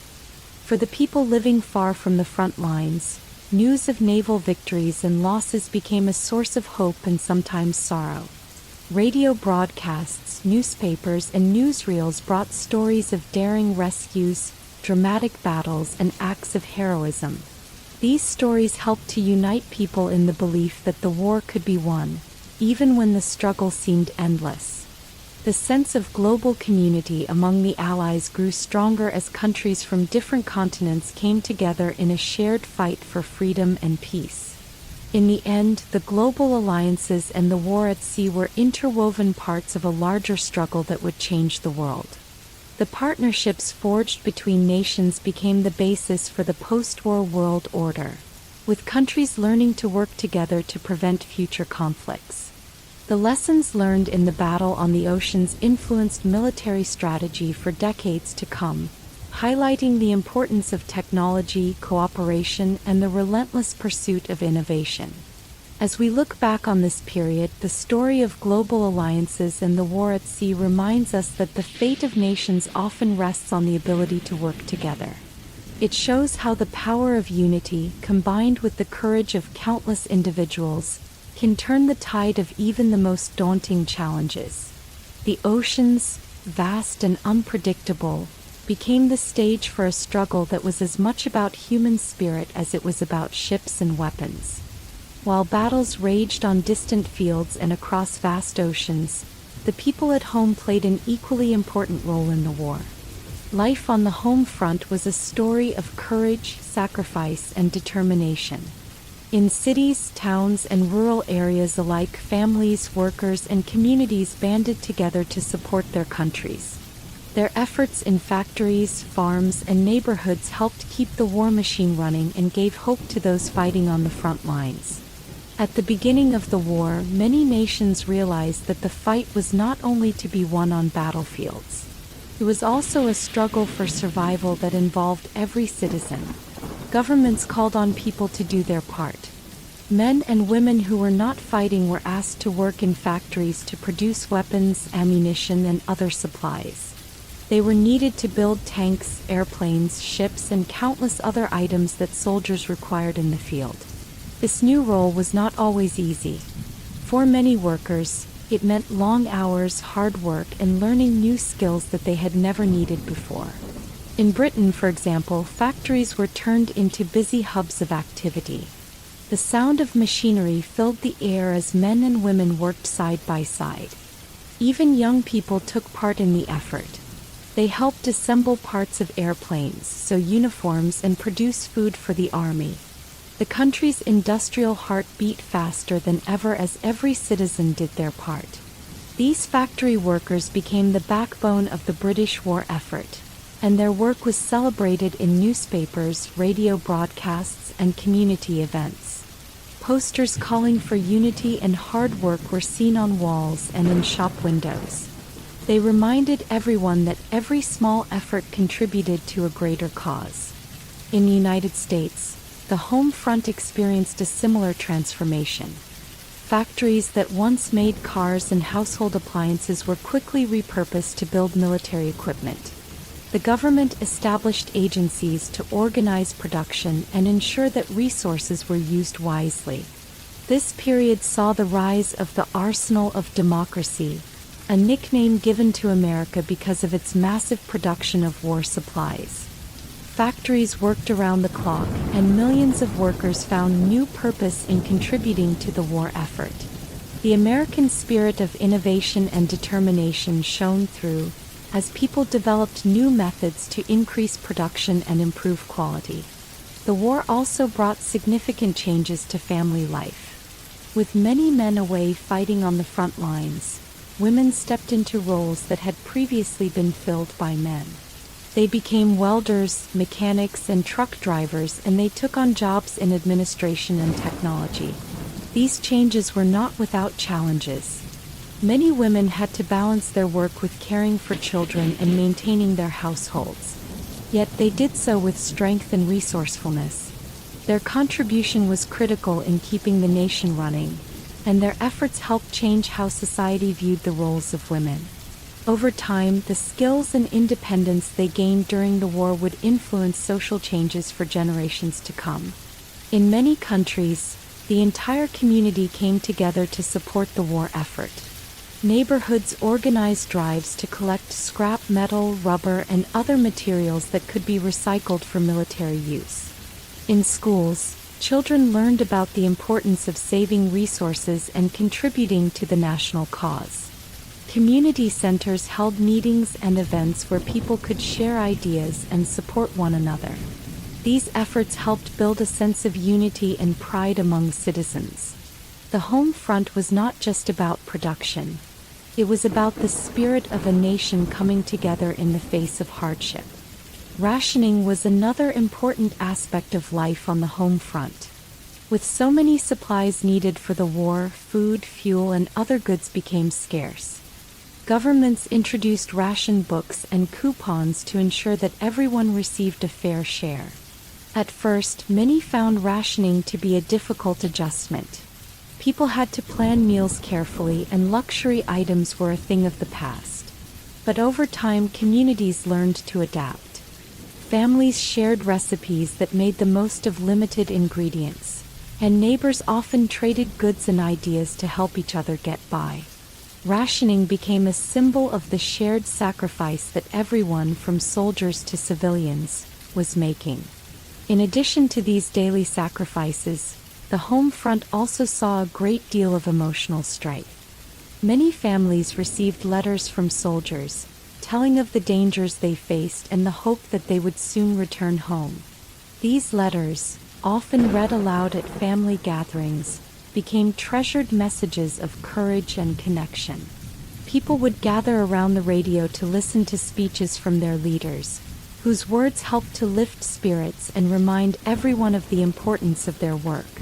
For the people living far from the front lines, news of naval victories and losses became a source of hope and sometimes sorrow. Radio broadcasts, newspapers, and newsreels brought stories of daring rescues, dramatic battles, and acts of heroism. These stories helped to unite people in the belief that the war could be won, even when the struggle seemed endless. The sense of global community among the Allies grew stronger as countries from different continents came together in a shared fight for freedom and peace. In the end, the global alliances and the war at sea were interwoven parts of a larger struggle that would change the world. The partnerships forged between nations became the basis for the post-war world order, with countries learning to work together to prevent future conflicts. The lessons learned in the battle on the oceans influenced military strategy for decades to come, highlighting the importance of technology, cooperation, and the relentless pursuit of innovation. As we look back on this period, the story of global alliances and the war at sea reminds us that the fate of nations often rests on the ability to work together. It shows how the power of unity, combined with the courage of countless individuals, can turn the tide of even the most daunting challenges. The oceans, vast and unpredictable, became the stage for a struggle that was as much about human spirit as it was about ships and weapons. While battles raged on distant fields and across vast oceans, the people at home played an equally important role in the war. Life on the home front was a story of courage, sacrifice, and determination. In cities, towns, and rural areas alike, families, workers, and communities banded together to support their countries. Their efforts in factories, farms, and neighborhoods helped keep the war machine running and gave hope to those fighting on the front lines. At the beginning of the war, many nations realized that the fight was not only to be won on battlefields. It was also a struggle for survival that involved every citizen. Governments called on people to do their part. Men and women who were not fighting were asked to work in factories to produce weapons, ammunition, and other supplies. They were needed to build tanks, airplanes, ships, and countless other items that soldiers required in the field. This new role was not always easy. For many workers, it meant long hours, hard work, and learning new skills that they had never needed before. In Britain, for example, factories were turned into busy hubs of activity. The sound of machinery filled the air as men and women worked side by side. Even young people took part in the effort. They helped assemble parts of airplanes, sew uniforms, and produce food for the army. The country's industrial heart beat faster than ever as every citizen did their part. These factory workers became the backbone of the British war effort, and their work was celebrated in newspapers, radio broadcasts, and community events. Posters calling for unity and hard work were seen on walls and in shop windows. They reminded everyone that every small effort contributed to a greater cause. In the United States, the home front experienced a similar transformation. Factories that once made cars and household appliances were quickly repurposed to build military equipment. The government established agencies to organize production and ensure that resources were used wisely. This period saw the rise of the arsenal of democracy, a nickname given to America because of its massive production of war supplies. Factories worked around the clock, and millions of workers found new purpose in contributing to the war effort. The American spirit of innovation and determination shone through, as people developed new methods to increase production and improve quality. The war also brought significant changes to family life. With many men away fighting on the front lines, women stepped into roles that had previously been filled by men. They became welders, mechanics, and truck drivers, and they took on jobs in administration and technology. These changes were not without challenges. Many women had to balance their work with caring for children and maintaining their households. Yet they did so with strength and resourcefulness. Their contribution was critical in keeping the nation running, and their efforts helped change how society viewed the roles of women. Over time, the skills and independence they gained during the war would influence social changes for generations to come. In many countries, the entire community came together to support the war effort. Neighborhoods organized drives to collect scrap metal, rubber, and other materials that could be recycled for military use. In schools, children learned about the importance of saving resources and contributing to the national cause. Community centers held meetings and events where people could share ideas and support one another. These efforts helped build a sense of unity and pride among citizens. The home front was not just about production. It was about the spirit of a nation coming together in the face of hardship. Rationing was another important aspect of life on the home front. With so many supplies needed for the war, food, fuel, and other goods became scarce. Governments introduced ration books and coupons to ensure that everyone received a fair share. At first, many found rationing to be a difficult adjustment. People had to plan meals carefully, and luxury items were a thing of the past. But over time, communities learned to adapt. Families shared recipes that made the most of limited ingredients, and neighbors often traded goods and ideas to help each other get by. Rationing became a symbol of the shared sacrifice that everyone, from soldiers to civilians, was making. In addition to these daily sacrifices, the home front also saw a great deal of emotional strife. Many families received letters from soldiers, telling of the dangers they faced and the hope that they would soon return home. These letters, often read aloud at family gatherings, became treasured messages of courage and connection. People would gather around the radio to listen to speeches from their leaders, whose words helped to lift spirits and remind everyone of the importance of their work.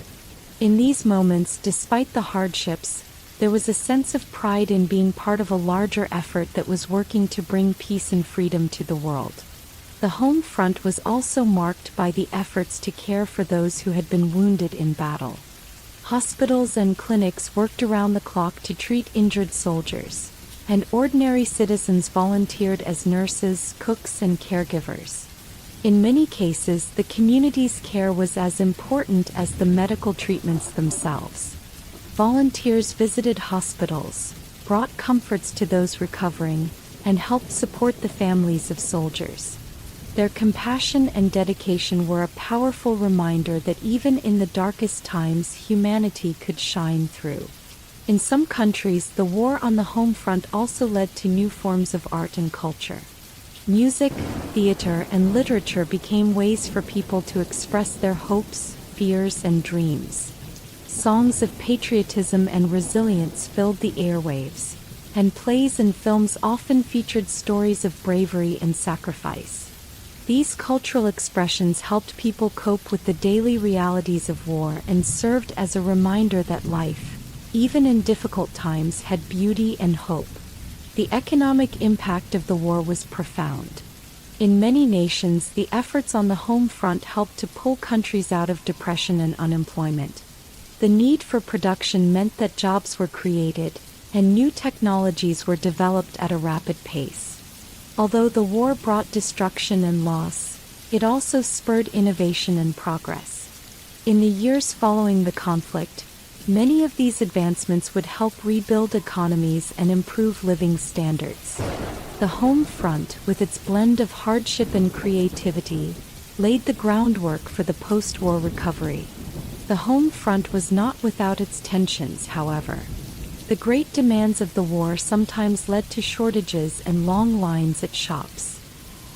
In these moments, despite the hardships, there was a sense of pride in being part of a larger effort that was working to bring peace and freedom to the world. The home front was also marked by the efforts to care for those who had been wounded in battle. Hospitals and clinics worked around the clock to treat injured soldiers, and ordinary citizens volunteered as nurses, cooks, and caregivers. In many cases, the community's care was as important as the medical treatments themselves. Volunteers visited hospitals, brought comforts to those recovering, and helped support the families of soldiers. Their compassion and dedication were a powerful reminder that even in the darkest times, humanity could shine through. In some countries, the war on the home front also led to new forms of art and culture. Music, theater, and literature became ways for people to express their hopes, fears, and dreams. Songs of patriotism and resilience filled the airwaves, and plays and films often featured stories of bravery and sacrifice. These cultural expressions helped people cope with the daily realities of war and served as a reminder that life, even in difficult times, had beauty and hope. The economic impact of the war was profound. In many nations, the efforts on the home front helped to pull countries out of depression and unemployment. The need for production meant that jobs were created, and new technologies were developed at a rapid pace. Although the war brought destruction and loss, it also spurred innovation and progress. In the years following the conflict, many of these advancements would help rebuild economies and improve living standards. The home front, with its blend of hardship and creativity, laid the groundwork for the post-war recovery. The home front was not without its tensions, however. The great demands of the war sometimes led to shortages and long lines at shops.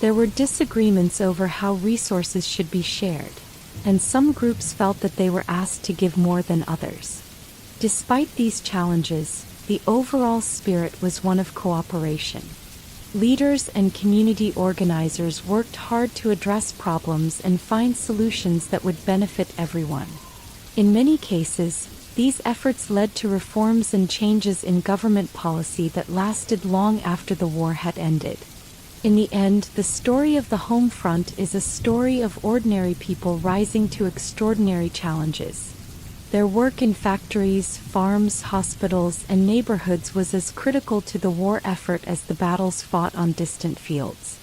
There were disagreements over how resources should be shared, and some groups felt that they were asked to give more than others. Despite these challenges, the overall spirit was one of cooperation. Leaders and community organizers worked hard to address problems and find solutions that would benefit everyone. In many cases, these efforts led to reforms and changes in government policy that lasted long after the war had ended. In the end, the story of the home front is a story of ordinary people rising to extraordinary challenges. Their work in factories, farms, hospitals, and neighborhoods was as critical to the war effort as the battles fought on distant fields.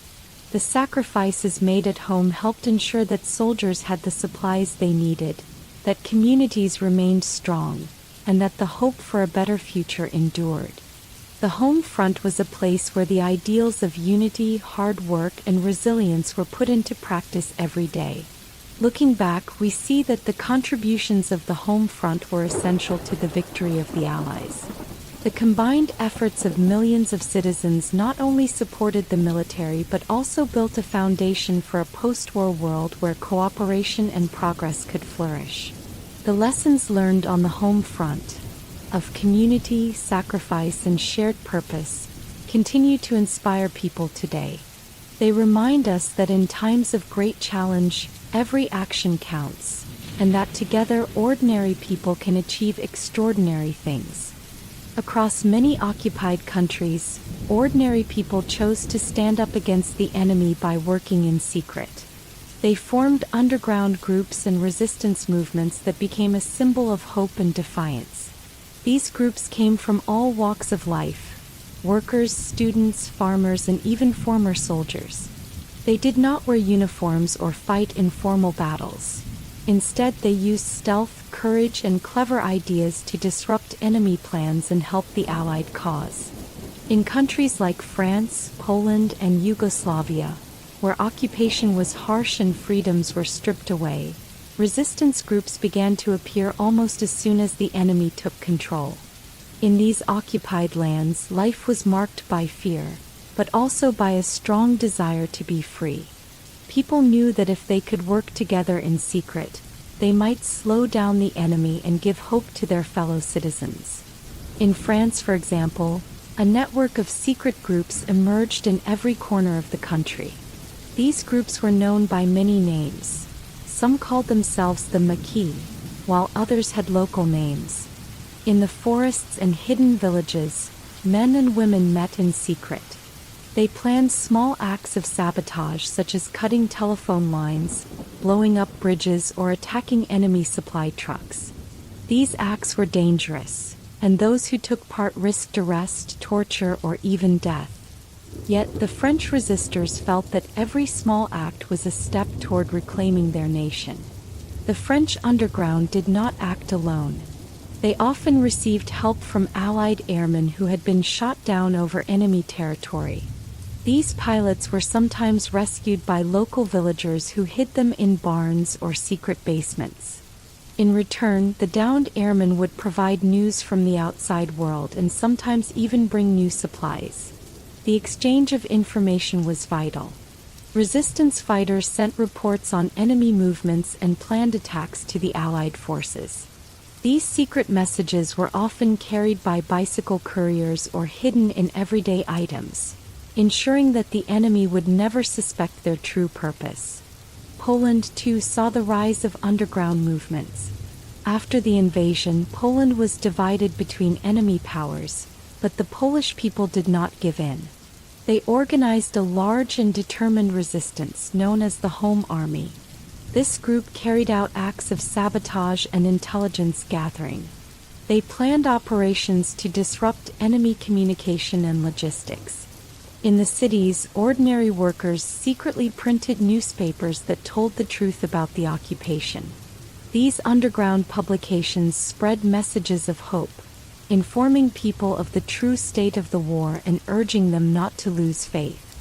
The sacrifices made at home helped ensure that soldiers had the supplies they needed, that communities remained strong, and that the hope for a better future endured. The home front was a place where the ideals of unity, hard work, and resilience were put into practice every day. Looking back, we see that the contributions of the home front were essential to the victory of the Allies. The combined efforts of millions of citizens not only supported the military but also built a foundation for a post-war world where cooperation and progress could flourish. The lessons learned on the home front, of community, sacrifice, and shared purpose, continue to inspire people today. They remind us that in times of great challenge, every action counts, and that together ordinary people can achieve extraordinary things. Across many occupied countries, ordinary people chose to stand up against the enemy by working in secret. They formed underground groups and resistance movements that became a symbol of hope and defiance. These groups came from all walks of life: workers, students, farmers, and even former soldiers. They did not wear uniforms or fight in formal battles. Instead, they used stealth, courage, and clever ideas to disrupt enemy plans and help the Allied cause. In countries like France, Poland, and Yugoslavia, where occupation was harsh and freedoms were stripped away, resistance groups began to appear almost as soon as the enemy took control. In these occupied lands, life was marked by fear, but also by a strong desire to be free. People knew that if they could work together in secret, they might slow down the enemy and give hope to their fellow citizens. In France, for example, A network of secret groups emerged in every corner of the country. These groups were known by many names. Some called themselves the Maquis, while others had local names. In the forests and hidden villages, men and women met in secret. They planned small acts of sabotage such as cutting telephone lines, blowing up bridges, or attacking enemy supply trucks. These acts were dangerous, and those who took part risked arrest, torture, or even death. Yet the French resistors felt that every small act was a step toward reclaiming their nation. The French underground did not act alone. They often received help from Allied airmen who had been shot down over enemy territory. These pilots were sometimes rescued by local villagers who hid them in barns or secret basements. In return, the downed airmen would provide news from the outside world and sometimes even bring new supplies. The exchange of information was vital. Resistance fighters sent reports on enemy movements and planned attacks to the Allied forces. These secret messages were often carried by bicycle couriers or hidden in everyday items, ensuring that the enemy would never suspect their true purpose. Poland too saw the rise of underground movements. After the invasion, Poland was divided between enemy powers, but the Polish people did not give in. They organized a large and determined resistance known as the Home Army. This group carried out acts of sabotage and intelligence gathering. They planned operations to disrupt enemy communication and logistics. In the cities, ordinary workers secretly printed newspapers that told the truth about the occupation. These underground publications spread messages of hope, informing people of the true state of the war and urging them not to lose faith.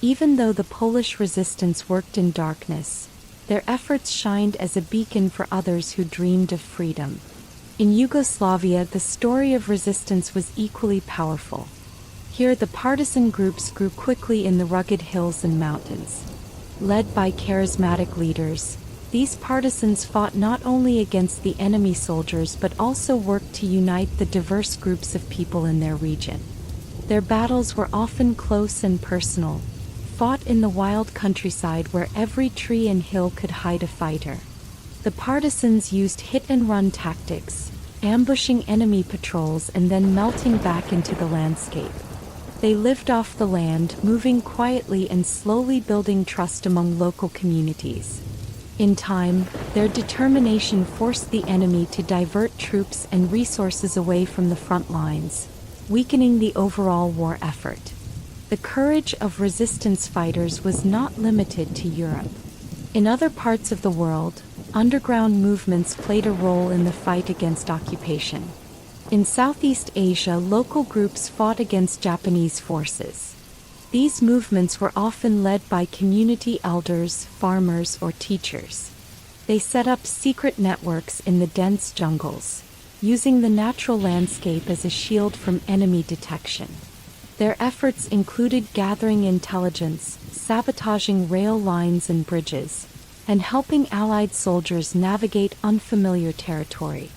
Even though the Polish resistance worked in darkness, their efforts shined as a beacon for others who dreamed of freedom. In Yugoslavia, the story of resistance was equally powerful. Here, the partisan groups grew quickly in the rugged hills and mountains. Led by charismatic leaders, these partisans fought not only against the enemy soldiers but also worked to unite the diverse groups of people in their region. Their battles were often close and personal, fought in the wild countryside where every tree and hill could hide a fighter. The partisans used hit-and-run tactics, ambushing enemy patrols and then melting back into the landscape. They lived off the land, moving quietly and slowly building trust among local communities. In time, their determination forced the enemy to divert troops and resources away from the front lines, weakening the overall war effort. The courage of resistance fighters was not limited to Europe. In other parts of the world, underground movements played a role in the fight against occupation. In Southeast Asia, local groups fought against Japanese forces. These movements were often led by community elders, farmers, or teachers. They set up secret networks in the dense jungles, using the natural landscape as a shield from enemy detection. Their efforts included gathering intelligence, sabotaging rail lines and bridges, and helping Allied soldiers navigate unfamiliar territory.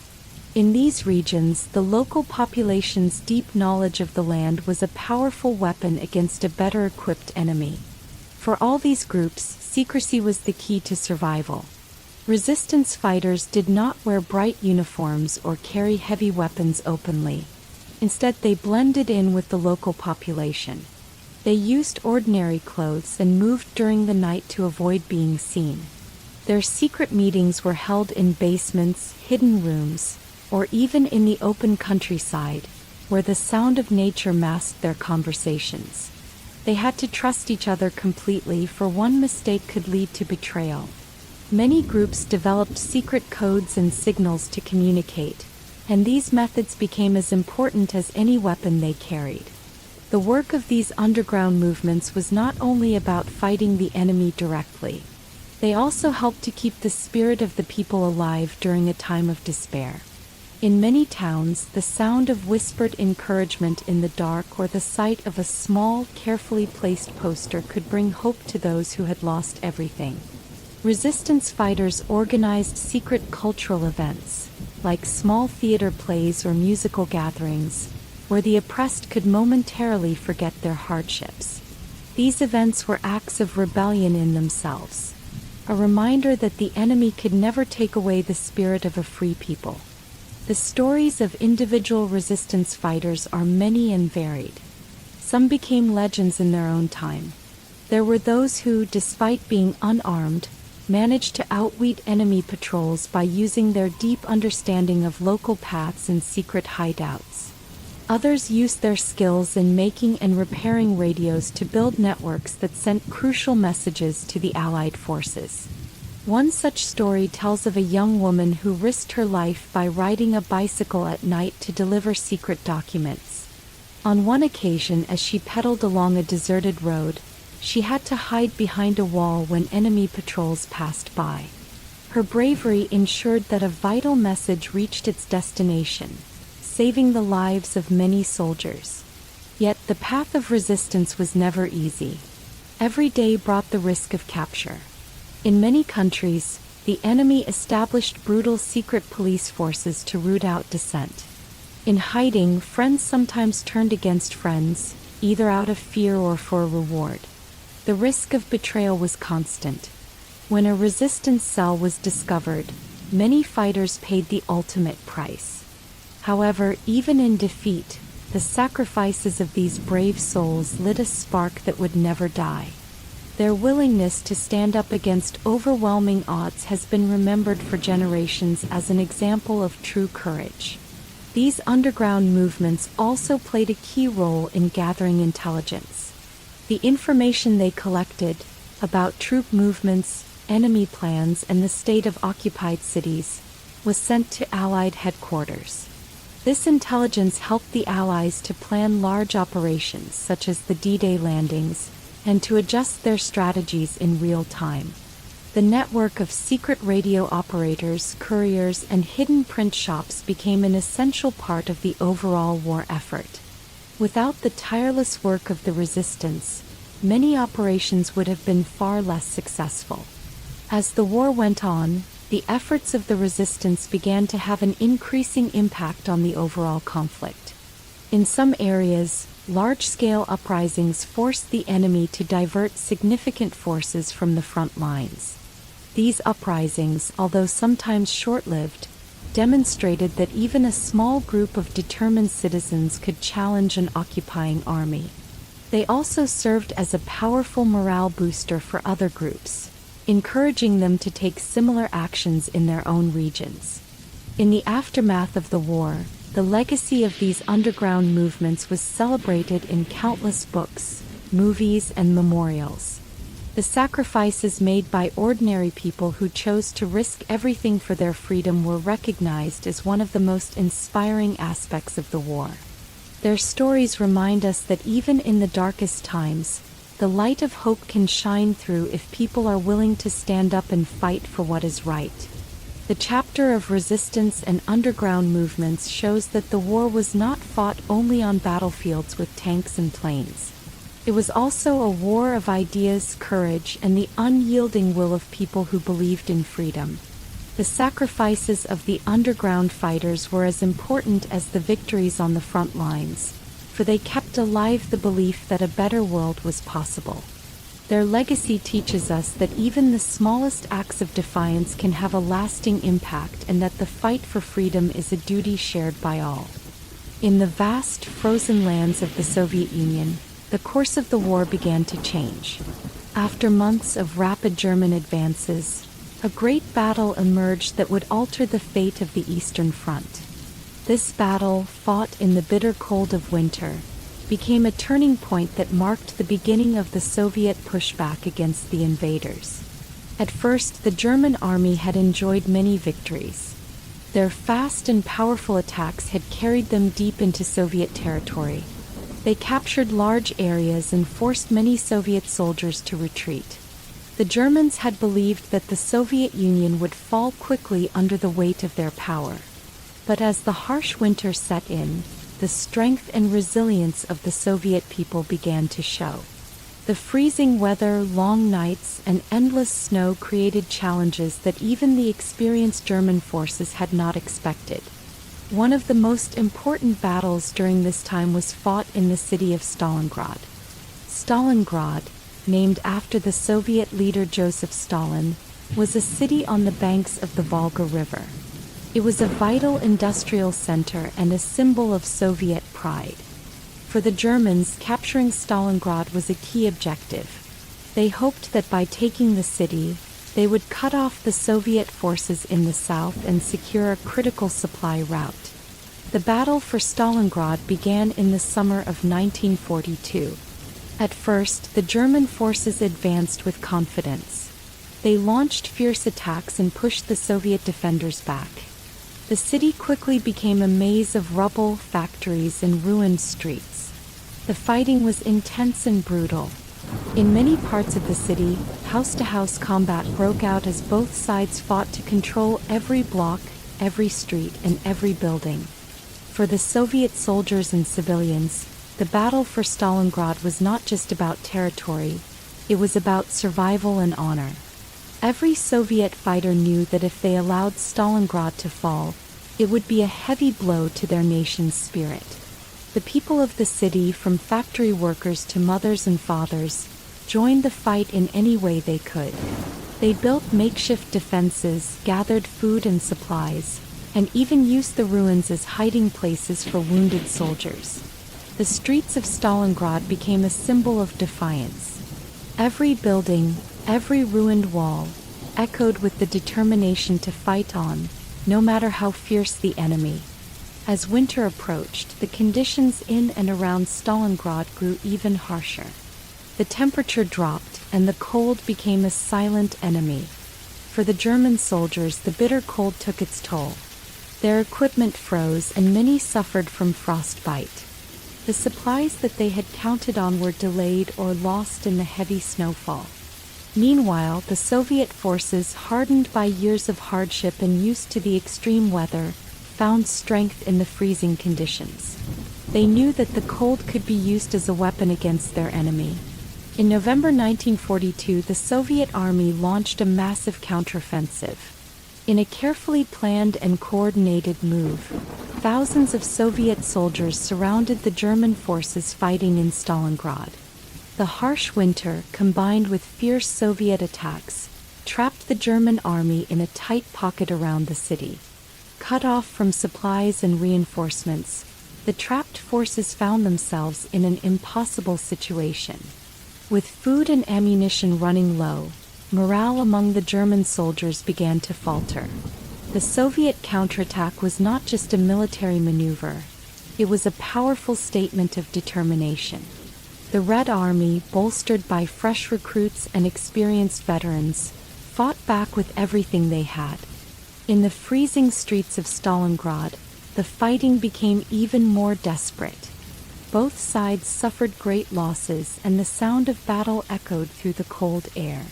In these regions, the local population's deep knowledge of the land was a powerful weapon against a better-equipped enemy. For all these groups, secrecy was the key to survival. Resistance fighters did not wear bright uniforms or carry heavy weapons openly. Instead, they blended in with the local population. They used ordinary clothes and moved during the night to avoid being seen. Their secret meetings were held in basements, hidden rooms, or even in the open countryside, where the sound of nature masked their conversations. They had to trust each other completely, for one mistake could lead to betrayal. Many groups developed secret codes and signals to communicate, and these methods became as important as any weapon they carried. The work of these underground movements was not only about fighting the enemy directly. They also helped to keep the spirit of the people alive during a time of despair. In many towns, the sound of whispered encouragement in the dark or the sight of a small, carefully placed poster could bring hope to those who had lost everything. Resistance fighters organized secret cultural events, like small theater plays or musical gatherings, where the oppressed could momentarily forget their hardships. These events were acts of rebellion in themselves, a reminder that the enemy could never take away the spirit of a free people. The stories of individual resistance fighters are many and varied. Some became legends in their own time. There were those who, despite being unarmed, managed to outwit enemy patrols by using their deep understanding of local paths and secret hideouts. Others used their skills in making and repairing radios to build networks that sent crucial messages to the Allied forces. One such story tells of a young woman who risked her life by riding a bicycle at night to deliver secret documents. On one occasion, as she pedaled along a deserted road, she had to hide behind a wall when enemy patrols passed by. Her bravery ensured that a vital message reached its destination, saving the lives of many soldiers. Yet the path of resistance was never easy. Every day brought the risk of capture. In many countries, the enemy established brutal secret police forces to root out dissent. In hiding, friends sometimes turned against friends, either out of fear or for a reward. The risk of betrayal was constant. When a resistance cell was discovered, many fighters paid the ultimate price. However, even in defeat, the sacrifices of these brave souls lit a spark that would never die. Their willingness to stand up against overwhelming odds has been remembered for generations as an example of true courage. These underground movements also played a key role in gathering intelligence. The information they collected about troop movements, enemy plans, and the state of occupied cities was sent to Allied headquarters. This intelligence helped the Allies to plan large operations such as the D-Day landings and to adjust their strategies in real time. The network of secret radio operators, couriers, and hidden print shops became an essential part of the overall war effort. Without the tireless work of the resistance, many operations would have been far less successful. As the war went on, the efforts of the resistance began to have an increasing impact on the overall conflict. In some areas, large-scale uprisings forced the enemy to divert significant forces from the front lines. These uprisings, although sometimes short-lived, demonstrated that even a small group of determined citizens could challenge an occupying army. They also served as a powerful morale booster for other groups, encouraging them to take similar actions in their own regions. In the aftermath of the war, the legacy of these underground movements was celebrated in countless books, movies, and memorials. The sacrifices made by ordinary people who chose to risk everything for their freedom were recognized as one of the most inspiring aspects of the war. Their stories remind us that even in the darkest times, the light of hope can shine through if people are willing to stand up and fight for what is right. The chapter of resistance and underground movements shows that the war was not fought only on battlefields with tanks and planes. It was also a war of ideas, courage, and the unyielding will of people who believed in freedom. The sacrifices of the underground fighters were as important as the victories on the front lines, for they kept alive the belief that a better world was possible. Their legacy teaches us that even the smallest acts of defiance can have a lasting impact and that the fight for freedom is a duty shared by all. In the vast, frozen lands of the Soviet Union, the course of the war began to change. After months of rapid German advances, a great battle emerged that would alter the fate of the Eastern Front. This battle, fought in the bitter cold of winter, became a turning point that marked the beginning of the Soviet pushback against the invaders. At first, the German army had enjoyed many victories. Their fast and powerful attacks had carried them deep into Soviet territory. They captured large areas and forced many Soviet soldiers to retreat. The Germans had believed that the Soviet Union would fall quickly under the weight of their power. But as the harsh winter set in, the strength and resilience of the Soviet people began to show. The freezing weather, long nights, and endless snow created challenges that even the experienced German forces had not expected. One of the most important battles during this time was fought in the city of Stalingrad. Stalingrad, named after the Soviet leader Joseph Stalin, was a city on the banks of the Volga River. It was a vital industrial center and a symbol of Soviet pride. For the Germans, capturing Stalingrad was a key objective. They hoped that by taking the city, they would cut off the Soviet forces in the south and secure a critical supply route. The battle for Stalingrad began in the summer of 1942. At first, the German forces advanced with confidence. They launched fierce attacks and pushed the Soviet defenders back. The city quickly became a maze of rubble, factories, and ruined streets. The fighting was intense and brutal. In many parts of the city, house-to-house combat broke out as both sides fought to control every block, every street, and every building. For the Soviet soldiers and civilians, the battle for Stalingrad was not just about territory, it was about survival and honor. Every Soviet fighter knew that if they allowed Stalingrad to fall, it would be a heavy blow to their nation's spirit. The people of the city, from factory workers to mothers and fathers, joined the fight in any way they could. They built makeshift defenses, gathered food and supplies, and even used the ruins as hiding places for wounded soldiers. The streets of Stalingrad became a symbol of defiance. Every building, every ruined wall, echoed with the determination to fight on, no matter how fierce the enemy. As winter approached, the conditions in and around Stalingrad grew even harsher. The temperature dropped, and the cold became a silent enemy. For the German soldiers, the bitter cold took its toll. Their equipment froze, and many suffered from frostbite. The supplies that they had counted on were delayed or lost in the heavy snowfall. Meanwhile, the Soviet forces, hardened by years of hardship and used to the extreme weather, found strength in the freezing conditions. They knew that the cold could be used as a weapon against their enemy. In November 1942, the Soviet army launched a massive counteroffensive. In a carefully planned and coordinated move, thousands of Soviet soldiers surrounded the German forces fighting in Stalingrad. The harsh winter, combined with fierce Soviet attacks, trapped the German army in a tight pocket around the city. Cut off from supplies and reinforcements, the trapped forces found themselves in an impossible situation. With food and ammunition running low, morale among the German soldiers began to falter. The Soviet counterattack was not just a military maneuver, it was a powerful statement of determination. The Red Army, bolstered by fresh recruits and experienced veterans, fought back with everything they had. In the freezing streets of Stalingrad, the fighting became even more desperate. Both sides suffered great losses, and the sound of battle echoed through the cold air.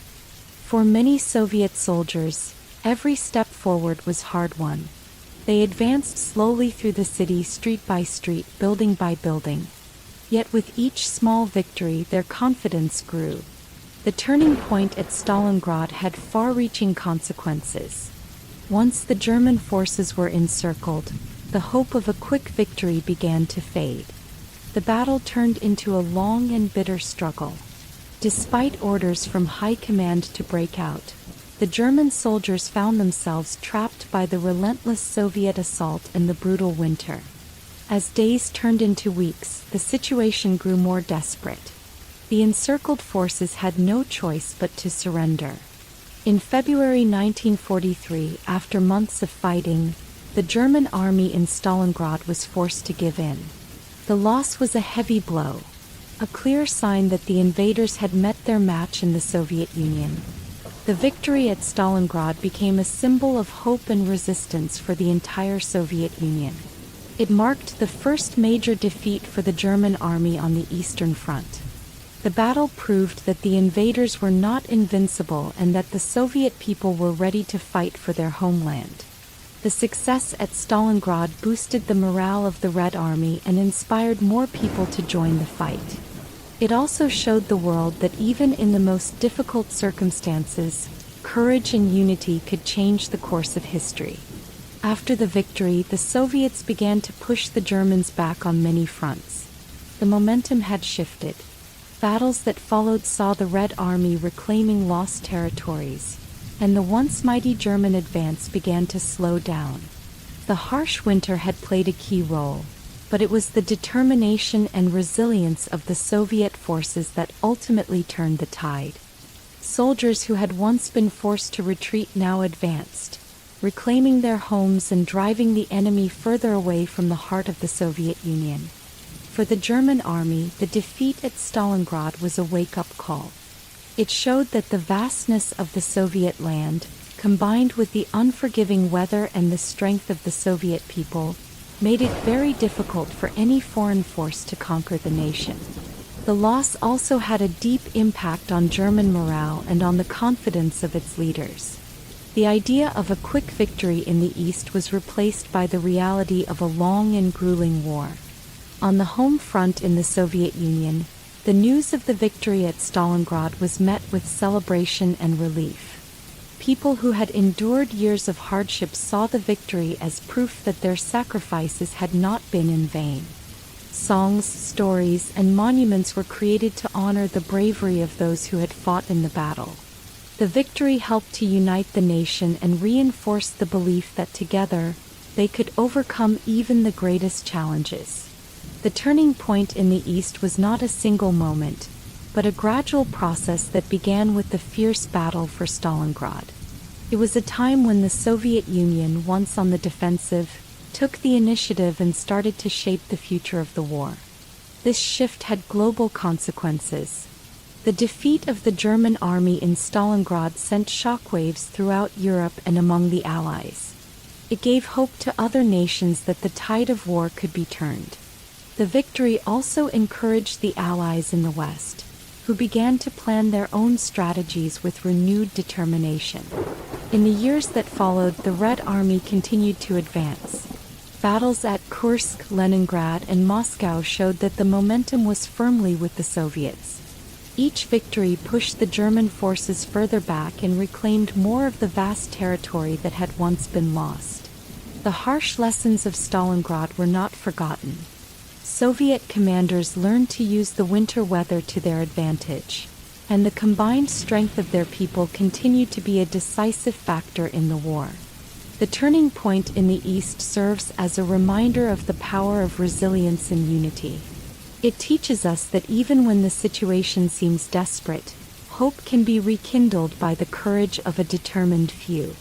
For many Soviet soldiers, every step forward was hard-won. They advanced slowly through the city, street by street, building by building. Yet with each small victory, their confidence grew. The turning point at Stalingrad had far-reaching consequences. Once the German forces were encircled, the hope of a quick victory began to fade. The battle turned into a long and bitter struggle. Despite orders from high command to break out, the German soldiers found themselves trapped by the relentless Soviet assault and the brutal winter. As days turned into weeks, the situation grew more desperate. The encircled forces had no choice but to surrender. In February 1943, after months of fighting, the German army in Stalingrad was forced to give in. The loss was a heavy blow, a clear sign that the invaders had met their match in the Soviet Union. The victory at Stalingrad became a symbol of hope and resistance for the entire Soviet Union. It marked the first major defeat for the German army on the Eastern Front. The battle proved that the invaders were not invincible and that the Soviet people were ready to fight for their homeland. The success at Stalingrad boosted the morale of the Red Army and inspired more people to join the fight. It also showed the world that even in the most difficult circumstances, courage and unity could change the course of history. After the victory, the Soviets began to push the Germans back on many fronts. The momentum had shifted. Battles that followed saw the Red Army reclaiming lost territories, and the once mighty German advance began to slow down. The harsh winter had played a key role, but it was the determination and resilience of the Soviet forces that ultimately turned the tide. Soldiers who had once been forced to retreat now advanced, reclaiming their homes and driving the enemy further away from the heart of the Soviet Union. For the German army, the defeat at Stalingrad was a wake-up call. It showed that the vastness of the Soviet land, combined with the unforgiving weather and the strength of the Soviet people, made it very difficult for any foreign force to conquer the nation. The loss also had a deep impact on German morale and on the confidence of its leaders. The idea of a quick victory in the East was replaced by the reality of a long and grueling war. On the home front in the Soviet Union, the news of the victory at Stalingrad was met with celebration and relief. People who had endured years of hardship saw the victory as proof that their sacrifices had not been in vain. Songs, stories, and monuments were created to honor the bravery of those who had fought in the battle. The victory helped to unite the nation and reinforce the belief that together, they could overcome even the greatest challenges. The turning point in the East was not a single moment, but a gradual process that began with the fierce battle for Stalingrad. It was a time when the Soviet Union, once on the defensive, took the initiative and started to shape the future of the war. This shift had global consequences. The defeat of the German army in Stalingrad sent shockwaves throughout Europe and among the Allies. It gave hope to other nations that the tide of war could be turned. The victory also encouraged the Allies in the West, who began to plan their own strategies with renewed determination. In the years that followed, the Red Army continued to advance. Battles at Kursk, Leningrad, and Moscow showed that the momentum was firmly with the Soviets. Each victory pushed the German forces further back and reclaimed more of the vast territory that had once been lost. The harsh lessons of Stalingrad were not forgotten. Soviet commanders learned to use the winter weather to their advantage, and the combined strength of their people continued to be a decisive factor in the war. The turning point in the East serves as a reminder of the power of resilience and unity. It teaches us that even when the situation seems desperate, hope can be rekindled by the courage of a determined few.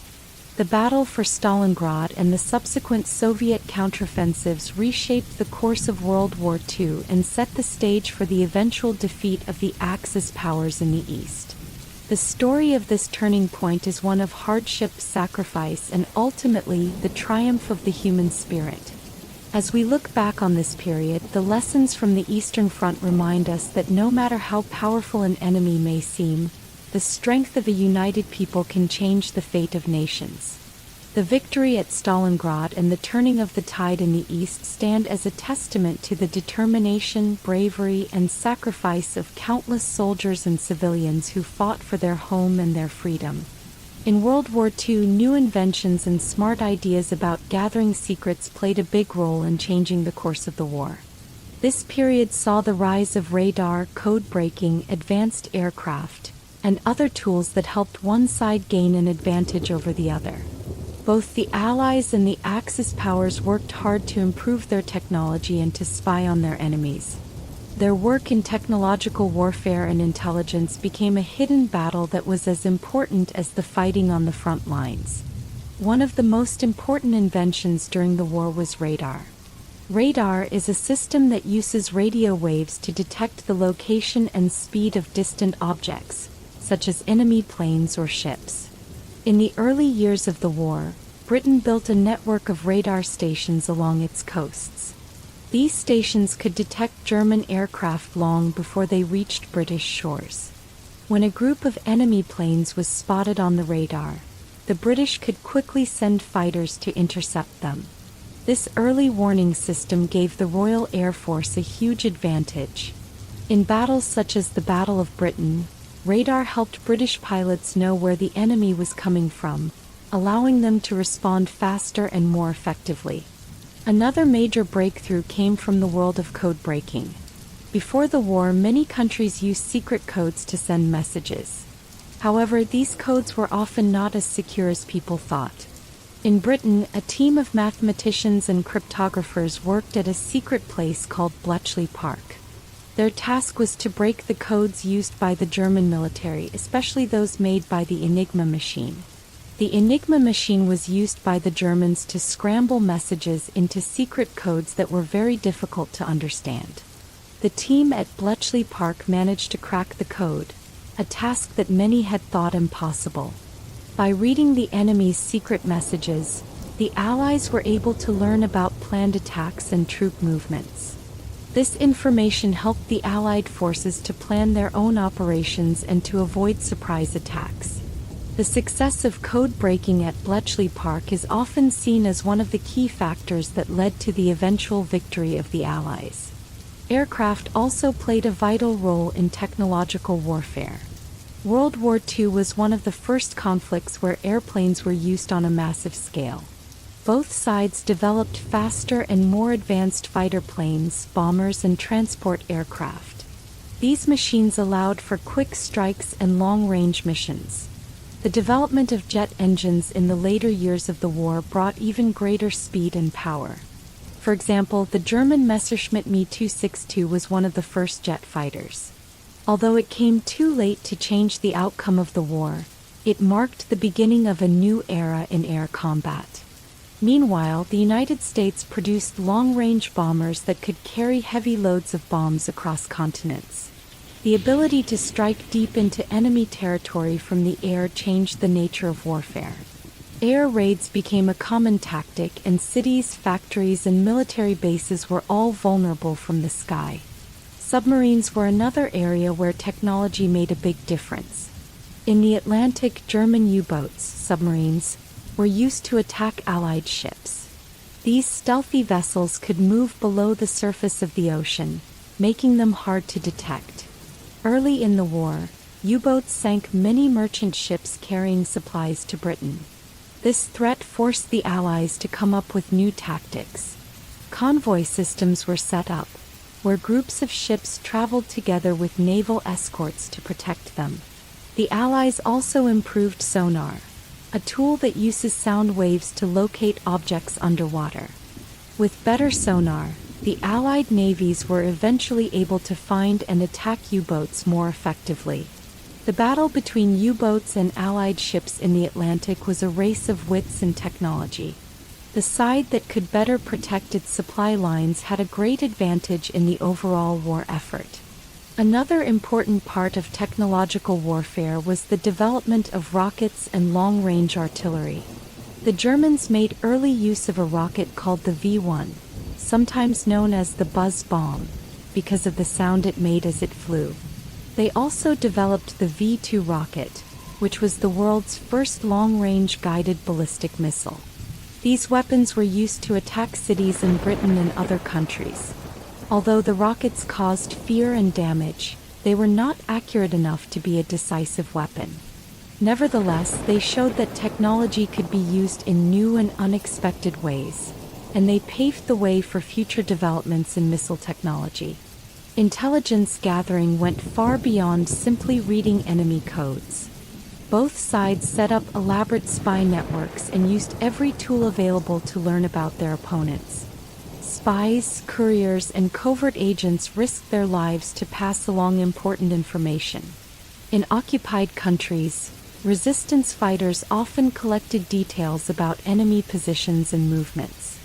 The battle for Stalingrad and the subsequent Soviet counteroffensives reshaped the course of World War II and set the stage for the eventual defeat of the Axis powers in the East. The story of this turning point is one of hardship, sacrifice, and ultimately the triumph of the human spirit. As we look back on this period, the lessons from the Eastern Front remind us that no matter how powerful an enemy may seem, the strength of a united people can change the fate of nations. The victory at Stalingrad and the turning of the tide in the East stand as a testament to the determination, bravery, and sacrifice of countless soldiers and civilians who fought for their home and their freedom. In World War II, new inventions and smart ideas about gathering secrets played a big role in changing the course of the war. This period saw the rise of radar, code breaking, advanced aircraft, and other tools that helped one side gain an advantage over the other. Both the Allies and the Axis powers worked hard to improve their technology and to spy on their enemies. Their work in technological warfare and intelligence became a hidden battle that was as important as the fighting on the front lines. One of the most important inventions during the war was radar. Radar is a system that uses radio waves to detect the location and speed of distant objects, such as enemy planes or ships. In the early years of the war, Britain built a network of radar stations along its coasts. These stations could detect German aircraft long before they reached British shores. When a group of enemy planes was spotted on the radar, the British could quickly send fighters to intercept them. This early warning system gave the Royal Air Force a huge advantage. In battles such as the Battle of Britain, radar helped British pilots know where the enemy was coming from, allowing them to respond faster and more effectively. Another major breakthrough came from the world of code breaking. Before the war, many countries used secret codes to send messages. However, these codes were often not as secure as people thought. In Britain, a team of mathematicians and cryptographers worked at a secret place called Bletchley Park. Their task was to break the codes used by the German military, especially those made by the Enigma machine. The Enigma machine was used by the Germans to scramble messages into secret codes that were very difficult to understand. The team at Bletchley Park managed to crack the code, a task that many had thought impossible. By reading the enemy's secret messages, the Allies were able to learn about planned attacks and troop movements. This information helped the Allied forces to plan their own operations and to avoid surprise attacks. The success of code breaking at Bletchley Park is often seen as one of the key factors that led to the eventual victory of the Allies. Aircraft also played a vital role in technological warfare. World War II was one of the first conflicts where airplanes were used on a massive scale. Both sides developed faster and more advanced fighter planes, bombers, and transport aircraft. These machines allowed for quick strikes and long-range missions. The development of jet engines in the later years of the war brought even greater speed and power. For example, the German Messerschmitt Me 262 was one of the first jet fighters. Although it came too late to change the outcome of the war, it marked the beginning of a new era in air combat. Meanwhile, the United States produced long-range bombers that could carry heavy loads of bombs across continents. The ability to strike deep into enemy territory from the air changed the nature of warfare. Air raids became a common tactic, and cities, factories, and military bases were all vulnerable from the sky. Submarines were another area where technology made a big difference. In the Atlantic, German U-boats, submarines, were used to attack Allied ships. These stealthy vessels could move below the surface of the ocean, making them hard to detect. Early in the war, U-boats sank many merchant ships carrying supplies to Britain. This threat forced the Allies to come up with new tactics. Convoy systems were set up, where groups of ships traveled together with naval escorts to protect them. The Allies also improved sonar, a tool that uses sound waves to locate objects underwater. With better sonar, the Allied navies were eventually able to find and attack U-boats more effectively. The battle between U-boats and Allied ships in the Atlantic was a race of wits and technology. The side that could better protect its supply lines had a great advantage in the overall war effort. Another important part of technological warfare was the development of rockets and long-range artillery. The Germans made early use of a rocket called the V-1, sometimes known as the buzz bomb, because of the sound it made as it flew. They also developed the V-2 rocket, which was the world's first long-range guided ballistic missile. These weapons were used to attack cities in Britain and other countries. Although the rockets caused fear and damage, they were not accurate enough to be a decisive weapon. Nevertheless, they showed that technology could be used in new and unexpected ways, and they paved the way for future developments in missile technology. Intelligence gathering went far beyond simply reading enemy codes. Both sides set up elaborate spy networks and used every tool available to learn about their opponents. Spies, couriers, and covert agents risked their lives to pass along important information. In occupied countries, resistance fighters often collected details about enemy positions and movements.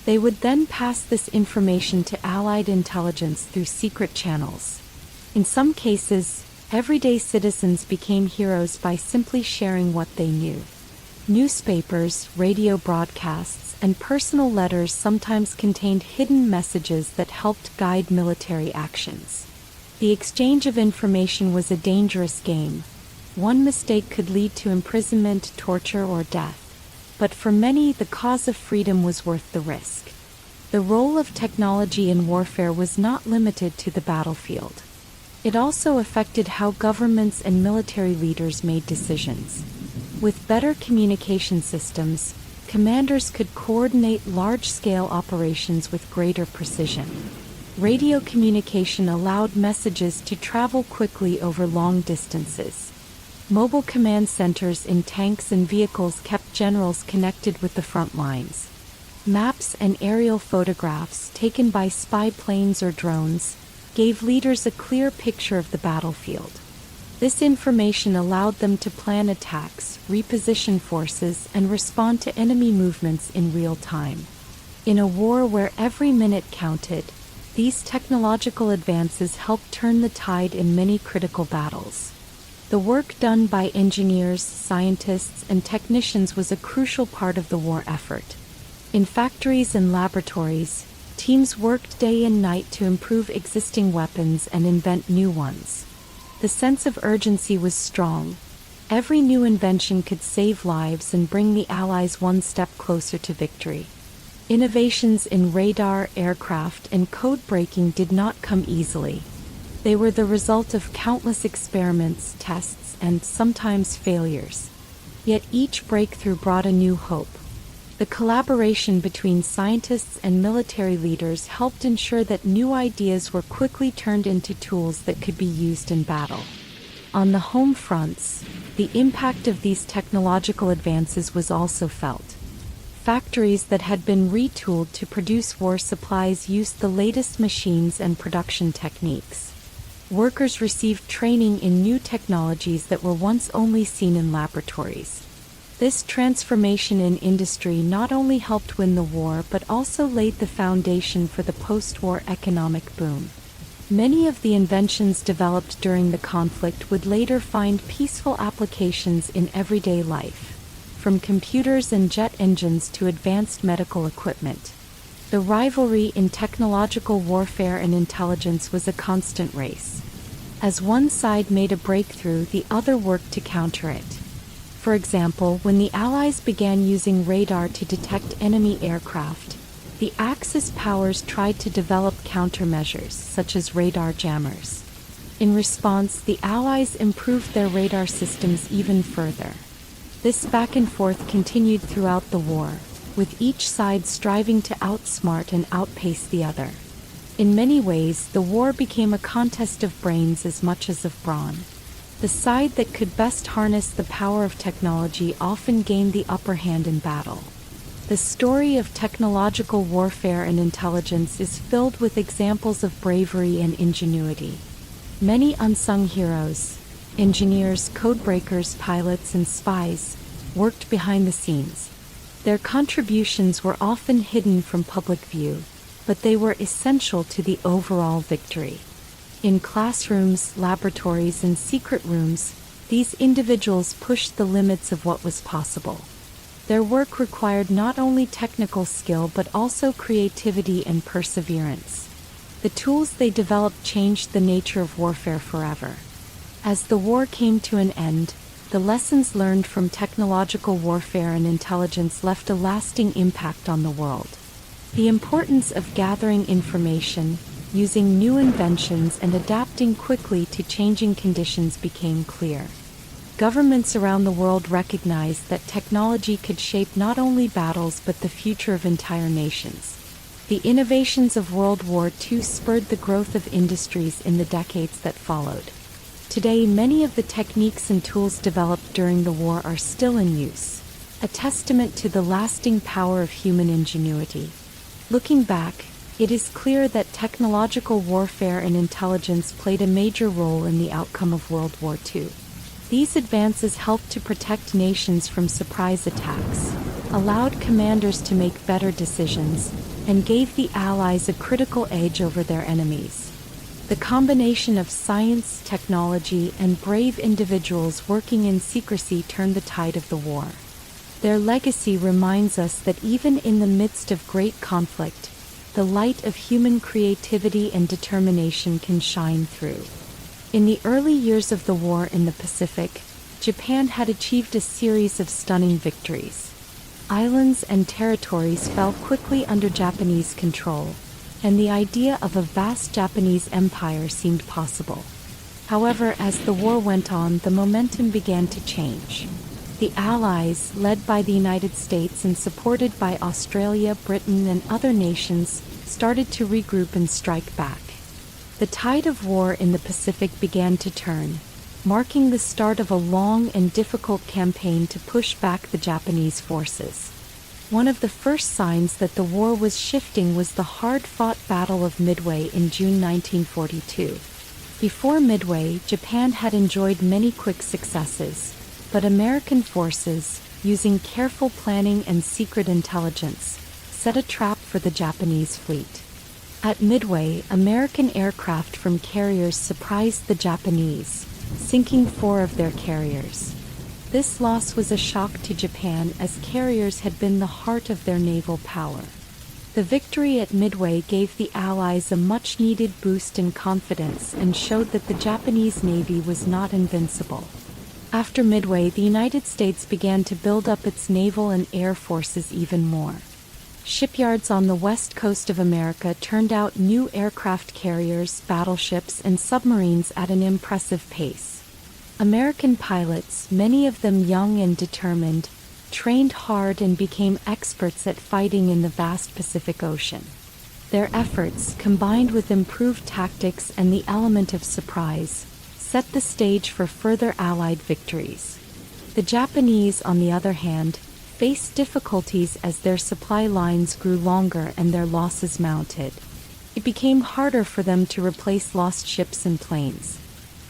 They would then pass this information to Allied intelligence through secret channels. In some cases, everyday citizens became heroes by simply sharing what they knew. Newspapers, radio broadcasts, and personal letters sometimes contained hidden messages that helped guide military actions. The exchange of information was a dangerous game. One mistake could lead to imprisonment, torture, or death. But for many, the cause of freedom was worth the risk. The role of technology in warfare was not limited to the battlefield. It also affected how governments and military leaders made decisions. With better communication systems, commanders could coordinate large-scale operations with greater precision. Radio communication allowed messages to travel quickly over long distances. Mobile command centers in tanks and vehicles kept generals connected with the front lines. Maps and aerial photographs taken by spy planes or drones gave leaders a clear picture of the battlefield. This information allowed them to plan attacks, reposition forces, and respond to enemy movements in real time. In a war where every minute counted, these technological advances helped turn the tide in many critical battles. The work done by engineers, scientists, and technicians was a crucial part of the war effort. In factories and laboratories, teams worked day and night to improve existing weapons and invent new ones. The sense of urgency was strong. Every new invention could save lives and bring the Allies one step closer to victory. Innovations in radar, aircraft, and code breaking did not come easily. They were the result of countless experiments, tests, and sometimes failures. Yet each breakthrough brought a new hope. The collaboration between scientists and military leaders helped ensure that new ideas were quickly turned into tools that could be used in battle. On the home fronts, the impact of these technological advances was also felt. Factories that had been retooled to produce war supplies used the latest machines and production techniques. Workers received training in new technologies that were once only seen in laboratories. This transformation in industry not only helped win the war but also laid the foundation for the post-war economic boom. Many of the inventions developed during the conflict would later find peaceful applications in everyday life, from computers and jet engines to advanced medical equipment. The rivalry in technological warfare and intelligence was a constant race. As one side made a breakthrough, the other worked to counter it. For example, when the Allies began using radar to detect enemy aircraft, the Axis powers tried to develop countermeasures, such as radar jammers. In response, the Allies improved their radar systems even further. This back and forth continued throughout the war, with each side striving to outsmart and outpace the other. In many ways, the war became a contest of brains as much as of brawn. The side that could best harness the power of technology often gained the upper hand in battle. The story of technological warfare and intelligence is filled with examples of bravery and ingenuity. Many unsung heroes, engineers, codebreakers, pilots, and spies, worked behind the scenes. Their contributions were often hidden from public view, but they were essential to the overall victory. In classrooms, laboratories, and secret rooms, these individuals pushed the limits of what was possible. Their work required not only technical skill but also creativity and perseverance. The tools they developed changed the nature of warfare forever. As the war came to an end, the lessons learned from technological warfare and intelligence left a lasting impact on the world. The importance of gathering information, using new inventions, and adapting quickly to changing conditions became clear. Governments around the world recognized that technology could shape not only battles but the future of entire nations. The innovations of World War II spurred the growth of industries in the decades that followed. Today, many of the techniques and tools developed during the war are still in use, a testament to the lasting power of human ingenuity. Looking back, it is clear that technological warfare and intelligence played a major role in the outcome of World War II. These advances helped to protect nations from surprise attacks, allowed commanders to make better decisions, and gave the Allies a critical edge over their enemies. The combination of science, technology, and brave individuals working in secrecy turned the tide of the war. Their legacy reminds us that even in the midst of great conflict, the light of human creativity and determination can shine through. In the early years of the war in the Pacific, Japan had achieved a series of stunning victories. Islands and territories fell quickly under Japanese control, and the idea of a vast Japanese empire seemed possible. However, as the war went on, the momentum began to change. The Allies, led by the United States and supported by Australia, Britain, and other nations, started to regroup and strike back. The tide of war in the Pacific began to turn, marking the start of a long and difficult campaign to push back the Japanese forces. One of the first signs that the war was shifting was the hard-fought Battle of Midway in June 1942. Before Midway, Japan had enjoyed many quick successes, but American forces, using careful planning and secret intelligence, set a trap for the Japanese fleet. At Midway, American aircraft from carriers surprised the Japanese, sinking 4 of their carriers. This loss was a shock to Japan, as carriers had been the heart of their naval power. The victory at Midway gave the Allies a much-needed boost in confidence and showed that the Japanese Navy was not invincible. After Midway, the United States began to build up its naval and air forces even more. Shipyards on the west coast of America turned out new aircraft carriers, battleships, and submarines at an impressive pace. American pilots, many of them young and determined, trained hard and became experts at fighting in the vast Pacific Ocean. Their efforts, combined with improved tactics and the element of surprise, set the stage for further Allied victories. The Japanese, on the other hand, faced difficulties as their supply lines grew longer and their losses mounted. It became harder for them to replace lost ships and planes.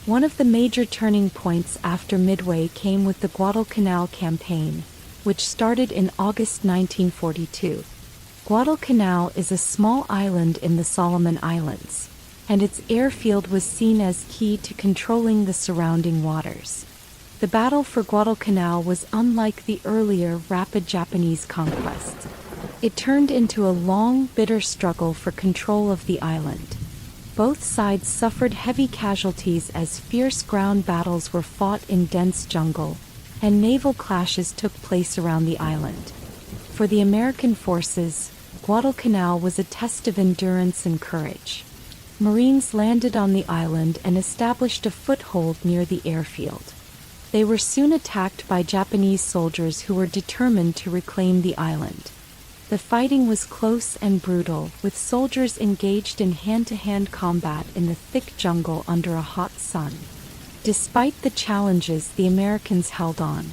One of the major turning points after Midway came with the Guadalcanal campaign, which started in August 1942. Guadalcanal is a small island in the Solomon Islands, and its airfield was seen as key to controlling the surrounding waters. The battle for Guadalcanal was unlike the earlier, rapid Japanese conquests. It turned into a long, bitter struggle for control of the island. Both sides suffered heavy casualties as fierce ground battles were fought in dense jungle, and naval clashes took place around the island. For the American forces, Guadalcanal was a test of endurance and courage. Marines landed on the island and established a foothold near the airfield. They were soon attacked by Japanese soldiers who were determined to reclaim the island. The fighting was close and brutal, with soldiers engaged in hand-to-hand combat in the thick jungle under a hot sun. Despite the challenges, the Americans held on.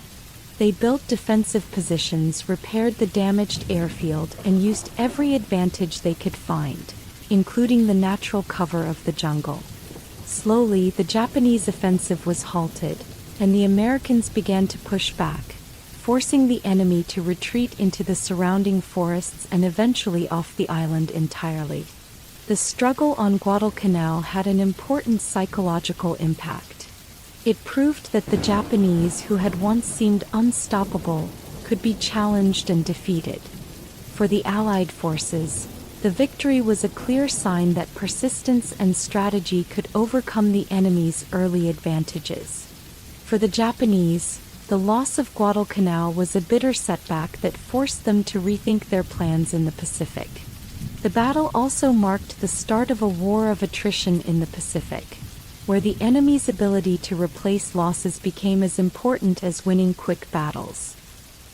They built defensive positions, repaired the damaged airfield, and used every advantage they could find, including the natural cover of the jungle. Slowly, the Japanese offensive was halted, and the Americans began to push back, forcing the enemy to retreat into the surrounding forests and eventually off the island entirely. The struggle on Guadalcanal had an important psychological impact. It proved that the Japanese, who had once seemed unstoppable, could be challenged and defeated. For the Allied forces, the victory was a clear sign that persistence and strategy could overcome the enemy's early advantages. For the Japanese, the loss of Guadalcanal was a bitter setback that forced them to rethink their plans in the Pacific. The battle also marked the start of a war of attrition in the Pacific, where the enemy's ability to replace losses became as important as winning quick battles.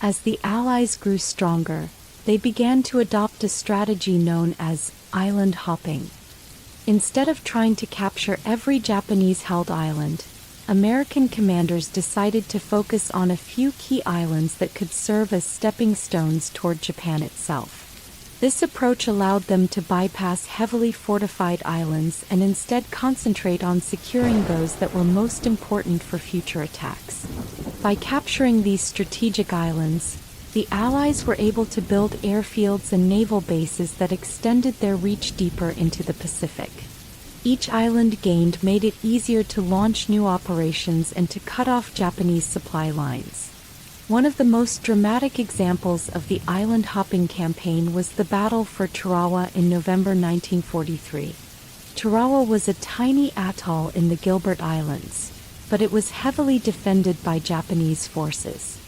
As the Allies grew stronger, they began to adopt a strategy known as island hopping. Instead of trying to capture every Japanese-held island, American commanders decided to focus on a few key islands that could serve as stepping stones toward Japan itself. This approach allowed them to bypass heavily fortified islands and instead concentrate on securing those that were most important for future attacks. By capturing these strategic islands, the Allies were able to build airfields and naval bases that extended their reach deeper into the Pacific. Each island gained made it easier to launch new operations and to cut off Japanese supply lines. One of the most dramatic examples of the island-hopping campaign was the battle for Tarawa in November 1943. Tarawa was a tiny atoll in the Gilbert Islands, but it was heavily defended by Japanese forces.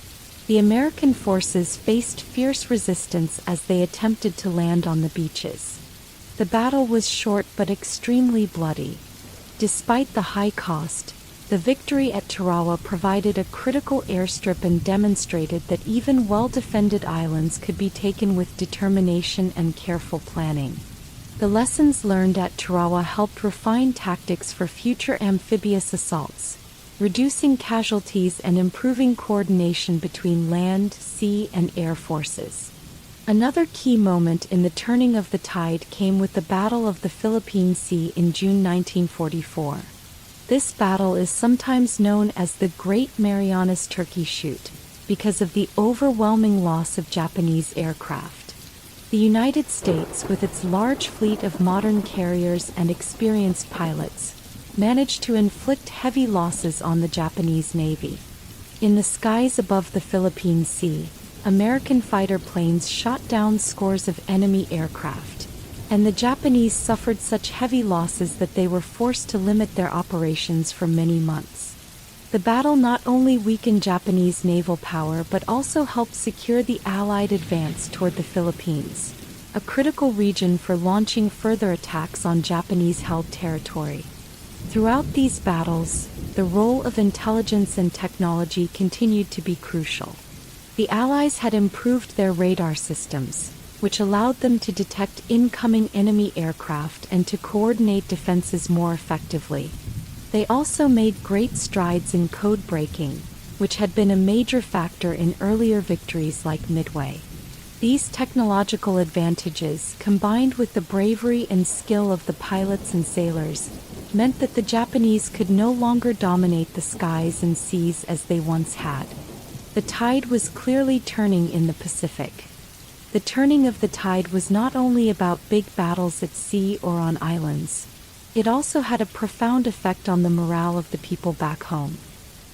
The American forces faced fierce resistance as they attempted to land on the beaches. The battle was short but extremely bloody. Despite the high cost, The victory at Tarawa provided a critical airstrip and demonstrated that even well-defended islands could be taken with determination and careful planning. The lessons learned at Tarawa helped refine tactics for future amphibious assaults, reducing casualties and improving coordination between land, sea, and air forces. Another key moment in the turning of the tide came with the Battle of the Philippine Sea in June 1944. This battle is sometimes known as the Great Marianas Turkey Shoot, because of the overwhelming loss of Japanese aircraft. The United States, with its large fleet of modern carriers and experienced pilots, managed to inflict heavy losses on the Japanese Navy. In the skies above the Philippine Sea, American fighter planes shot down scores of enemy aircraft, and the Japanese suffered such heavy losses that they were forced to limit their operations for many months. The battle not only weakened Japanese naval power but also helped secure the Allied advance toward the Philippines, a critical region for launching further attacks on Japanese-held territory. Throughout these battles, the role of intelligence and technology continued to be crucial. The Allies had improved their radar systems, which allowed them to detect incoming enemy aircraft and to coordinate defenses more effectively. They also made great strides in code breaking, which had been a major factor in earlier victories like Midway. These technological advantages, combined with the bravery and skill of the pilots and sailors, meant that the Japanese could no longer dominate the skies and seas as they once had. The tide was clearly turning in the Pacific. The turning of the tide was not only about big battles at sea or on islands. It also had a profound effect on the morale of the people back home.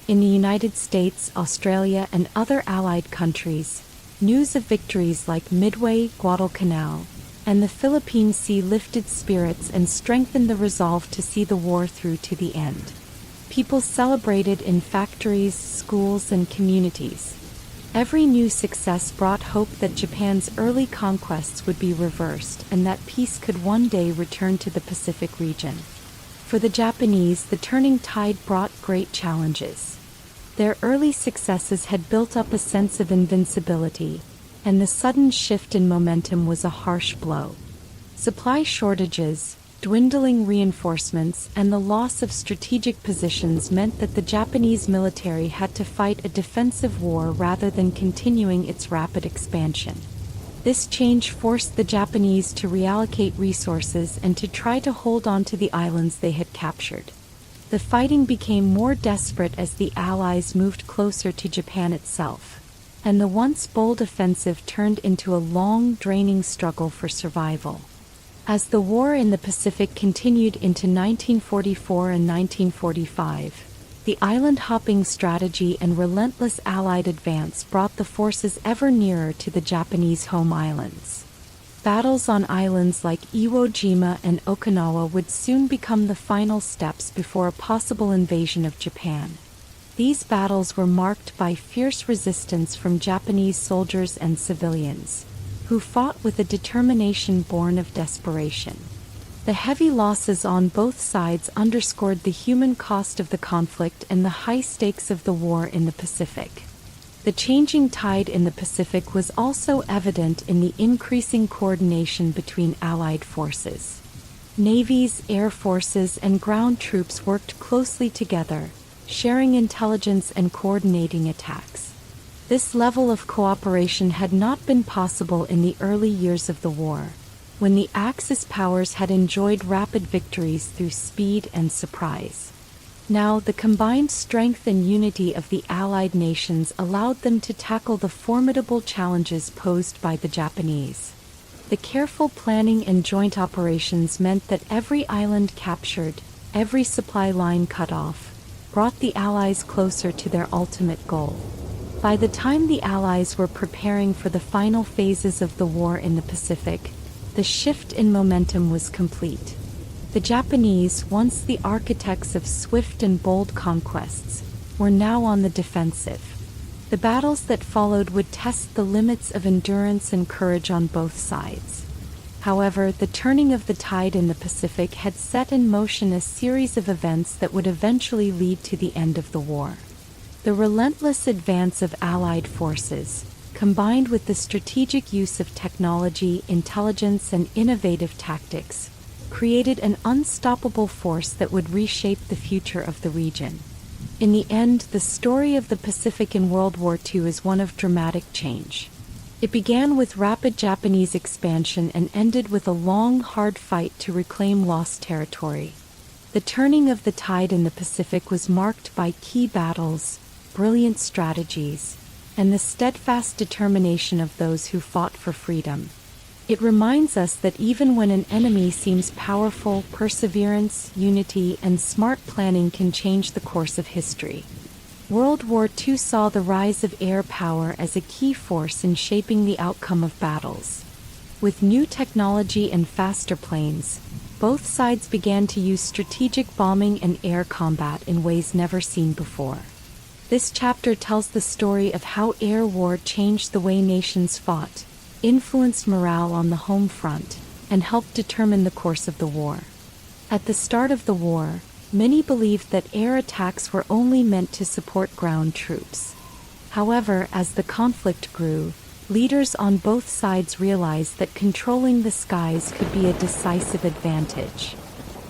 In the United States, Australia, and other Allied countries, news of victories like Midway, Guadalcanal, and the Philippine Sea lifted spirits and strengthened the resolve to see the war through to the end. People celebrated in factories, schools, and communities. Every new success brought hope that Japan's early conquests would be reversed and that peace could one day return to the Pacific region. For the Japanese, the turning tide brought great challenges. Their early successes had built up a sense of invincibility, and the sudden shift in momentum was a harsh blow. Supply shortages, dwindling reinforcements, and the loss of strategic positions meant that the Japanese military had to fight a defensive war rather than continuing its rapid expansion. This change forced the Japanese to reallocate resources and to try to hold on to the islands they had captured. The fighting became more desperate as the Allies moved closer to Japan itself, and the once bold offensive turned into a long, draining struggle for survival. As the war in the Pacific continued into 1944 and 1945, the island-hopping strategy and relentless Allied advance brought the forces ever nearer to the Japanese home islands. Battles on islands like Iwo Jima and Okinawa would soon become the final steps before a possible invasion of Japan. These battles were marked by fierce resistance from Japanese soldiers and civilians, who fought with a determination born of desperation. The heavy losses on both sides underscored the human cost of the conflict and the high stakes of the war in the Pacific. The changing tide in the Pacific was also evident in the increasing coordination between Allied forces. Navies, air forces, and ground troops worked closely together, sharing intelligence and coordinating attacks. This level of cooperation had not been possible in the early years of the war, when the Axis powers had enjoyed rapid victories through speed and surprise. Now, the combined strength and unity of the Allied nations allowed them to tackle the formidable challenges posed by the Japanese. The careful planning and joint operations meant that every island captured, every supply line cut off, brought the Allies closer to their ultimate goal. By the time the Allies were preparing for the final phases of the war in the Pacific, the shift in momentum was complete. The Japanese, once the architects of swift and bold conquests, were now on the defensive. The battles that followed would test the limits of endurance and courage on both sides. However, the turning of the tide in the Pacific had set in motion a series of events that would eventually lead to the end of the war. The relentless advance of Allied forces, combined with the strategic use of technology, intelligence, and innovative tactics, created an unstoppable force that would reshape the future of the region. In the end, the story of the Pacific in World War II is one of dramatic change. It began with rapid Japanese expansion and ended with a long, hard fight to reclaim lost territory. The turning of the tide in the Pacific was marked by key battles, brilliant strategies, and the steadfast determination of those who fought for freedom. It reminds us that even when an enemy seems powerful, perseverance, unity, and smart planning can change the course of history. World War II saw the rise of air power as a key force in shaping the outcome of battles. With new technology and faster planes, both sides began to use strategic bombing and air combat in ways never seen before. This chapter tells the story of how air war changed the way nations fought, influenced morale on the home front, and helped determine the course of the war. At the start of the war, many believed that air attacks were only meant to support ground troops. However, as the conflict grew, leaders on both sides realized that controlling the skies could be a decisive advantage.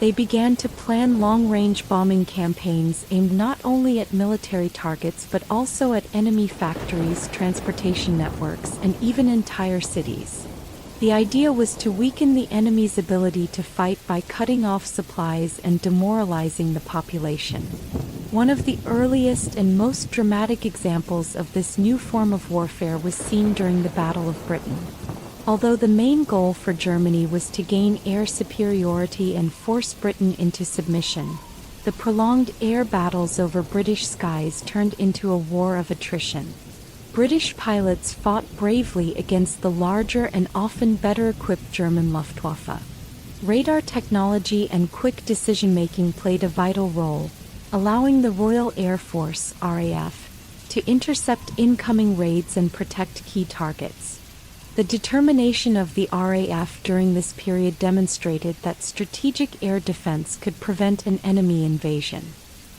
They began to plan long-range bombing campaigns aimed not only at military targets but also at enemy factories, transportation networks, and even entire cities. The idea was to weaken the enemy's ability to fight by cutting off supplies and demoralizing the population. One of the earliest and most dramatic examples of this new form of warfare was seen during the Battle of Britain. Although the main goal for Germany was to gain air superiority and force Britain into submission, the prolonged air battles over British skies turned into a war of attrition. British pilots fought bravely against the larger and often better-equipped German Luftwaffe. Radar technology and quick decision-making played a vital role, allowing the Royal Air Force (RAF) to intercept incoming raids and protect key targets. The determination of the RAF during this period demonstrated that strategic air defense could prevent an enemy invasion.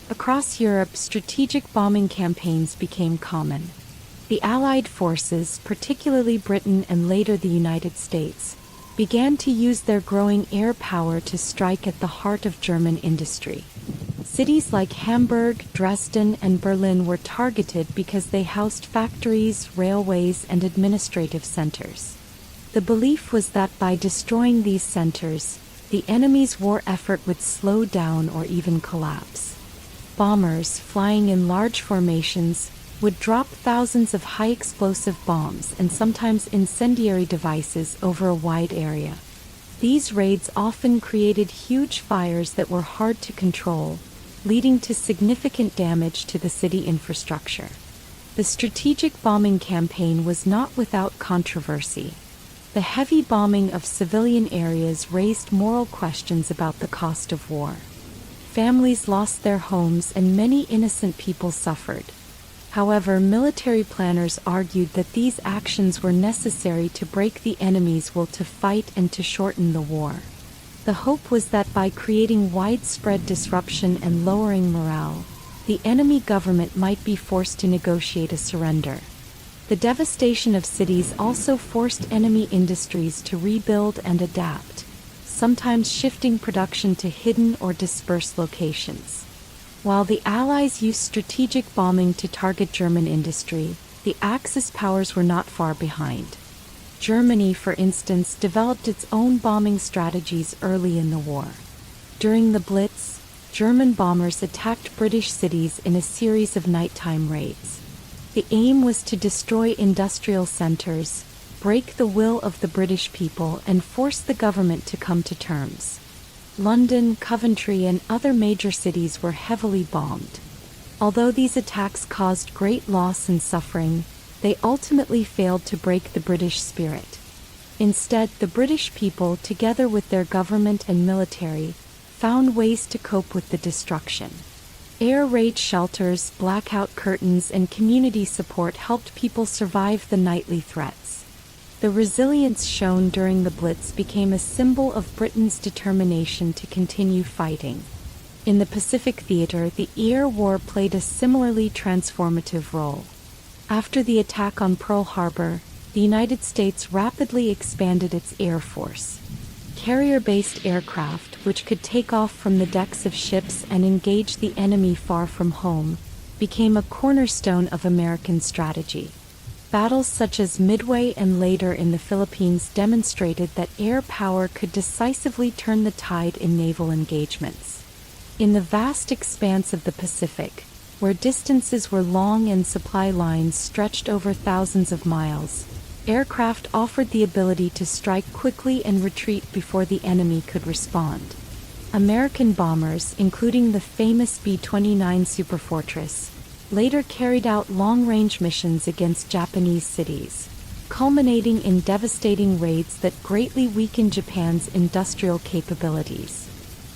Across Europe, strategic bombing campaigns became common. The Allied forces, particularly Britain and later the United States, began to use their growing air power to strike at the heart of German industry. Cities like Hamburg, Dresden, and Berlin were targeted because they housed factories, railways, and administrative centers. The belief was that by destroying these centers, the enemy's war effort would slow down or even collapse. Bombers, flying in large formations, would drop thousands of high-explosive bombs and sometimes incendiary devices over a wide area. These raids often created huge fires that were hard to control, leading to significant damage to the city infrastructure. The strategic bombing campaign was not without controversy. The heavy bombing of civilian areas raised moral questions about the cost of war. Families lost their homes and many innocent people suffered. However, military planners argued that these actions were necessary to break the enemy's will to fight and to shorten the war. The hope was that by creating widespread disruption and lowering morale, the enemy government might be forced to negotiate a surrender. The devastation of cities also forced enemy industries to rebuild and adapt, sometimes shifting production to hidden or dispersed locations. While the Allies used strategic bombing to target German industry, the Axis powers were not far behind. Germany, for instance, developed its own bombing strategies early in the war. During the Blitz, German bombers attacked British cities in a series of nighttime raids. The aim was to destroy industrial centers, break the will of the British people, and force the government to come to terms. London, Coventry, and other major cities were heavily bombed. Although these attacks caused great loss and suffering, they ultimately failed to break the British spirit. Instead, the British people, together with their government and military, found ways to cope with the destruction. Air raid shelters, blackout curtains, and community support helped people survive the nightly threats. The resilience shown during the Blitz became a symbol of Britain's determination to continue fighting. In the Pacific theater, the Air War played a similarly transformative role. After the attack on Pearl Harbor, the United States rapidly expanded its air force. Carrier-based aircraft, which could take off from the decks of ships and engage the enemy far from home, became a cornerstone of American strategy. Battles such as Midway and later in the Philippines demonstrated that air power could decisively turn the tide in naval engagements. In the vast expanse of the Pacific, where distances were long and supply lines stretched over thousands of miles, aircraft offered the ability to strike quickly and retreat before the enemy could respond. American bombers, including the famous B-29 Superfortress, later carried out long-range missions against Japanese cities, culminating in devastating raids that greatly weakened Japan's industrial capabilities.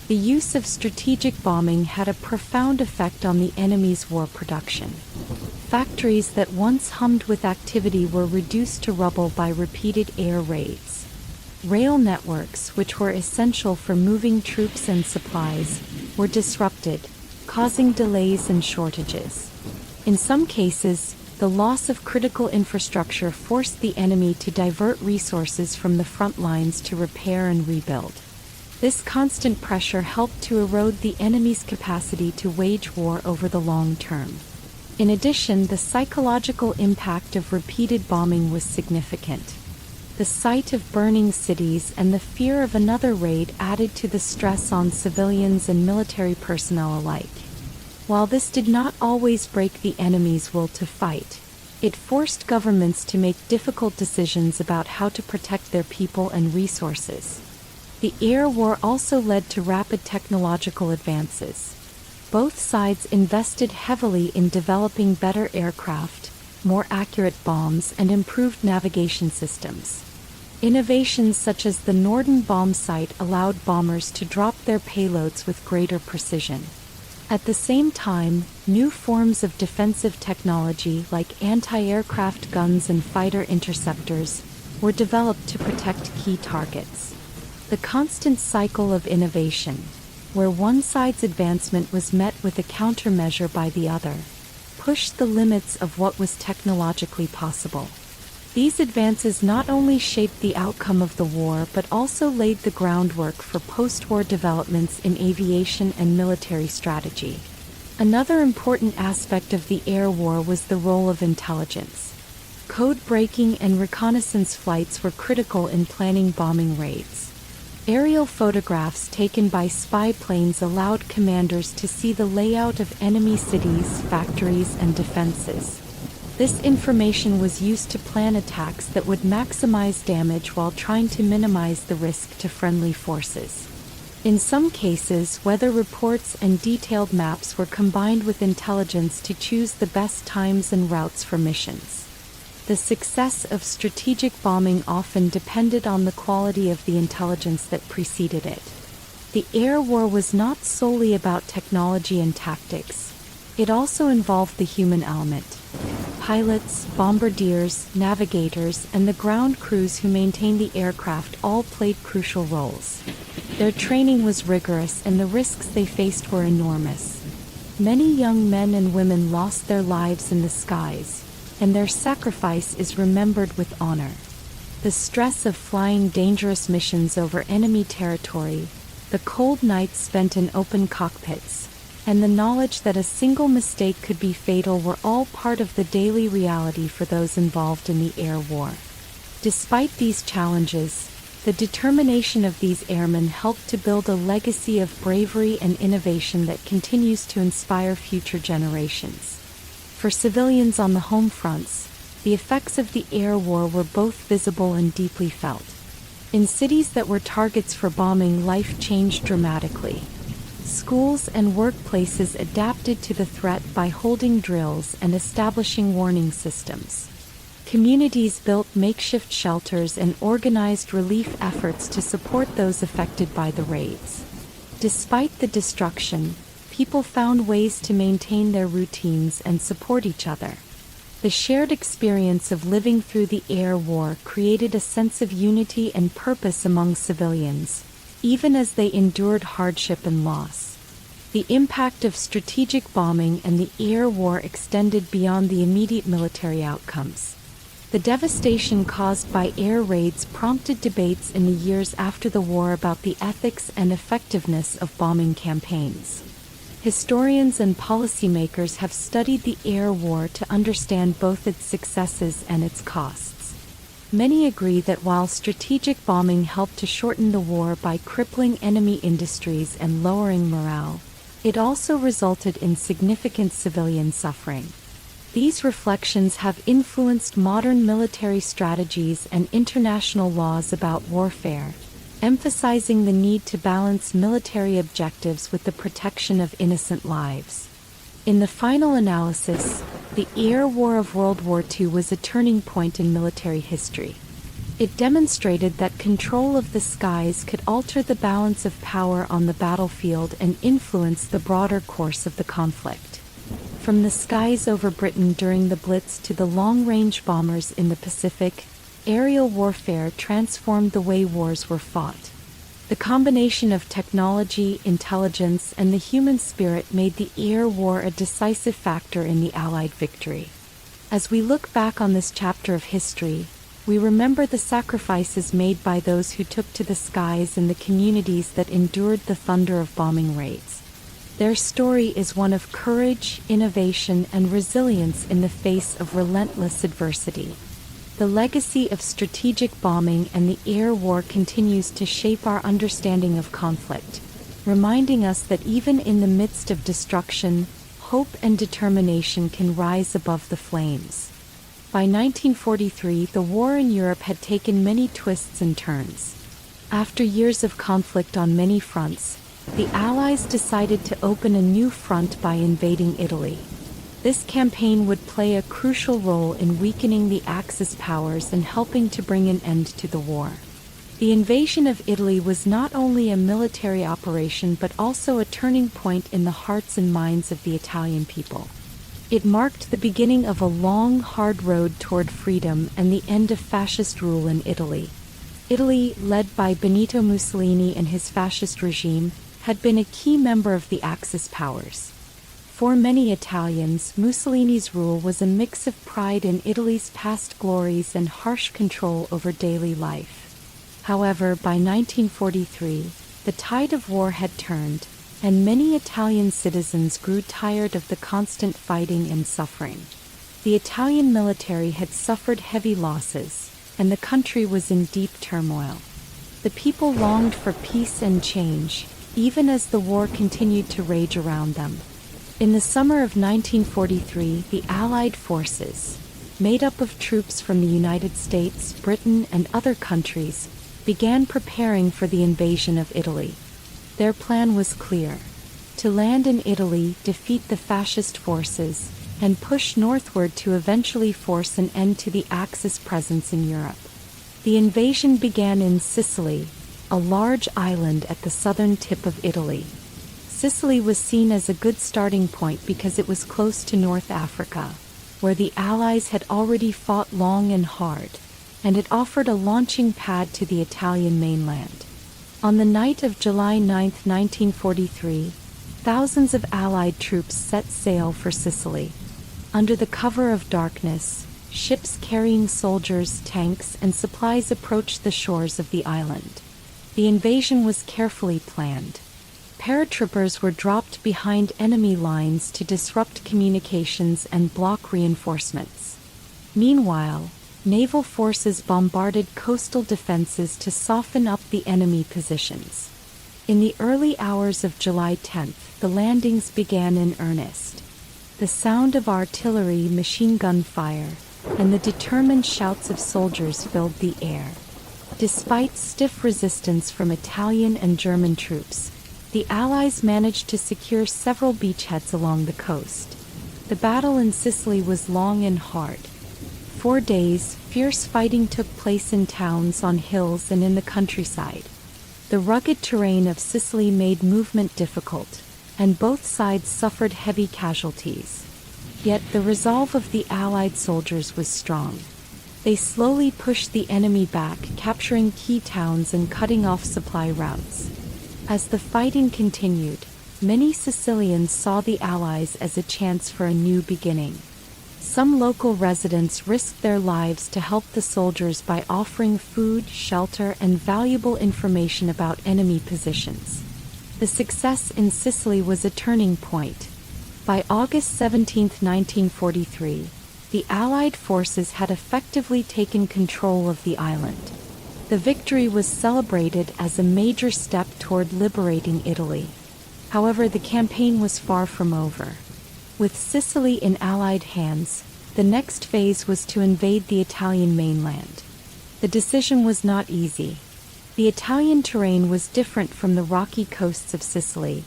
The use of strategic bombing had a profound effect on the enemy's war production. Factories that once hummed with activity were reduced to rubble by repeated air raids. Rail networks, which were essential for moving troops and supplies, were disrupted, causing delays and shortages. In some cases, the loss of critical infrastructure forced the enemy to divert resources from the front lines to repair and rebuild. This constant pressure helped to erode the enemy's capacity to wage war over the long term. In addition, the psychological impact of repeated bombing was significant. The sight of burning cities and the fear of another raid added to the stress on civilians and military personnel alike. While this did not always break the enemy's will to fight, it forced governments to make difficult decisions about how to protect their people and resources. The air war also led to rapid technological advances. Both sides invested heavily in developing better aircraft, more accurate bombs, and improved navigation systems. Innovations such as the Norden bomb sight allowed bombers to drop their payloads with greater precision. At the same time, new forms of defensive technology like anti-aircraft guns and fighter interceptors were developed to protect key targets. The constant cycle of innovation, where one side's advancement was met with a countermeasure by the other, pushed the limits of what was technologically possible. These advances not only shaped the outcome of the war but also laid the groundwork for post-war developments in aviation and military strategy. Another important aspect of the air war was the role of intelligence. Code-breaking and reconnaissance flights were critical in planning bombing raids. Aerial photographs taken by spy planes allowed commanders to see the layout of enemy cities, factories, and defenses. This information was used to plan attacks that would maximize damage while trying to minimize the risk to friendly forces. In some cases, weather reports and detailed maps were combined with intelligence to choose the best times and routes for missions. The success of strategic bombing often depended on the quality of the intelligence that preceded it. The air war was not solely about technology and tactics. It also involved the human element. Pilots, bombardiers, navigators, and the ground crews who maintained the aircraft all played crucial roles. Their training was rigorous and the risks they faced were enormous. Many young men and women lost their lives in the skies, and their sacrifice is remembered with honor. The stress of flying dangerous missions over enemy territory, the cold nights spent in open cockpits, and the knowledge that a single mistake could be fatal were all part of the daily reality for those involved in the air war. Despite these challenges, the determination of these airmen helped to build a legacy of bravery and innovation that continues to inspire future generations. For civilians on the home fronts, the effects of the air war were both visible and deeply felt. In cities that were targets for bombing, life changed dramatically. Schools and workplaces adapted to the threat by holding drills and establishing warning systems. Communities built makeshift shelters and organized relief efforts to support those affected by the raids. Despite the destruction, people found ways to maintain their routines and support each other. The shared experience of living through the air war created a sense of unity and purpose among civilians, even as they endured hardship and loss. The impact of strategic bombing and the air war extended beyond the immediate military outcomes. The devastation caused by air raids prompted debates in the years after the war about the ethics and effectiveness of bombing campaigns. Historians and policymakers have studied the air war to understand both its successes and its costs. Many agree that while strategic bombing helped to shorten the war by crippling enemy industries and lowering morale, it also resulted in significant civilian suffering. These reflections have influenced modern military strategies and international laws about warfare, emphasizing the need to balance military objectives with the protection of innocent lives. In the final analysis, the air war of World War II was a turning point in military history. It demonstrated that control of the skies could alter the balance of power on the battlefield and influence the broader course of the conflict. From the skies over Britain during the Blitz to the long-range bombers in the Pacific, aerial warfare transformed the way wars were fought. The combination of technology, intelligence, and the human spirit made the air war a decisive factor in the Allied victory. As we look back on this chapter of history, we remember the sacrifices made by those who took to the skies and the communities that endured the thunder of bombing raids. Their story is one of courage, innovation, and resilience in the face of relentless adversity. The legacy of strategic bombing and the air war continues to shape our understanding of conflict, reminding us that even in the midst of destruction, hope and determination can rise above the flames. By 1943, the war in Europe had taken many twists and turns. After years of conflict on many fronts, the Allies decided to open a new front by invading Italy. This campaign would play a crucial role in weakening the Axis powers and helping to bring an end to the war. The invasion of Italy was not only a military operation but also a turning point in the hearts and minds of the Italian people. It marked the beginning of a long, hard road toward freedom and the end of fascist rule in Italy. Italy, led by Benito Mussolini and his fascist regime, had been a key member of the Axis powers. For many Italians, Mussolini's rule was a mix of pride in Italy's past glories and harsh control over daily life. However, by 1943, the tide of war had turned, and many Italian citizens grew tired of the constant fighting and suffering. The Italian military had suffered heavy losses, and the country was in deep turmoil. The people longed for peace and change, even as the war continued to rage around them. In the summer of 1943, the Allied forces, made up of troops from the United States, Britain, and other countries, began preparing for the invasion of Italy. Their plan was clear: to land in Italy, defeat the fascist forces, and push northward to eventually force an end to the Axis presence in Europe. The invasion began in Sicily, a large island at the southern tip of Italy. Sicily was seen as a good starting point because it was close to North Africa, where the Allies had already fought long and hard, and it offered a launching pad to the Italian mainland. On the night of July 9, 1943, thousands of Allied troops set sail for Sicily. Under the cover of darkness, ships carrying soldiers, tanks, and supplies approached the shores of the island. The invasion was carefully planned. Paratroopers were dropped behind enemy lines to disrupt communications and block reinforcements. Meanwhile, naval forces bombarded coastal defenses to soften up the enemy positions. In the early hours of July 10th, the landings began in earnest. The sound of artillery, machine gun fire, and the determined shouts of soldiers filled the air. Despite stiff resistance from Italian and German troops, the Allies managed to secure several beachheads along the coast. The battle in Sicily was long and hard. 4 days, fierce fighting took place in towns, on hills, and in the countryside. The rugged terrain of Sicily made movement difficult, and both sides suffered heavy casualties. Yet the resolve of the Allied soldiers was strong. They slowly pushed the enemy back, capturing key towns and cutting off supply routes. As the fighting continued, many Sicilians saw the Allies as a chance for a new beginning. Some local residents risked their lives to help the soldiers by offering food, shelter, and valuable information about enemy positions. The success in Sicily was a turning point. By August 17, 1943, the Allied forces had effectively taken control of the island. The victory was celebrated as a major step toward liberating Italy. However, the campaign was far from over. With Sicily in Allied hands, the next phase was to invade the Italian mainland. The decision was not easy. The Italian terrain was different from the rocky coasts of Sicily.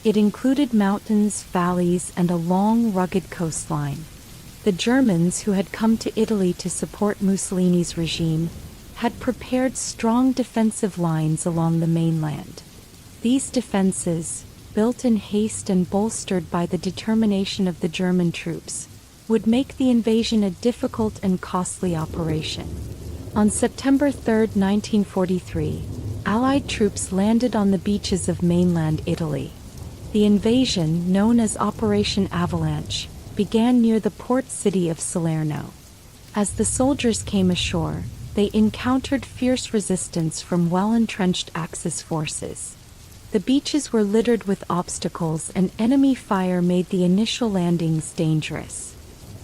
It included mountains, valleys, and a long, rugged coastline. The Germans, who had come to Italy to support Mussolini's regime, had prepared strong defensive lines along the mainland. These defenses, built in haste and bolstered by the determination of the German troops, would make the invasion a difficult and costly operation. On September 3, 1943, Allied troops landed on the beaches of mainland Italy. The invasion, known as Operation Avalanche, began near the port city of Salerno. As the soldiers came ashore, they encountered fierce resistance from well-entrenched Axis forces. The beaches were littered with obstacles and enemy fire made the initial landings dangerous.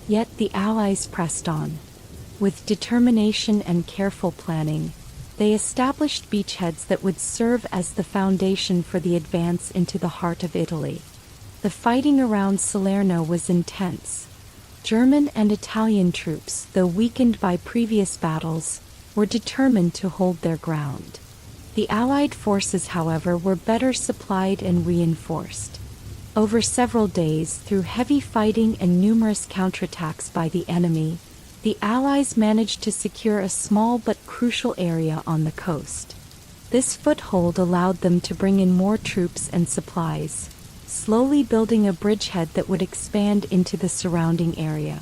Yet the Allies pressed on. With determination and careful planning, they established beachheads that would serve as the foundation for the advance into the heart of Italy. The fighting around Salerno was intense. German and Italian troops, though weakened by previous battles, were determined to hold their ground. The Allied forces, however, were better supplied and reinforced. Over several days, through heavy fighting and numerous counterattacks by the enemy, the Allies managed to secure a small but crucial area on the coast. This foothold allowed them to bring in more troops and supplies, slowly building a bridgehead that would expand into the surrounding area.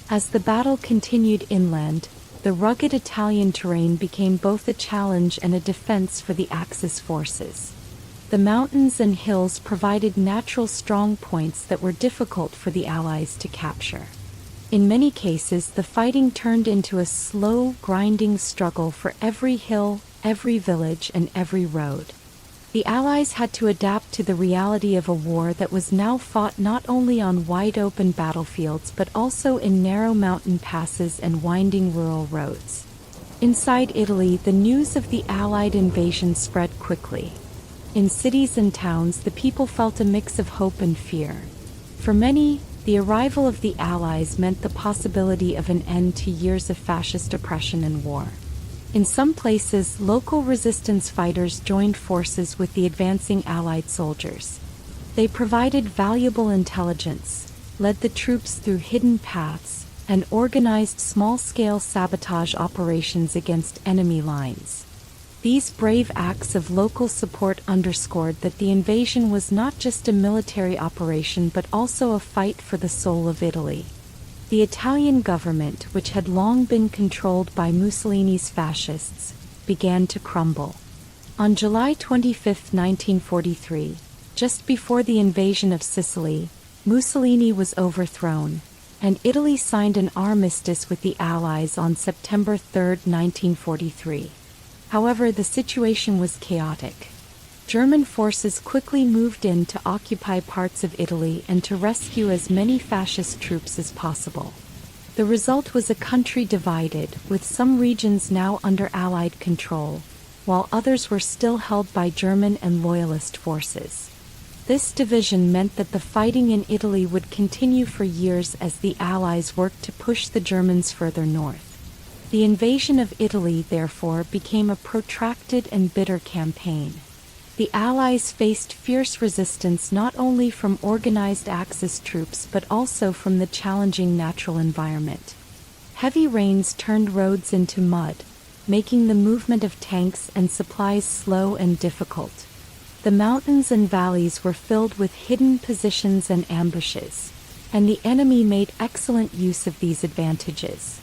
As the battle continued inland, the rugged Italian terrain became both a challenge and a defense for the Axis forces. The mountains and hills provided natural strong points that were difficult for the Allies to capture. In many cases, the fighting turned into a slow, grinding struggle for every hill, every village, and every road. The Allies had to adapt to the reality of a war that was now fought not only on wide-open battlefields but also in narrow mountain passes and winding rural roads. Inside Italy, the news of the Allied invasion spread quickly. In cities and towns, the people felt a mix of hope and fear. For many, the arrival of the Allies meant the possibility of an end to years of fascist oppression and war. In some places, local resistance fighters joined forces with the advancing Allied soldiers. They provided valuable intelligence, led the troops through hidden paths, and organized small-scale sabotage operations against enemy lines. These brave acts of local support underscored that the invasion was not just a military operation but also a fight for the soul of Italy. The Italian government, which had long been controlled by Mussolini's fascists, began to crumble. On July 25, 1943, just before the invasion of Sicily, Mussolini was overthrown, and Italy signed an armistice with the Allies on September 3, 1943. However, the situation was chaotic. German forces quickly moved in to occupy parts of Italy and to rescue as many fascist troops as possible. The result was a country divided, with some regions now under Allied control, while others were still held by German and Loyalist forces. This division meant that the fighting in Italy would continue for years as the Allies worked to push the Germans further north. The invasion of Italy, therefore, became a protracted and bitter campaign. The Allies faced fierce resistance not only from organized Axis troops but also from the challenging natural environment. Heavy rains turned roads into mud, making the movement of tanks and supplies slow and difficult. The mountains and valleys were filled with hidden positions and ambushes. and the enemy made excellent use of these advantages.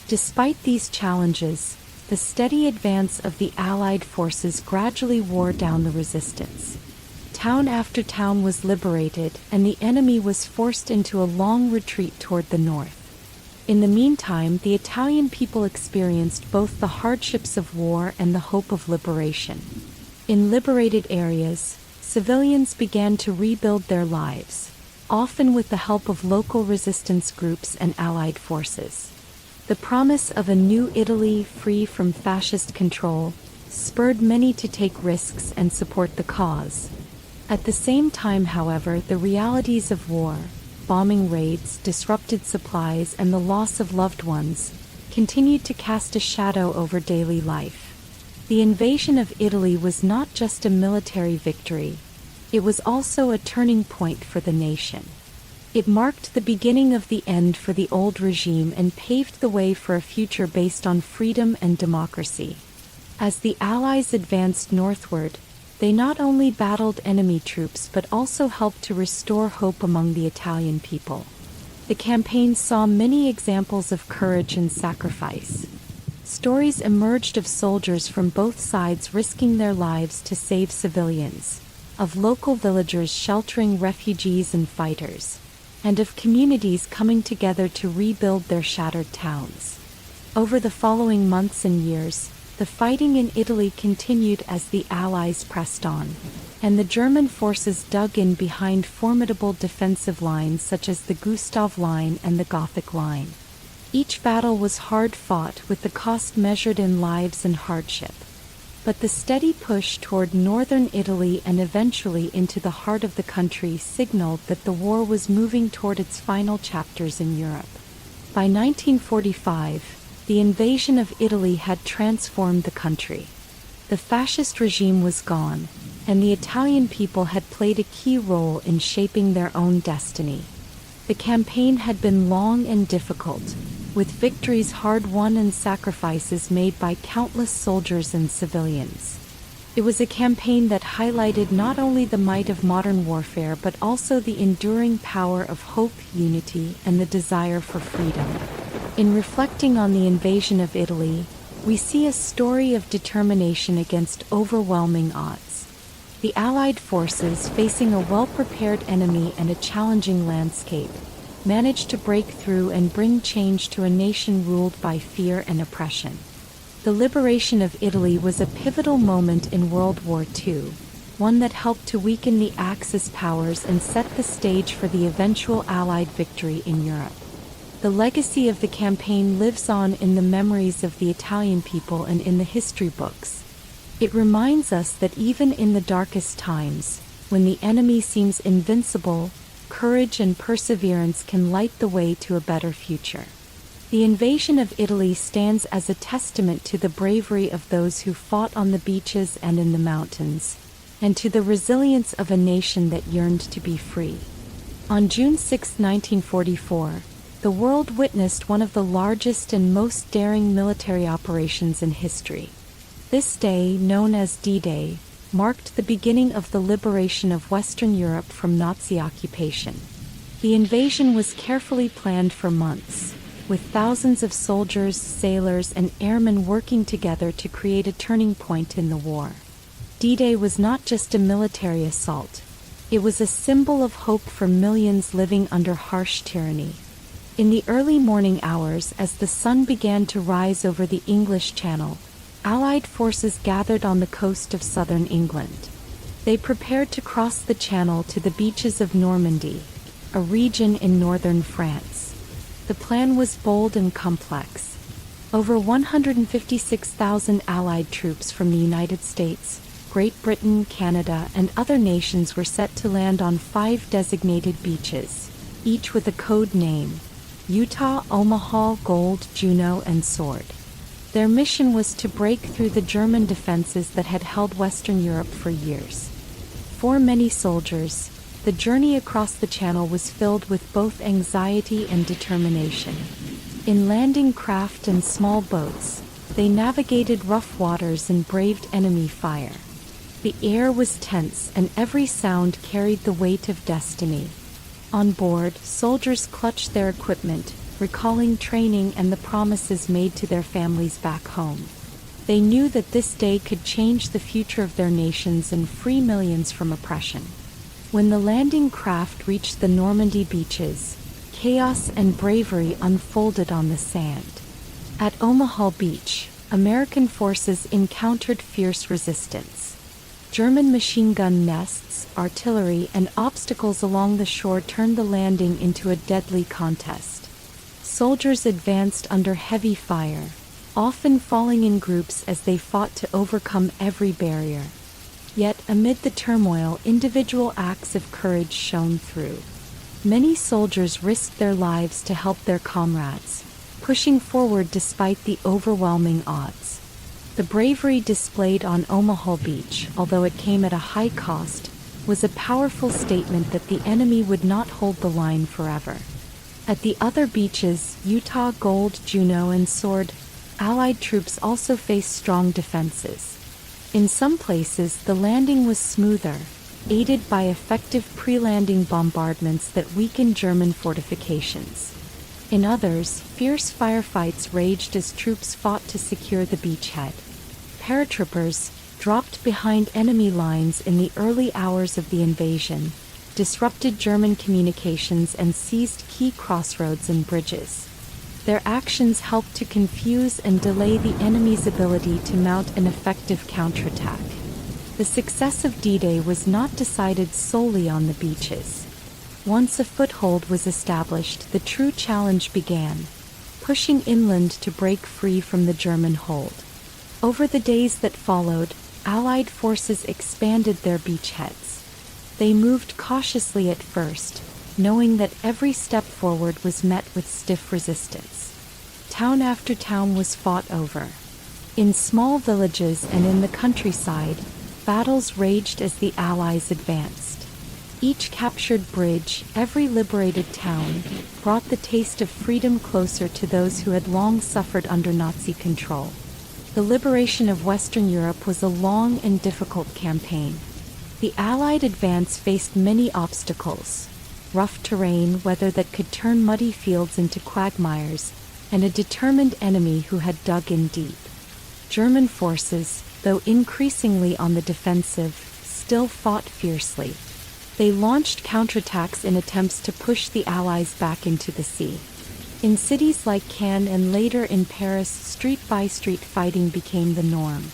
Despite these challenges, the steady advance of the Allied forces gradually wore down the resistance. Town after town was liberated, and the enemy was forced into a long retreat toward the north. In the meantime, the Italian people experienced both the hardships of war and the hope of liberation. In liberated areas, civilians began to rebuild their lives, often with the help of local resistance groups and Allied forces. The promise of a new Italy free from fascist control spurred many to take risks and support the cause. At the same time, however, the realities of war, bombing raids, disrupted supplies, and the loss of loved ones continued to cast a shadow over daily life. The invasion of Italy was not just a military victory, it was also a turning point for the nation. It marked the beginning of the end for the old regime and paved the way for a future based on freedom and democracy. As the Allies advanced northward, they not only battled enemy troops but also helped to restore hope among the Italian people. The campaign saw many examples of courage and sacrifice. Stories emerged of soldiers from both sides risking their lives to save civilians, of local villagers sheltering refugees and fighters, and of communities coming together to rebuild their shattered towns. Over the following months and years, the fighting in Italy continued as the Allies pressed on, and the German forces dug in behind formidable defensive lines such as the Gustav Line and the Gothic Line. Each battle was hard fought, with the cost measured in lives and hardship. But the steady push toward northern Italy and eventually into the heart of the country signaled that the war was moving toward its final chapters in Europe. By 1945, the invasion of Italy had transformed the country. The fascist regime was gone, and the Italian people had played a key role in shaping their own destiny. The campaign had been long and difficult, with victories hard won and sacrifices made by countless soldiers and civilians. It was a campaign that highlighted not only the might of modern warfare but also the enduring power of hope, unity, and the desire for freedom. In reflecting on the invasion of Italy, we see a story of determination against overwhelming odds. The Allied forces, facing a well-prepared enemy and a challenging landscape, managed to break through and bring change to a nation ruled by fear and oppression. The liberation of Italy was a pivotal moment in World War II, one that helped to weaken the Axis powers and set the stage for the eventual Allied victory in Europe. The legacy of the campaign lives on in the memories of the Italian people and in the history books. It reminds us that even in the darkest times, when the enemy seems invincible, courage and perseverance can light the way to a better future. The invasion of Italy stands as a testament to the bravery of those who fought on the beaches and in the mountains, and to the resilience of a nation that yearned to be free. On June 6, 1944, the world witnessed one of the largest and most daring military operations in history. This day, known as D-Day, marked the beginning of the liberation of Western Europe from Nazi occupation. The invasion was carefully planned for months, with thousands of soldiers, sailors, and airmen working together to create a turning point in the war. D-Day was not just a military assault. It was a symbol of hope for millions living under harsh tyranny. In the early morning hours, as the sun began to rise over the English Channel, Allied forces gathered on the coast of southern England. They prepared to cross the Channel to the beaches of Normandy, a region in northern France. The plan was bold and complex. Over 156,000 Allied troops from the United States, Great Britain, Canada, and other nations were set to land on 5 designated beaches, each with a code name: Utah, Omaha, Gold, Juno, and Sword. Their mission was to break through the German defenses that had held Western Europe for years. For many soldiers, the journey across the Channel was filled with both anxiety and determination. In landing craft and small boats, they navigated rough waters and braved enemy fire. The air was tense and every sound carried the weight of destiny. On board, soldiers clutched their equipment, recalling training and the promises made to their families back home. They knew that this day could change the future of their nations and free millions from oppression. When the landing craft reached the Normandy beaches, chaos and bravery unfolded on the sand. At Omaha Beach, American forces encountered fierce resistance. German machine gun nests, artillery, and obstacles along the shore turned the landing into a deadly contest. Soldiers advanced under heavy fire, often falling in groups as they fought to overcome every barrier. Yet, amid the turmoil, individual acts of courage shone through. Many soldiers risked their lives to help their comrades, pushing forward despite the overwhelming odds. The bravery displayed on Omaha Beach, although it came at a high cost, was a powerful statement that the enemy would not hold the line forever. At the other beaches, Utah, Gold, Juneau, and Sword, Allied troops also faced strong defenses. In some places, the landing was smoother, aided by effective pre-landing bombardments that weakened German fortifications. In others, fierce firefights raged as troops fought to secure the beachhead. Paratroopers, dropped behind enemy lines in the early hours of the invasion, disrupted German communications and seized key crossroads and bridges. Their actions helped to confuse and delay the enemy's ability to mount an effective counterattack. The success of D-Day was not decided solely on the beaches. Once a foothold was established, the true challenge began, pushing inland to break free from the German hold. Over the days that followed, Allied forces expanded their beachheads. They moved cautiously at first, knowing that every step forward was met with stiff resistance. Town after town was fought over. In small villages and in the countryside, battles raged as the Allies advanced. Each captured bridge, every liberated town, brought the taste of freedom closer to those who had long suffered under Nazi control. The liberation of Western Europe was a long and difficult campaign. The Allied advance faced many obstacles: rough terrain, weather that could turn muddy fields into quagmires, and a determined enemy who had dug in deep. German forces, though increasingly on the defensive, still fought fiercely. They launched counterattacks in attempts to push the Allies back into the sea. In cities like Cannes and later in Paris, street-by-street fighting became the norm.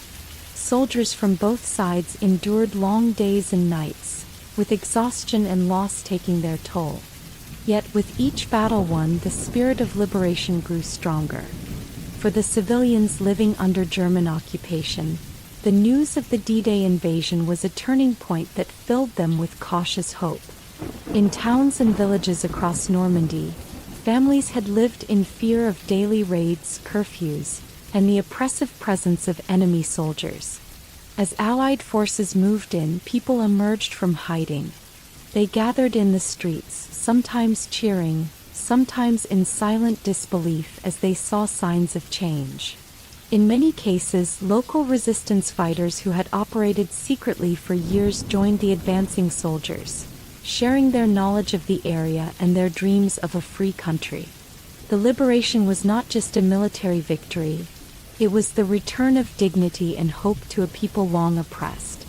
Soldiers from both sides endured long days and nights, with exhaustion and loss taking their toll. Yet with each battle won, the spirit of liberation grew stronger. For the civilians living under German occupation, the news of the D-Day invasion was a turning point that filled them with cautious hope. In towns and villages across Normandy, families had lived in fear of daily raids, curfews, and the oppressive presence of enemy soldiers. As Allied forces moved in, people emerged from hiding. They gathered in the streets, sometimes cheering, sometimes in silent disbelief as they saw signs of change. In many cases, local resistance fighters who had operated secretly for years joined the advancing soldiers, sharing their knowledge of the area and their dreams of a free country. The liberation was not just a military victory. It was the return of dignity and hope to a people long oppressed.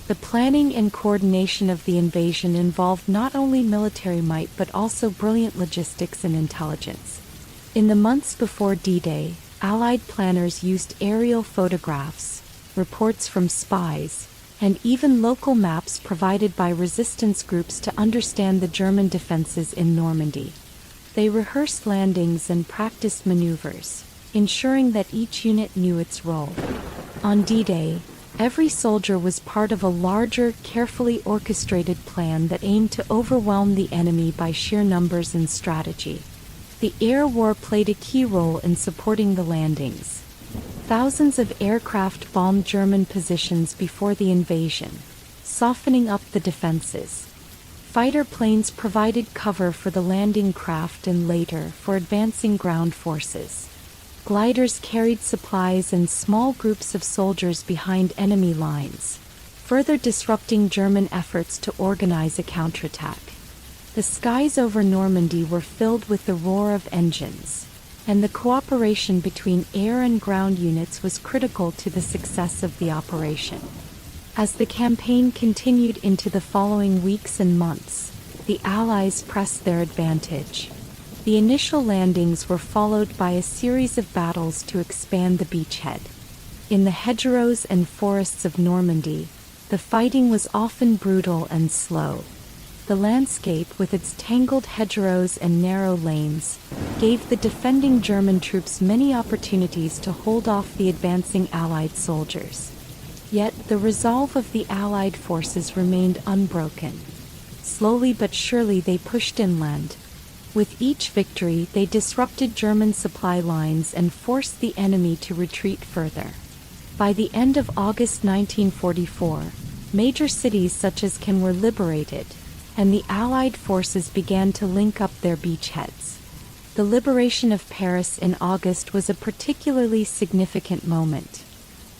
The planning and coordination of the invasion involved not only military might but also brilliant logistics and intelligence. In the months before D-Day, Allied planners used aerial photographs, reports from spies, and even local maps provided by resistance groups to understand the German defenses in Normandy. They rehearsed landings and practiced maneuvers, ensuring that each unit knew its role. On D-Day, every soldier was part of a larger, carefully orchestrated plan that aimed to overwhelm the enemy by sheer numbers and strategy. The air war played a key role in supporting the landings. Thousands of aircraft bombed German positions before the invasion, softening up the defenses. Fighter planes provided cover for the landing craft and later for advancing ground forces. Gliders carried supplies and small groups of soldiers behind enemy lines, further disrupting German efforts to organize a counterattack. The skies over Normandy were filled with the roar of engines, and the cooperation between air and ground units was critical to the success of the operation. As the campaign continued into the following weeks and months, the Allies pressed their advantage. The initial landings were followed by a series of battles to expand the beachhead. In the hedgerows and forests of Normandy, the fighting was often brutal and slow. The landscape, with its tangled hedgerows and narrow lanes, gave the defending German troops many opportunities to hold off the advancing Allied soldiers. Yet the resolve of the Allied forces remained unbroken. Slowly but surely they pushed inland. With each victory, they disrupted German supply lines and forced the enemy to retreat further. By the end of August 1944, major cities such as Caen were liberated, and the Allied forces began to link up their beachheads. The liberation of Paris in August was a particularly significant moment.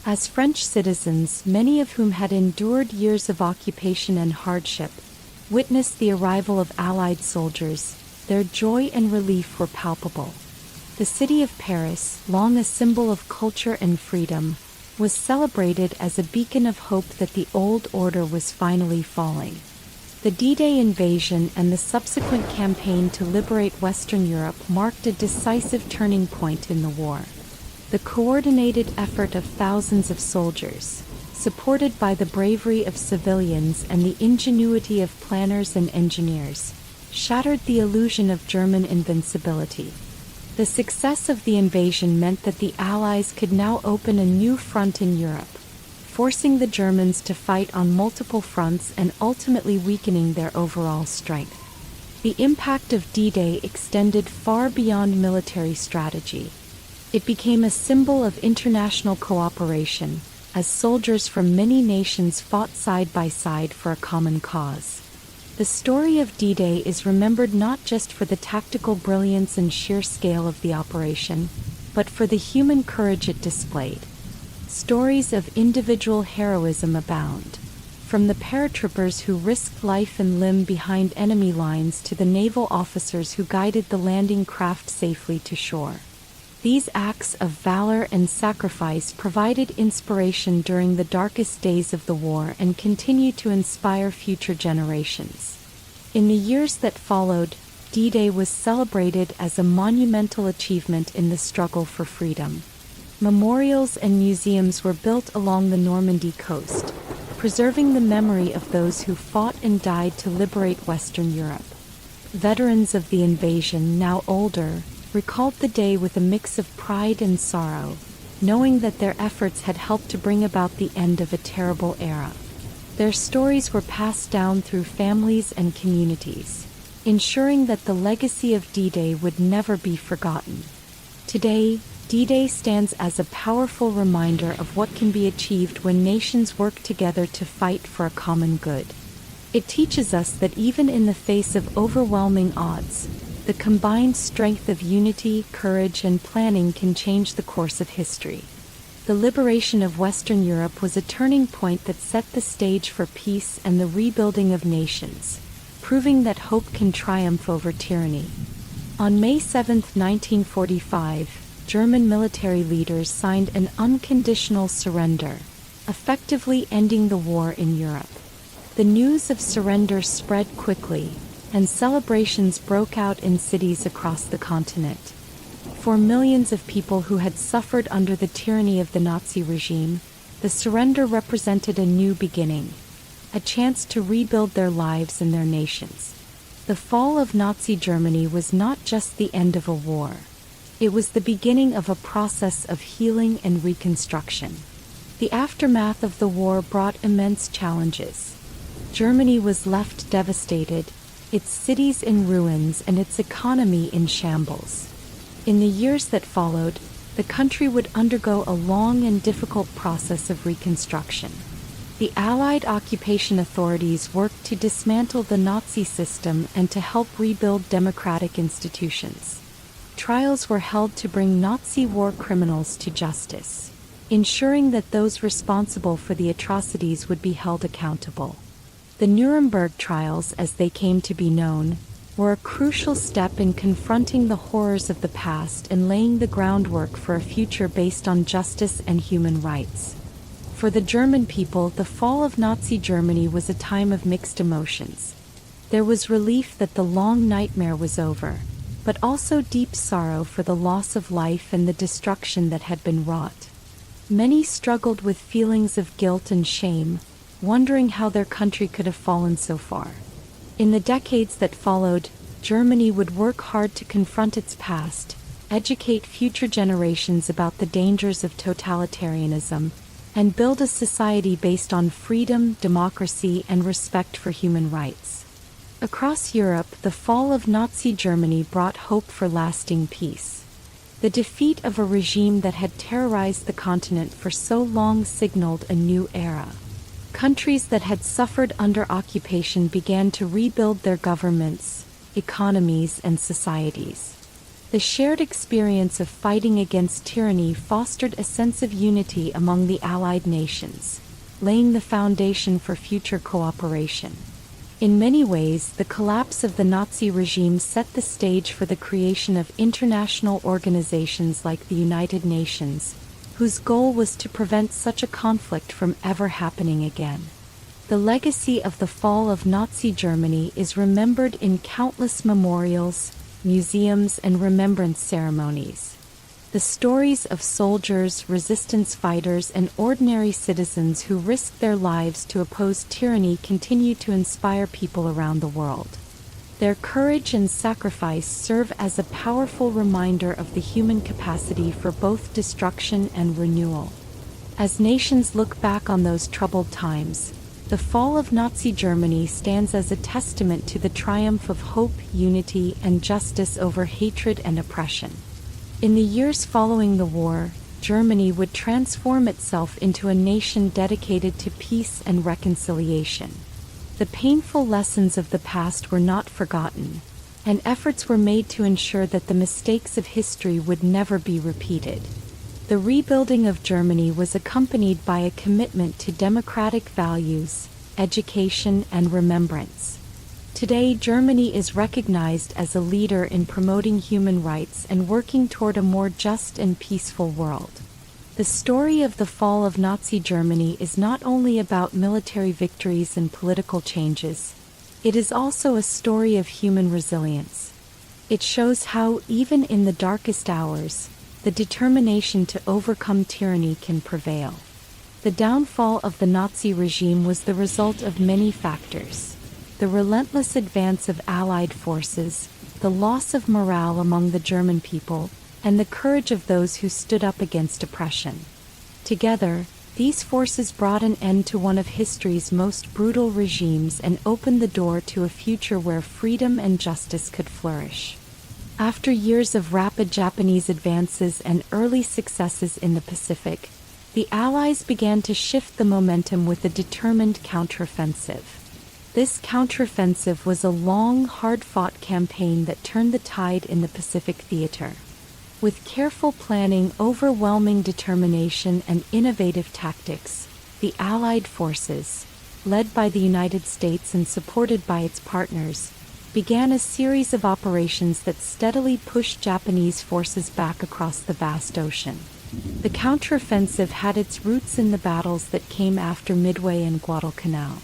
As French citizens, many of whom had endured years of occupation and hardship, witnessed the arrival of Allied soldiers, their joy and relief were palpable. The city of Paris, long a symbol of culture and freedom, was celebrated as a beacon of hope that the old order was finally falling. The D-Day invasion and the subsequent campaign to liberate Western Europe marked a decisive turning point in the war. The coordinated effort of thousands of soldiers, supported by the bravery of civilians and the ingenuity of planners and engineers, shattered the illusion of German invincibility. The success of the invasion meant that the Allies could now open a new front in Europe, forcing the Germans to fight on multiple fronts and ultimately weakening their overall strength. The impact of D-Day extended far beyond military strategy. It became a symbol of international cooperation, as soldiers from many nations fought side by side for a common cause. The story of D-Day is remembered not just for the tactical brilliance and sheer scale of the operation, but for the human courage it displayed. Stories of individual heroism abound, from the paratroopers who risked life and limb behind enemy lines to the naval officers who guided the landing craft safely to shore. These acts of valor and sacrifice provided inspiration during the darkest days of the war and continue to inspire future generations. In the years that followed, D-Day was celebrated as a monumental achievement in the struggle for freedom. Memorials and museums were built along the Normandy coast, preserving the memory of those who fought and died to liberate Western Europe. Veterans of the invasion, now older, recalled the day with a mix of pride and sorrow, knowing that their efforts had helped to bring about the end of a terrible era. Their stories were passed down through families and communities, ensuring that the legacy of D-Day would never be forgotten. Today, D-Day stands as a powerful reminder of what can be achieved when nations work together to fight for a common good. It teaches us that even in the face of overwhelming odds, the combined strength of unity, courage, and planning can change the course of history. The liberation of Western Europe was a turning point that set the stage for peace and the rebuilding of nations, proving that hope can triumph over tyranny. On May 7, 1945, German military leaders signed an unconditional surrender, effectively ending the war in Europe. The news of surrender spread quickly, and celebrations broke out in cities across the continent. For millions of people who had suffered under the tyranny of the Nazi regime, the surrender represented a new beginning, a chance to rebuild their lives and their nations. The fall of Nazi Germany was not just the end of a war. It was the beginning of a process of healing and reconstruction. The aftermath of the war brought immense challenges. Germany was left devastated, its cities in ruins and its economy in shambles. In the years that followed, the country would undergo a long and difficult process of reconstruction. The Allied occupation authorities worked to dismantle the Nazi system and to help rebuild democratic institutions. Trials were held to bring Nazi war criminals to justice, ensuring that those responsible for the atrocities would be held accountable. The Nuremberg trials, as they came to be known, were a crucial step in confronting the horrors of the past and laying the groundwork for a future based on justice and human rights. For the German people, the fall of Nazi Germany was a time of mixed emotions. There was relief that the long nightmare was over, but also deep sorrow for the loss of life and the destruction that had been wrought. Many struggled with feelings of guilt and shame, wondering how their country could have fallen so far. In the decades that followed, Germany would work hard to confront its past, educate future generations about the dangers of totalitarianism, and build a society based on freedom, democracy, and respect for human rights. Across Europe, the fall of Nazi Germany brought hope for lasting peace. The defeat of a regime that had terrorized the continent for so long signaled a new era. Countries that had suffered under occupation began to rebuild their governments, economies, and societies. The shared experience of fighting against tyranny fostered a sense of unity among the Allied nations, laying the foundation for future cooperation. In many ways, the collapse of the Nazi regime set the stage for the creation of international organizations like the United Nations, whose goal was to prevent such a conflict from ever happening again. The legacy of the fall of Nazi Germany is remembered in countless memorials, museums, and remembrance ceremonies. The stories of soldiers, resistance fighters, and ordinary citizens who risked their lives to oppose tyranny continue to inspire people around the world. Their courage and sacrifice serve as a powerful reminder of the human capacity for both destruction and renewal. As nations look back on those troubled times, the fall of Nazi Germany stands as a testament to the triumph of hope, unity, and justice over hatred and oppression. In the years following the war, Germany would transform itself into a nation dedicated to peace and reconciliation. The painful lessons of the past were not forgotten, and efforts were made to ensure that the mistakes of history would never be repeated. The rebuilding of Germany was accompanied by a commitment to democratic values, education, and remembrance. Today, Germany is recognized as a leader in promoting human rights and working toward a more just and peaceful world. The story of the fall of Nazi Germany is not only about military victories and political changes, it is also a story of human resilience. It shows how, even in the darkest hours, the determination to overcome tyranny can prevail. The downfall of the Nazi regime was the result of many factors: the relentless advance of Allied forces, the loss of morale among the German people, and the courage of those who stood up against oppression. Together, these forces brought an end to one of history's most brutal regimes and opened the door to a future where freedom and justice could flourish. After years of rapid Japanese advances and early successes in the Pacific, the Allies began to shift the momentum with a determined counteroffensive. This counteroffensive was a long, hard-fought campaign that turned the tide in the Pacific theater. With careful planning, overwhelming determination, and innovative tactics, the Allied forces, led by the United States and supported by its partners, began a series of operations that steadily pushed Japanese forces back across the vast ocean. The counteroffensive had its roots in the battles that came after Midway and Guadalcanal.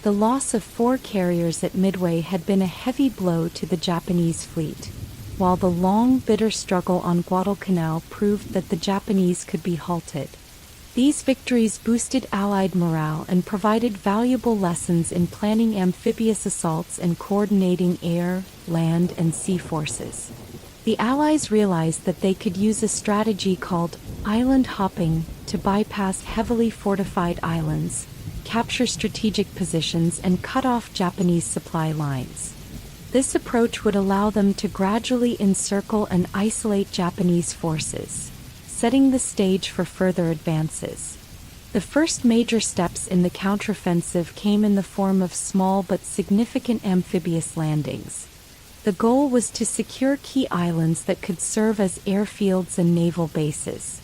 The loss of 4 carriers at Midway had been a heavy blow to the Japanese fleet, while the long, bitter struggle on Guadalcanal proved that the Japanese could be halted. These victories boosted Allied morale and provided valuable lessons in planning amphibious assaults and coordinating air, land, and sea forces. The Allies realized that they could use a strategy called island hopping to bypass heavily fortified islands, capture strategic positions, and cut off Japanese supply lines. This approach would allow them to gradually encircle and isolate Japanese forces, setting the stage for further advances. The first major steps in the counteroffensive came in the form of small but significant amphibious landings. The goal was to secure key islands that could serve as airfields and naval bases.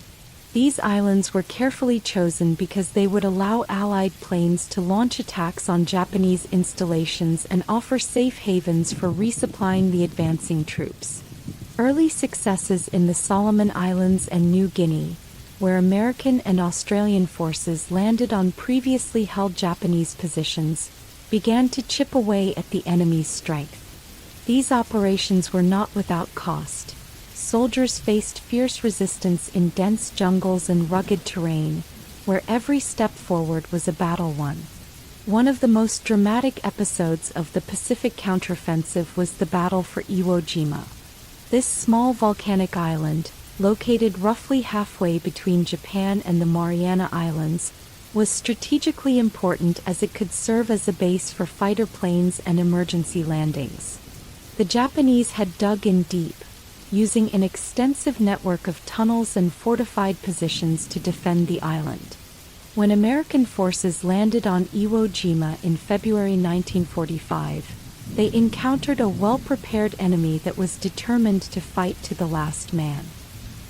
These islands were carefully chosen because they would allow Allied planes to launch attacks on Japanese installations and offer safe havens for resupplying the advancing troops. Early successes in the Solomon Islands and New Guinea, where American and Australian forces landed on previously held Japanese positions, began to chip away at the enemy's strength. These operations were not without cost. Soldiers faced fierce resistance in dense jungles and rugged terrain, where every step forward was a battle won. One of the most dramatic episodes of the Pacific counteroffensive was the battle for Iwo Jima. This small volcanic island, located roughly halfway between Japan and the Mariana Islands, was strategically important as it could serve as a base for fighter planes and emergency landings. The Japanese had dug in deep, using an extensive network of tunnels and fortified positions to defend the island. When American forces landed on Iwo Jima in February 1945, they encountered a well-prepared enemy that was determined to fight to the last man.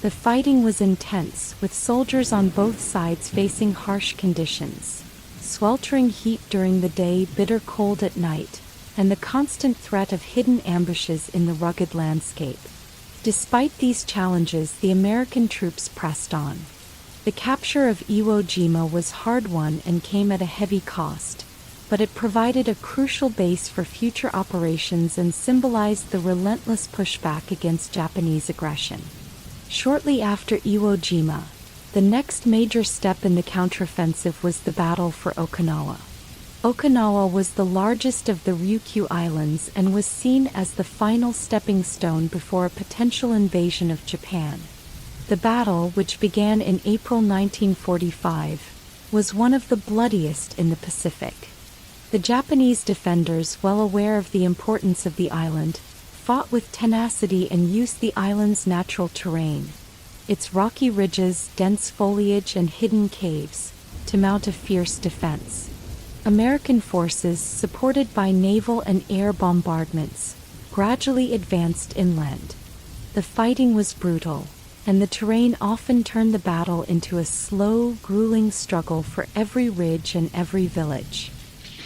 The fighting was intense, with soldiers on both sides facing harsh conditions: sweltering heat during the day, bitter cold at night, and the constant threat of hidden ambushes in the rugged landscape. Despite these challenges, the American troops pressed on. The capture of Iwo Jima was hard-won and came at a heavy cost, but it provided a crucial base for future operations and symbolized the relentless pushback against Japanese aggression. Shortly after Iwo Jima, the next major step in the counteroffensive was the battle for Okinawa. Okinawa was the largest of the Ryukyu Islands and was seen as the final stepping stone before a potential invasion of Japan. The battle, which began in April 1945, was one of the bloodiest in the Pacific. The Japanese defenders, well aware of the importance of the island, fought with tenacity and used the island's natural terrain, its rocky ridges, dense foliage, and hidden caves, to mount a fierce defense. American forces, supported by naval and air bombardments, gradually advanced inland. The fighting was brutal, and the terrain often turned the battle into a slow, grueling struggle for every ridge and every village.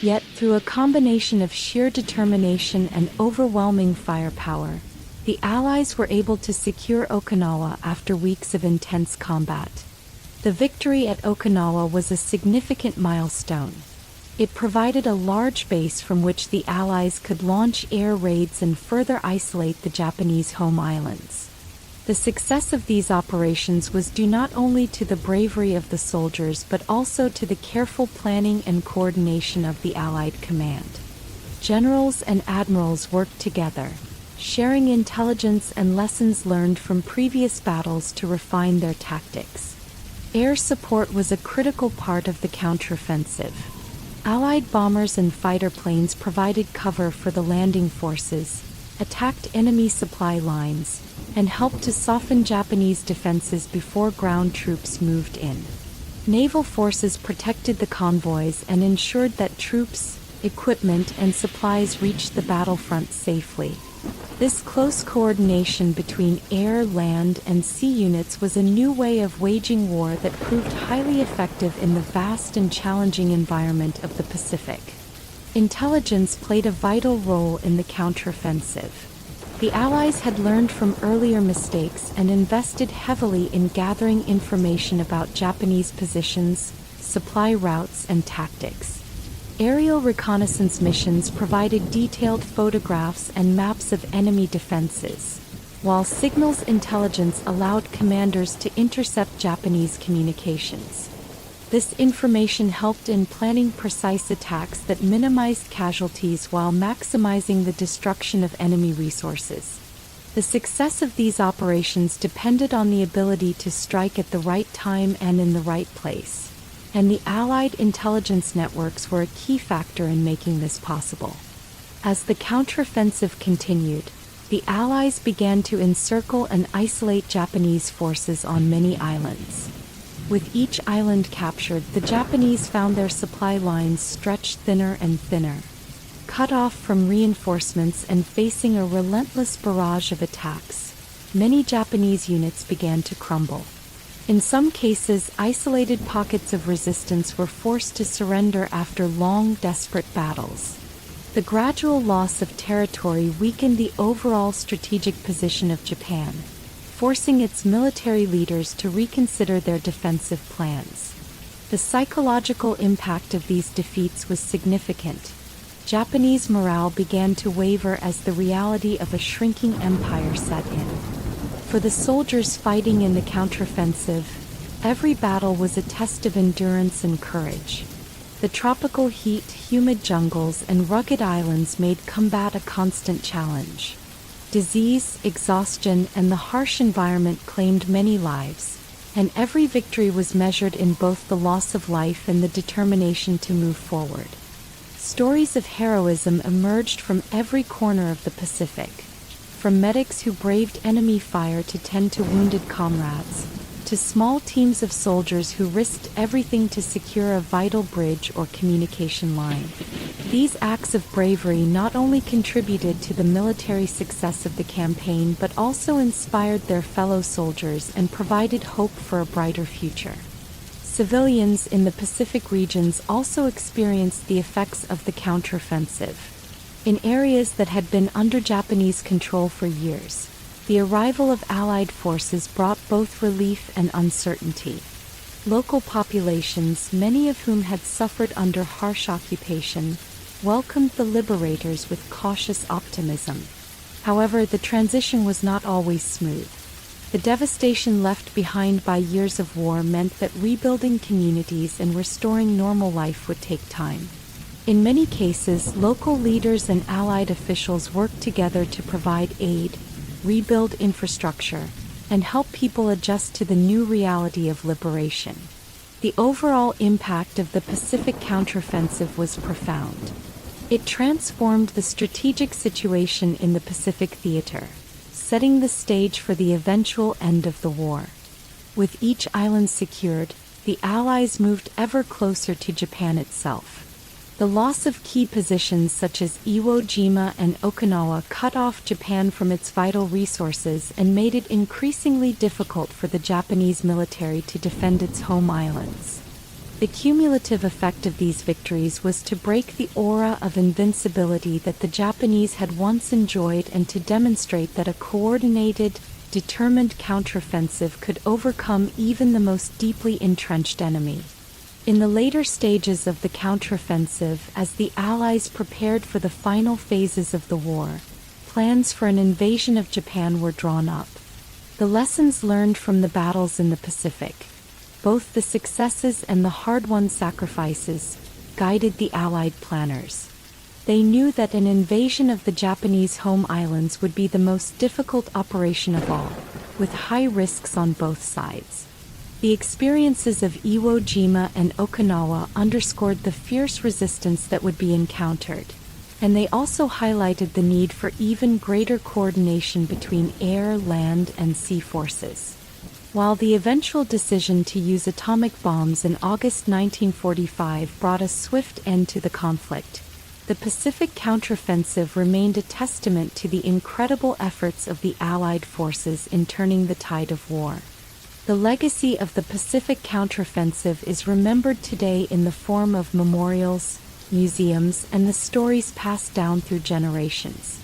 Yet, through a combination of sheer determination and overwhelming firepower, the Allies were able to secure Okinawa after weeks of intense combat. The victory at Okinawa was a significant milestone. It provided a large base from which the Allies could launch air raids and further isolate the Japanese home islands. The success of these operations was due not only to the bravery of the soldiers but also to the careful planning and coordination of the Allied command. Generals and admirals worked together, sharing intelligence and lessons learned from previous battles to refine their tactics. Air support was a critical part of the counteroffensive. Allied bombers and fighter planes provided cover for the landing forces, attacked enemy supply lines, and helped to soften Japanese defenses before ground troops moved in. Naval forces protected the convoys and ensured that troops, equipment, and supplies reached the battlefront safely. This close coordination between air, land, and sea units was a new way of waging war that proved highly effective in the vast and challenging environment of the Pacific. Intelligence played a vital role in the counteroffensive. The Allies had learned from earlier mistakes and invested heavily in gathering information about Japanese positions, supply routes, and tactics. Aerial reconnaissance missions provided detailed photographs and maps of enemy defenses, while signals intelligence allowed commanders to intercept Japanese communications. This information helped in planning precise attacks that minimized casualties while maximizing the destruction of enemy resources. The success of these operations depended on the ability to strike at the right time and in the right place, and the Allied intelligence networks were a key factor in making this possible. As the counteroffensive continued, the Allies began to encircle and isolate Japanese forces on many islands. With each island captured, the Japanese found their supply lines stretched thinner and thinner. Cut off from reinforcements and facing a relentless barrage of attacks, many Japanese units began to crumble. In some cases, isolated pockets of resistance were forced to surrender after long, desperate battles. The gradual loss of territory weakened the overall strategic position of Japan, forcing its military leaders to reconsider their defensive plans. The psychological impact of these defeats was significant. Japanese morale began to waver as the reality of a shrinking empire set in. For the soldiers fighting in the counteroffensive, every battle was a test of endurance and courage. The tropical heat, humid jungles, and rugged islands made combat a constant challenge. Disease, exhaustion, and the harsh environment claimed many lives, and every victory was measured in both the loss of life and the determination to move forward. Stories of heroism emerged from every corner of the Pacific. From medics who braved enemy fire to tend to wounded comrades, to small teams of soldiers who risked everything to secure a vital bridge or communication line. These acts of bravery not only contributed to the military success of the campaign but also inspired their fellow soldiers and provided hope for a brighter future. Civilians in the Pacific regions also experienced the effects of the counteroffensive. In areas that had been under Japanese control for years, the arrival of Allied forces brought both relief and uncertainty. Local populations, many of whom had suffered under harsh occupation, welcomed the liberators with cautious optimism. However, the transition was not always smooth. The devastation left behind by years of war meant that rebuilding communities and restoring normal life would take time. In many cases, local leaders and Allied officials worked together to provide aid, rebuild infrastructure, and help people adjust to the new reality of liberation. The overall impact of the Pacific counteroffensive was profound. It transformed the strategic situation in the Pacific theater, setting the stage for the eventual end of the war. With each island secured, the Allies moved ever closer to Japan itself. The loss of key positions such as Iwo Jima and Okinawa cut off Japan from its vital resources and made it increasingly difficult for the Japanese military to defend its home islands. The cumulative effect of these victories was to break the aura of invincibility that the Japanese had once enjoyed and to demonstrate that a coordinated, determined counteroffensive could overcome even the most deeply entrenched enemy. In the later stages of the counteroffensive, as the Allies prepared for the final phases of the war, plans for an invasion of Japan were drawn up. The lessons learned from the battles in the Pacific, both the successes and the hard-won sacrifices, guided the Allied planners. They knew that an invasion of the Japanese home islands would be the most difficult operation of all, with high risks on both sides. The experiences of Iwo Jima and Okinawa underscored the fierce resistance that would be encountered, and they also highlighted the need for even greater coordination between air, land, and sea forces. While the eventual decision to use atomic bombs in August 1945 brought a swift end to the conflict, the Pacific counteroffensive remained a testament to the incredible efforts of the Allied forces in turning the tide of war. The legacy of the Pacific counteroffensive is remembered today in the form of memorials, museums, and the stories passed down through generations.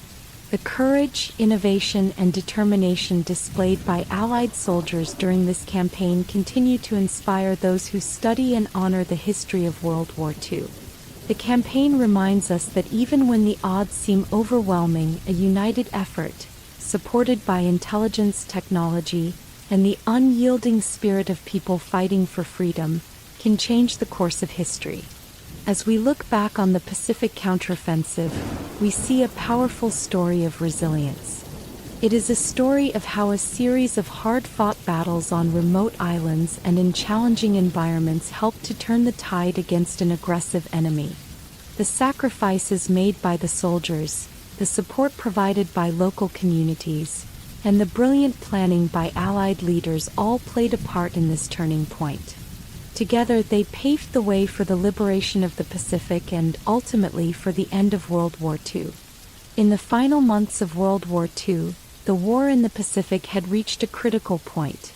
The courage, innovation, and determination displayed by Allied soldiers during this campaign continue to inspire those who study and honor the history of World War II. The campaign reminds us that even when the odds seem overwhelming, a united effort, supported by intelligence, technology, and the unyielding spirit of people fighting for freedom, can change the course of history. As we look back on the Pacific counteroffensive, we see a powerful story of resilience. It is a story of how a series of hard-fought battles on remote islands and in challenging environments helped to turn the tide against an aggressive enemy. The sacrifices made by the soldiers, the support provided by local communities, and the brilliant planning by Allied leaders all played a part in this turning point. Together, they paved the way for the liberation of the Pacific and, ultimately, for the end of World War II. In the final months of World War II, the war in the Pacific had reached a critical point.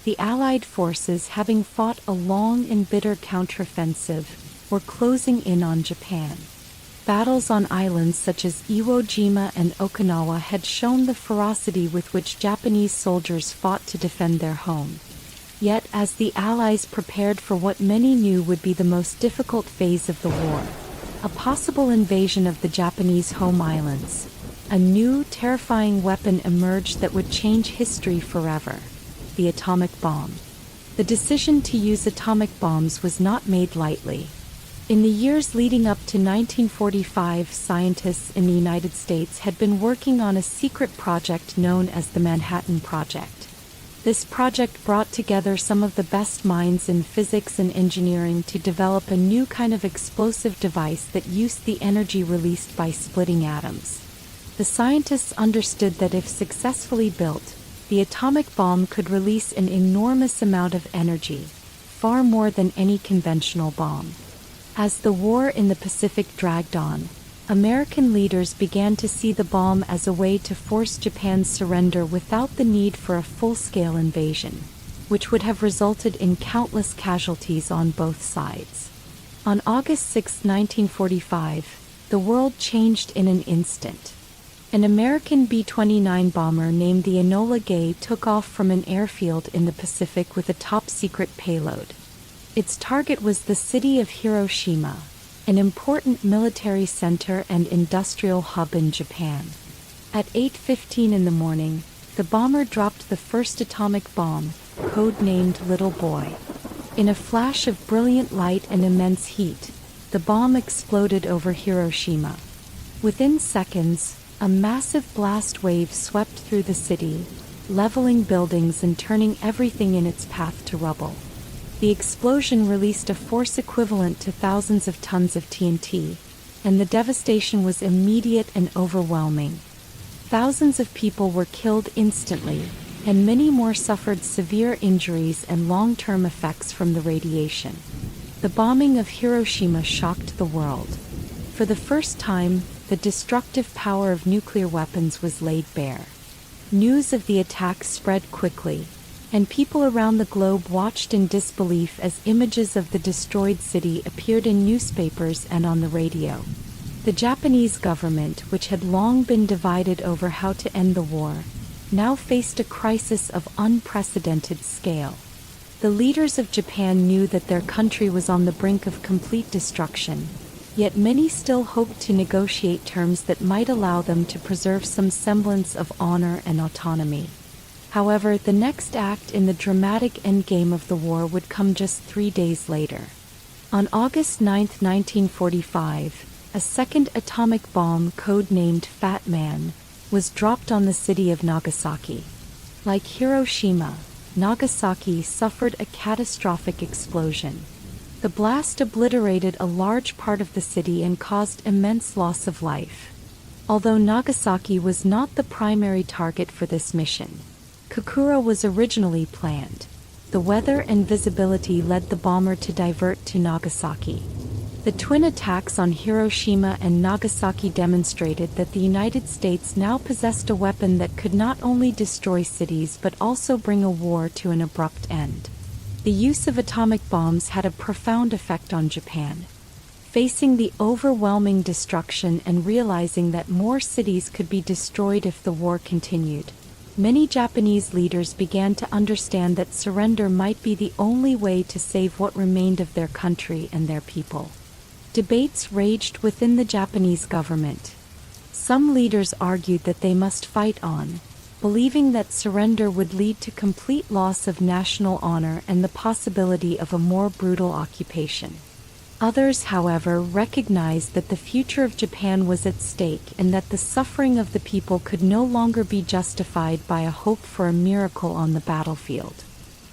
The Allied forces, having fought a long and bitter counteroffensive, were closing in on Japan. Battles on islands such as Iwo Jima and Okinawa had shown the ferocity with which Japanese soldiers fought to defend their home. Yet, as the Allies prepared for what many knew would be the most difficult phase of the war, a possible invasion of the Japanese home islands, a new, terrifying weapon emerged that would change history forever: the atomic bomb. The decision to use atomic bombs was not made lightly. In the years leading up to 1945, scientists in the United States had been working on a secret project known as the Manhattan Project. This project brought together some of the best minds in physics and engineering to develop a new kind of explosive device that used the energy released by splitting atoms. The scientists understood that if successfully built, the atomic bomb could release an enormous amount of energy, far more than any conventional bomb. As the war in the Pacific dragged on, American leaders began to see the bomb as a way to force Japan's surrender without the need for a full-scale invasion, which would have resulted in countless casualties on both sides. On August 6, 1945, the world changed in an instant. An American B-29 bomber named the Enola Gay took off from an airfield in the Pacific with a top-secret payload. Its target was the city of Hiroshima, an important military center and industrial hub in Japan. At 8:15 in the morning, the bomber dropped the first atomic bomb, code-named Little Boy. In a flash of brilliant light and immense heat, the bomb exploded over Hiroshima. Within seconds, a massive blast wave swept through the city, leveling buildings and turning everything in its path to rubble. The explosion released a force equivalent to thousands of tons of TNT, and the devastation was immediate and overwhelming. Thousands of people were killed instantly, and many more suffered severe injuries and long-term effects from the radiation. The bombing of Hiroshima shocked the world. For the first time, the destructive power of nuclear weapons was laid bare. News of the attack spread quickly, and people around the globe watched in disbelief as images of the destroyed city appeared in newspapers and on the radio. The Japanese government, which had long been divided over how to end the war, now faced a crisis of unprecedented scale. The leaders of Japan knew that their country was on the brink of complete destruction, yet many still hoped to negotiate terms that might allow them to preserve some semblance of honor and autonomy. However, the next act in the dramatic endgame of the war would come just 3 days later. On August 9, 1945, a second atomic bomb, code-named Fat Man, was dropped on the city of Nagasaki. Like Hiroshima, Nagasaki suffered a catastrophic explosion. The blast obliterated a large part of the city and caused immense loss of life. Although Nagasaki was not the primary target for this mission, Kokura was originally planned. The weather and visibility led the bomber to divert to Nagasaki. The twin attacks on Hiroshima and Nagasaki demonstrated that the United States now possessed a weapon that could not only destroy cities but also bring a war to an abrupt end. The use of atomic bombs had a profound effect on Japan. Facing the overwhelming destruction and realizing that more cities could be destroyed if the war continued, many Japanese leaders began to understand that surrender might be the only way to save what remained of their country and their people. Debates raged within the Japanese government. Some leaders argued that they must fight on, believing that surrender would lead to complete loss of national honor and the possibility of a more brutal occupation. Others, however, recognized that the future of Japan was at stake and that the suffering of the people could no longer be justified by a hope for a miracle on the battlefield.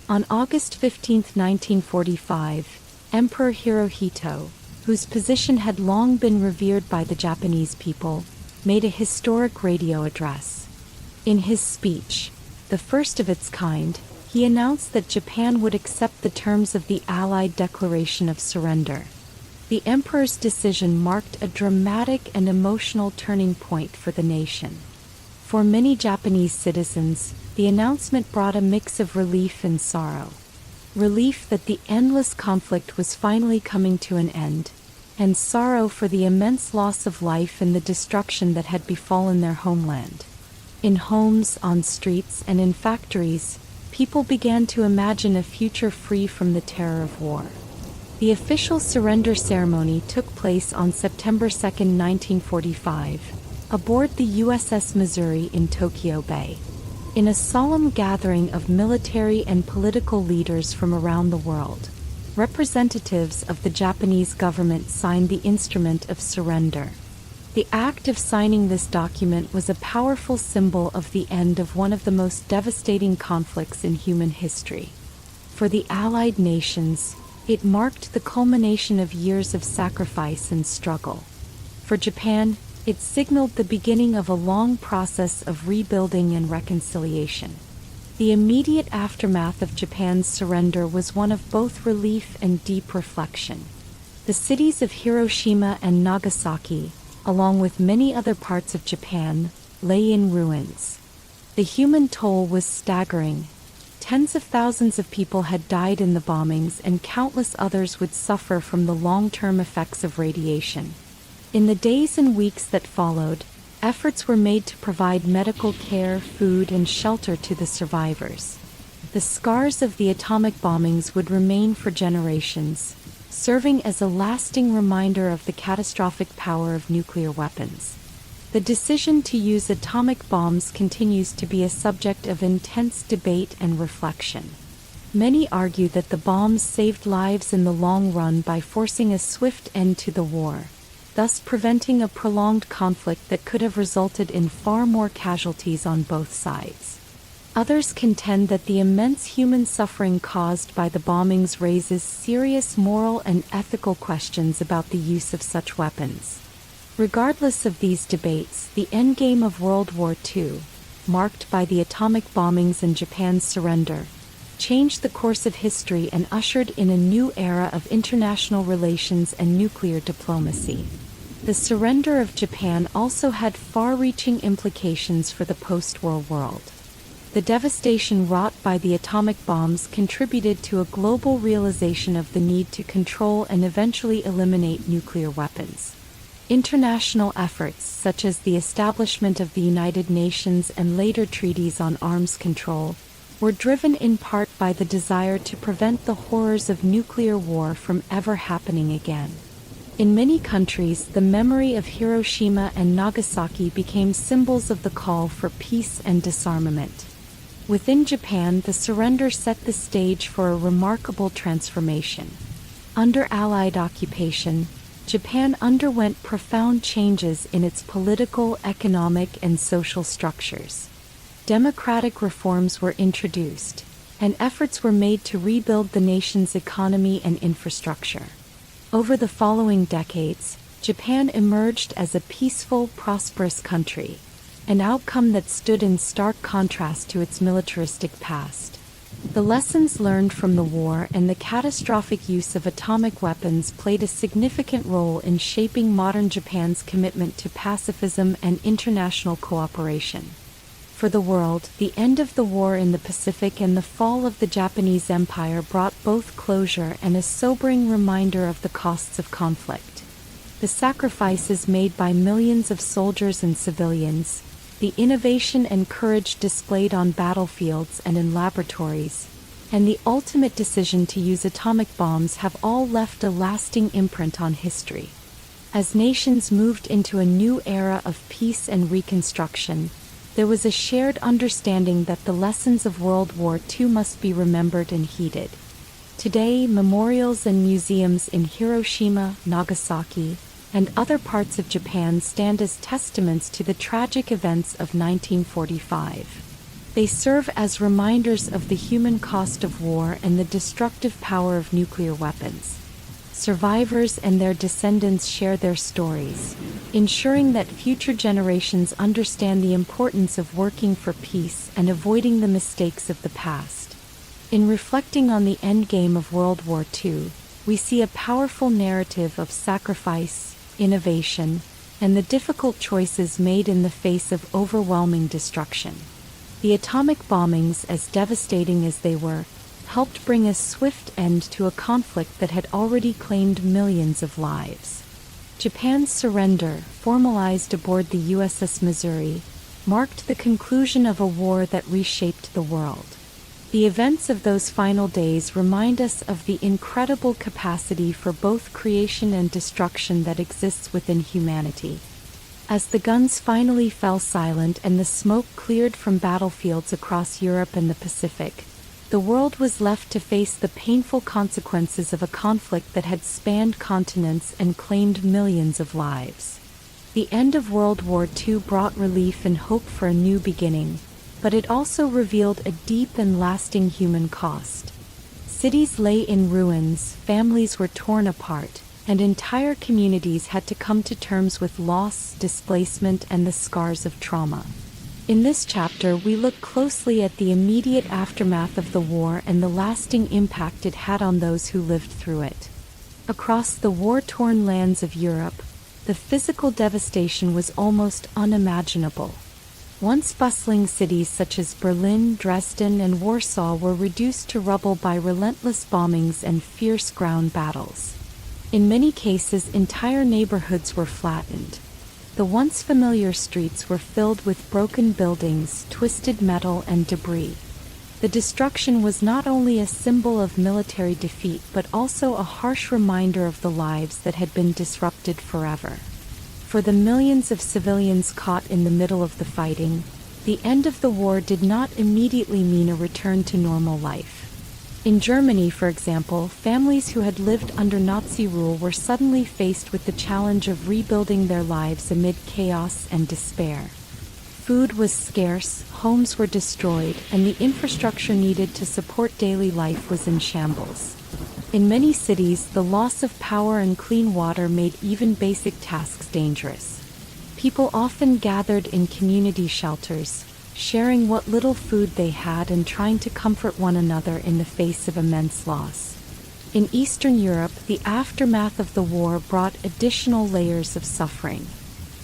On August 15, 1945, Emperor Hirohito, whose position had long been revered by the Japanese people, made a historic radio address. In his speech, the first of its kind, he announced that Japan would accept the terms of the Allied Declaration of Surrender. The emperor's decision marked a dramatic and emotional turning point for the nation. For many Japanese citizens, the announcement brought a mix of relief and sorrow. Relief that the endless conflict was finally coming to an end, and sorrow for the immense loss of life and the destruction that had befallen their homeland. In homes, on streets, and in factories, people began to imagine a future free from the terror of war. The official surrender ceremony took place on September 2, 1945, aboard the USS Missouri in Tokyo Bay. In a solemn gathering of military and political leaders from around the world, representatives of the Japanese government signed the instrument of surrender. The act of signing this document was a powerful symbol of the end of one of the most devastating conflicts in human history. For the Allied nations, it marked the culmination of years of sacrifice and struggle. For Japan, it signaled the beginning of a long process of rebuilding and reconciliation. The immediate aftermath of Japan's surrender was one of both relief and deep reflection. The cities of Hiroshima and Nagasaki, along with many other parts of Japan, lay in ruins. The human toll was staggering. Tens of thousands of people had died in the bombings, and countless others would suffer from the long-term effects of radiation. In the days and weeks that followed, efforts were made to provide medical care, food, and shelter to the survivors. The scars of the atomic bombings would remain for generations, serving as a lasting reminder of the catastrophic power of nuclear weapons. The decision to use atomic bombs continues to be a subject of intense debate and reflection. Many argue that the bombs saved lives in the long run by forcing a swift end to the war, thus preventing a prolonged conflict that could have resulted in far more casualties on both sides. Others contend that the immense human suffering caused by the bombings raises serious moral and ethical questions about the use of such weapons. Regardless of these debates, the endgame of World War II, marked by the atomic bombings and Japan's surrender, changed the course of history and ushered in a new era of international relations and nuclear diplomacy. The surrender of Japan also had far-reaching implications for the post-war world. The devastation wrought by the atomic bombs contributed to a global realization of the need to control and eventually eliminate nuclear weapons. International efforts, such as the establishment of the United Nations and later treaties on arms control, were driven in part by the desire to prevent the horrors of nuclear war from ever happening again. In many countries, the memory of Hiroshima and Nagasaki became symbols of the call for peace and disarmament. Within Japan, the surrender set the stage for a remarkable transformation. Under Allied occupation, Japan underwent profound changes in its political, economic, and social structures. Democratic reforms were introduced, and efforts were made to rebuild the nation's economy and infrastructure. Over the following decades, Japan emerged as a peaceful, prosperous country, an outcome that stood in stark contrast to its militaristic past. The lessons learned from the war and the catastrophic use of atomic weapons played a significant role in shaping modern Japan's commitment to pacifism and international cooperation. For the world, the end of the war in the Pacific and the fall of the Japanese Empire brought both closure and a sobering reminder of the costs of conflict. The sacrifices made by millions of soldiers and civilians, the innovation and courage displayed on battlefields and in laboratories, and the ultimate decision to use atomic bombs have all left a lasting imprint on history. As nations moved into a new era of peace and reconstruction, there was a shared understanding that the lessons of World War II must be remembered and heeded. Today, memorials and museums in Hiroshima, Nagasaki, and other parts of Japan stand as testaments to the tragic events of 1945. They serve as reminders of the human cost of war and the destructive power of nuclear weapons. Survivors and their descendants share their stories, ensuring that future generations understand the importance of working for peace and avoiding the mistakes of the past. In reflecting on the endgame of World War II, we see a powerful narrative of sacrifice, innovation, and the difficult choices made in the face of overwhelming destruction. The atomic bombings, as devastating as they were, helped bring a swift end to a conflict that had already claimed millions of lives. Japan's surrender, formalized aboard the USS Missouri, marked the conclusion of a war that reshaped the world. The events of those final days remind us of the incredible capacity for both creation and destruction that exists within humanity. As the guns finally fell silent and the smoke cleared from battlefields across Europe and the Pacific, the world was left to face the painful consequences of a conflict that had spanned continents and claimed millions of lives. The end of World War II brought relief and hope for a new beginning, but it also revealed a deep and lasting human cost. Cities lay in ruins, families were torn apart, and entire communities had to come to terms with loss, displacement, and the scars of trauma. In this chapter, we look closely at the immediate aftermath of the war and the lasting impact it had on those who lived through it. Across the war-torn lands of Europe, the physical devastation was almost unimaginable. Once bustling cities such as Berlin, Dresden, and Warsaw were reduced to rubble by relentless bombings and fierce ground battles. In many cases, entire neighborhoods were flattened. The once familiar streets were filled with broken buildings, twisted metal, and debris. The destruction was not only a symbol of military defeat but also a harsh reminder of the lives that had been disrupted forever. For the millions of civilians caught in the middle of the fighting, the end of the war did not immediately mean a return to normal life. In Germany, for example, families who had lived under Nazi rule were suddenly faced with the challenge of rebuilding their lives amid chaos and despair. Food was scarce, homes were destroyed, and the infrastructure needed to support daily life was in shambles. In many cities, the loss of power and clean water made even basic tasks dangerous. People often gathered in community shelters, sharing what little food they had and trying to comfort one another in the face of immense loss. In Eastern Europe, the aftermath of the war brought additional layers of suffering.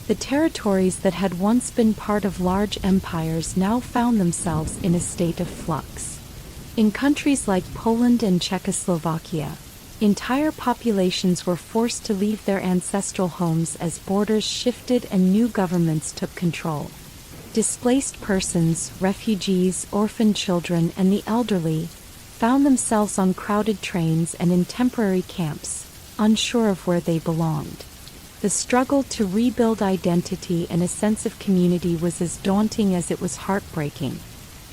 The territories that had once been part of large empires now found themselves in a state of flux. In countries like Poland and Czechoslovakia, entire populations were forced to leave their ancestral homes as borders shifted and new governments took control. Displaced persons, refugees, orphaned children, and the elderly found themselves on crowded trains and in temporary camps, unsure of where they belonged. The struggle to rebuild identity and a sense of community was as daunting as it was heartbreaking.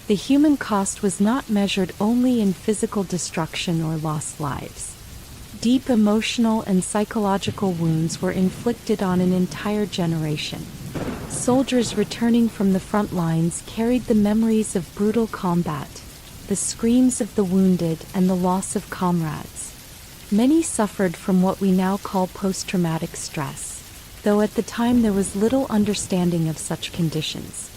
The human cost was not measured only in physical destruction or lost lives. Deep emotional and psychological wounds were inflicted on an entire generation. Soldiers returning from the front lines carried the memories of brutal combat, the screams of the wounded, and the loss of comrades. Many suffered from what we now call post-traumatic stress, though at the time there was little understanding of such conditions.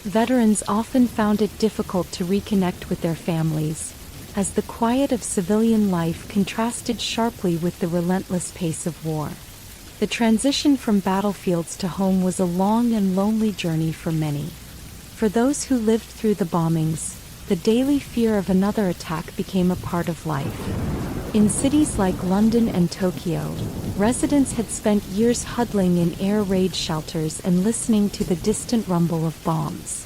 Veterans often found it difficult to reconnect with their families, as the quiet of civilian life contrasted sharply with the relentless pace of war. The transition from battlefields to home was a long and lonely journey for many. For those who lived through the bombings, the daily fear of another attack became a part of life. In cities like London and Tokyo, residents had spent years huddling in air raid shelters and listening to the distant rumble of bombs.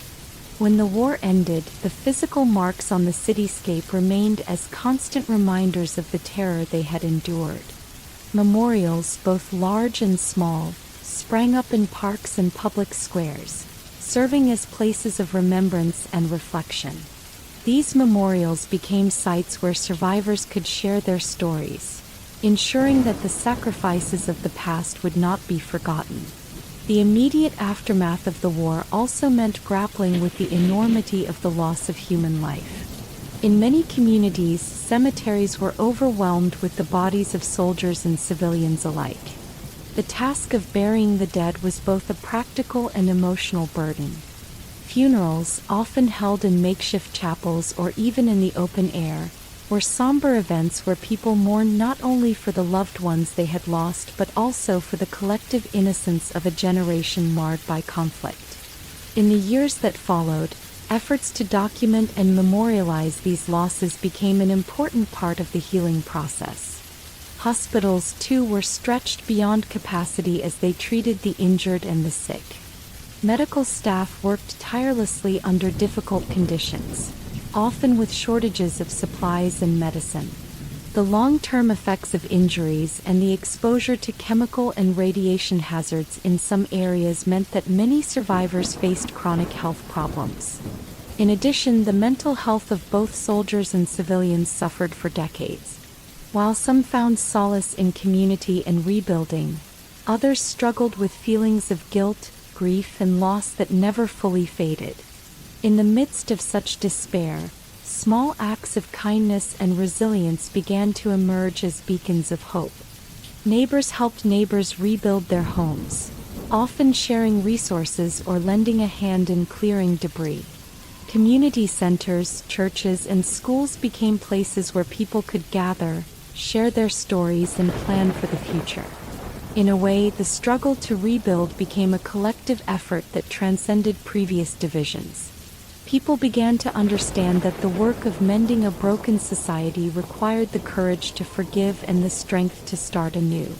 When the war ended, the physical marks on the cityscape remained as constant reminders of the terror they had endured. Memorials, both large and small, sprang up in parks and public squares, serving as places of remembrance and reflection. These memorials became sites where survivors could share their stories, ensuring that the sacrifices of the past would not be forgotten. The immediate aftermath of the war also meant grappling with the enormity of the loss of human life. In many communities, cemeteries were overwhelmed with the bodies of soldiers and civilians alike. The task of burying the dead was both a practical and emotional burden. Funerals, often held in makeshift chapels or even in the open air, were somber events where people mourned not only for the loved ones they had lost but also for the collective innocence of a generation marred by conflict. In the years that followed, Efforts to document and memorialize these losses became an important part of the healing process. Hospitals, too, were stretched beyond capacity as they treated the injured and the sick. Medical staff worked tirelessly under difficult conditions, often with shortages of supplies and medicine. The long-term effects of injuries and the exposure to chemical and radiation hazards in some areas meant that many survivors faced chronic health problems. In addition, the mental health of both soldiers and civilians suffered for decades. While some found solace in community and rebuilding, others struggled with feelings of guilt, grief, and loss that never fully faded. In the midst of such despair, small acts of kindness and resilience began to emerge as beacons of hope. Neighbors helped neighbors rebuild their homes, often sharing resources or lending a hand in clearing debris. Community centers, churches, and schools became places where people could gather, share their stories, and plan for the future. In a way, the struggle to rebuild became a collective effort that transcended previous divisions. People began to understand that the work of mending a broken society required the courage to forgive and the strength to start anew.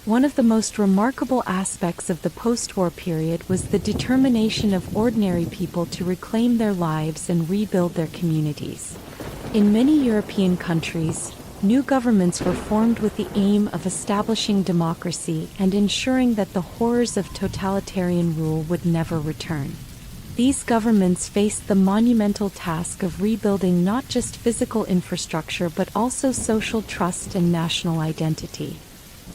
One of the most remarkable aspects of the post-war period was the determination of ordinary people to reclaim their lives and rebuild their communities. In many European countries, new governments were formed with the aim of establishing democracy and ensuring that the horrors of totalitarian rule would never return. These governments faced the monumental task of rebuilding not just physical infrastructure but also social trust and national identity.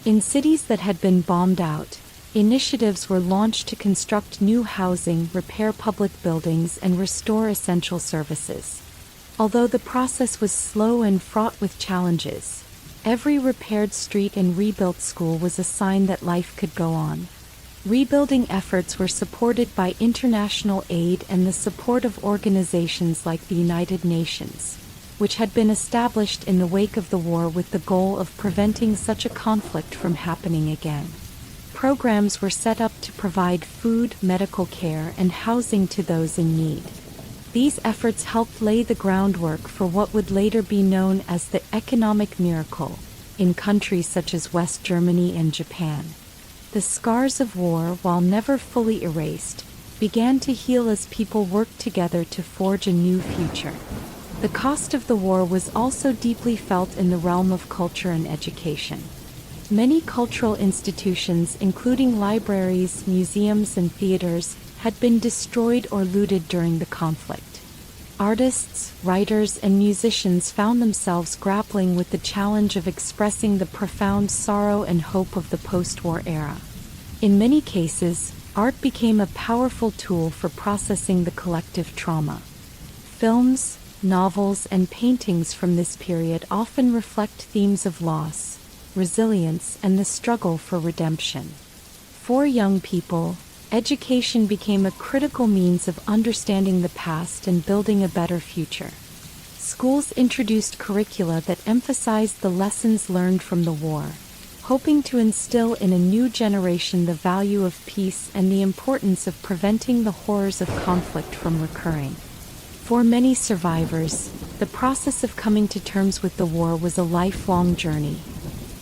In cities that had been bombed out, initiatives were launched to construct new housing, repair public buildings, and restore essential services. Although the process was slow and fraught with challenges, every repaired street and rebuilt school was a sign that life could go on. Rebuilding efforts were supported by international aid and the support of organizations like the United Nations, which had been established in the wake of the war with the goal of preventing such a conflict from happening again. Programs were set up to provide food, medical care, and housing to those in need. These efforts helped lay the groundwork for what would later be known as the economic miracle in countries such as West Germany and Japan. The scars of war, while never fully erased, began to heal as people worked together to forge a new future. The cost of the war was also deeply felt in the realm of culture and education. Many cultural institutions, including libraries, museums, and theaters, had been destroyed or looted during the conflict. Artists, writers, and musicians found themselves grappling with the challenge of expressing the profound sorrow and hope of the post-war era. In many cases, art became a powerful tool for processing the collective trauma. Films, novels, and paintings from this period often reflect themes of loss, resilience, and the struggle for redemption. For young people, education became a critical means of understanding the past and building a better future. Schools introduced curricula that emphasized the lessons learned from the war, hoping to instill in a new generation the value of peace and the importance of preventing the horrors of conflict from recurring. For many survivors, the process of coming to terms with the war was a lifelong journey.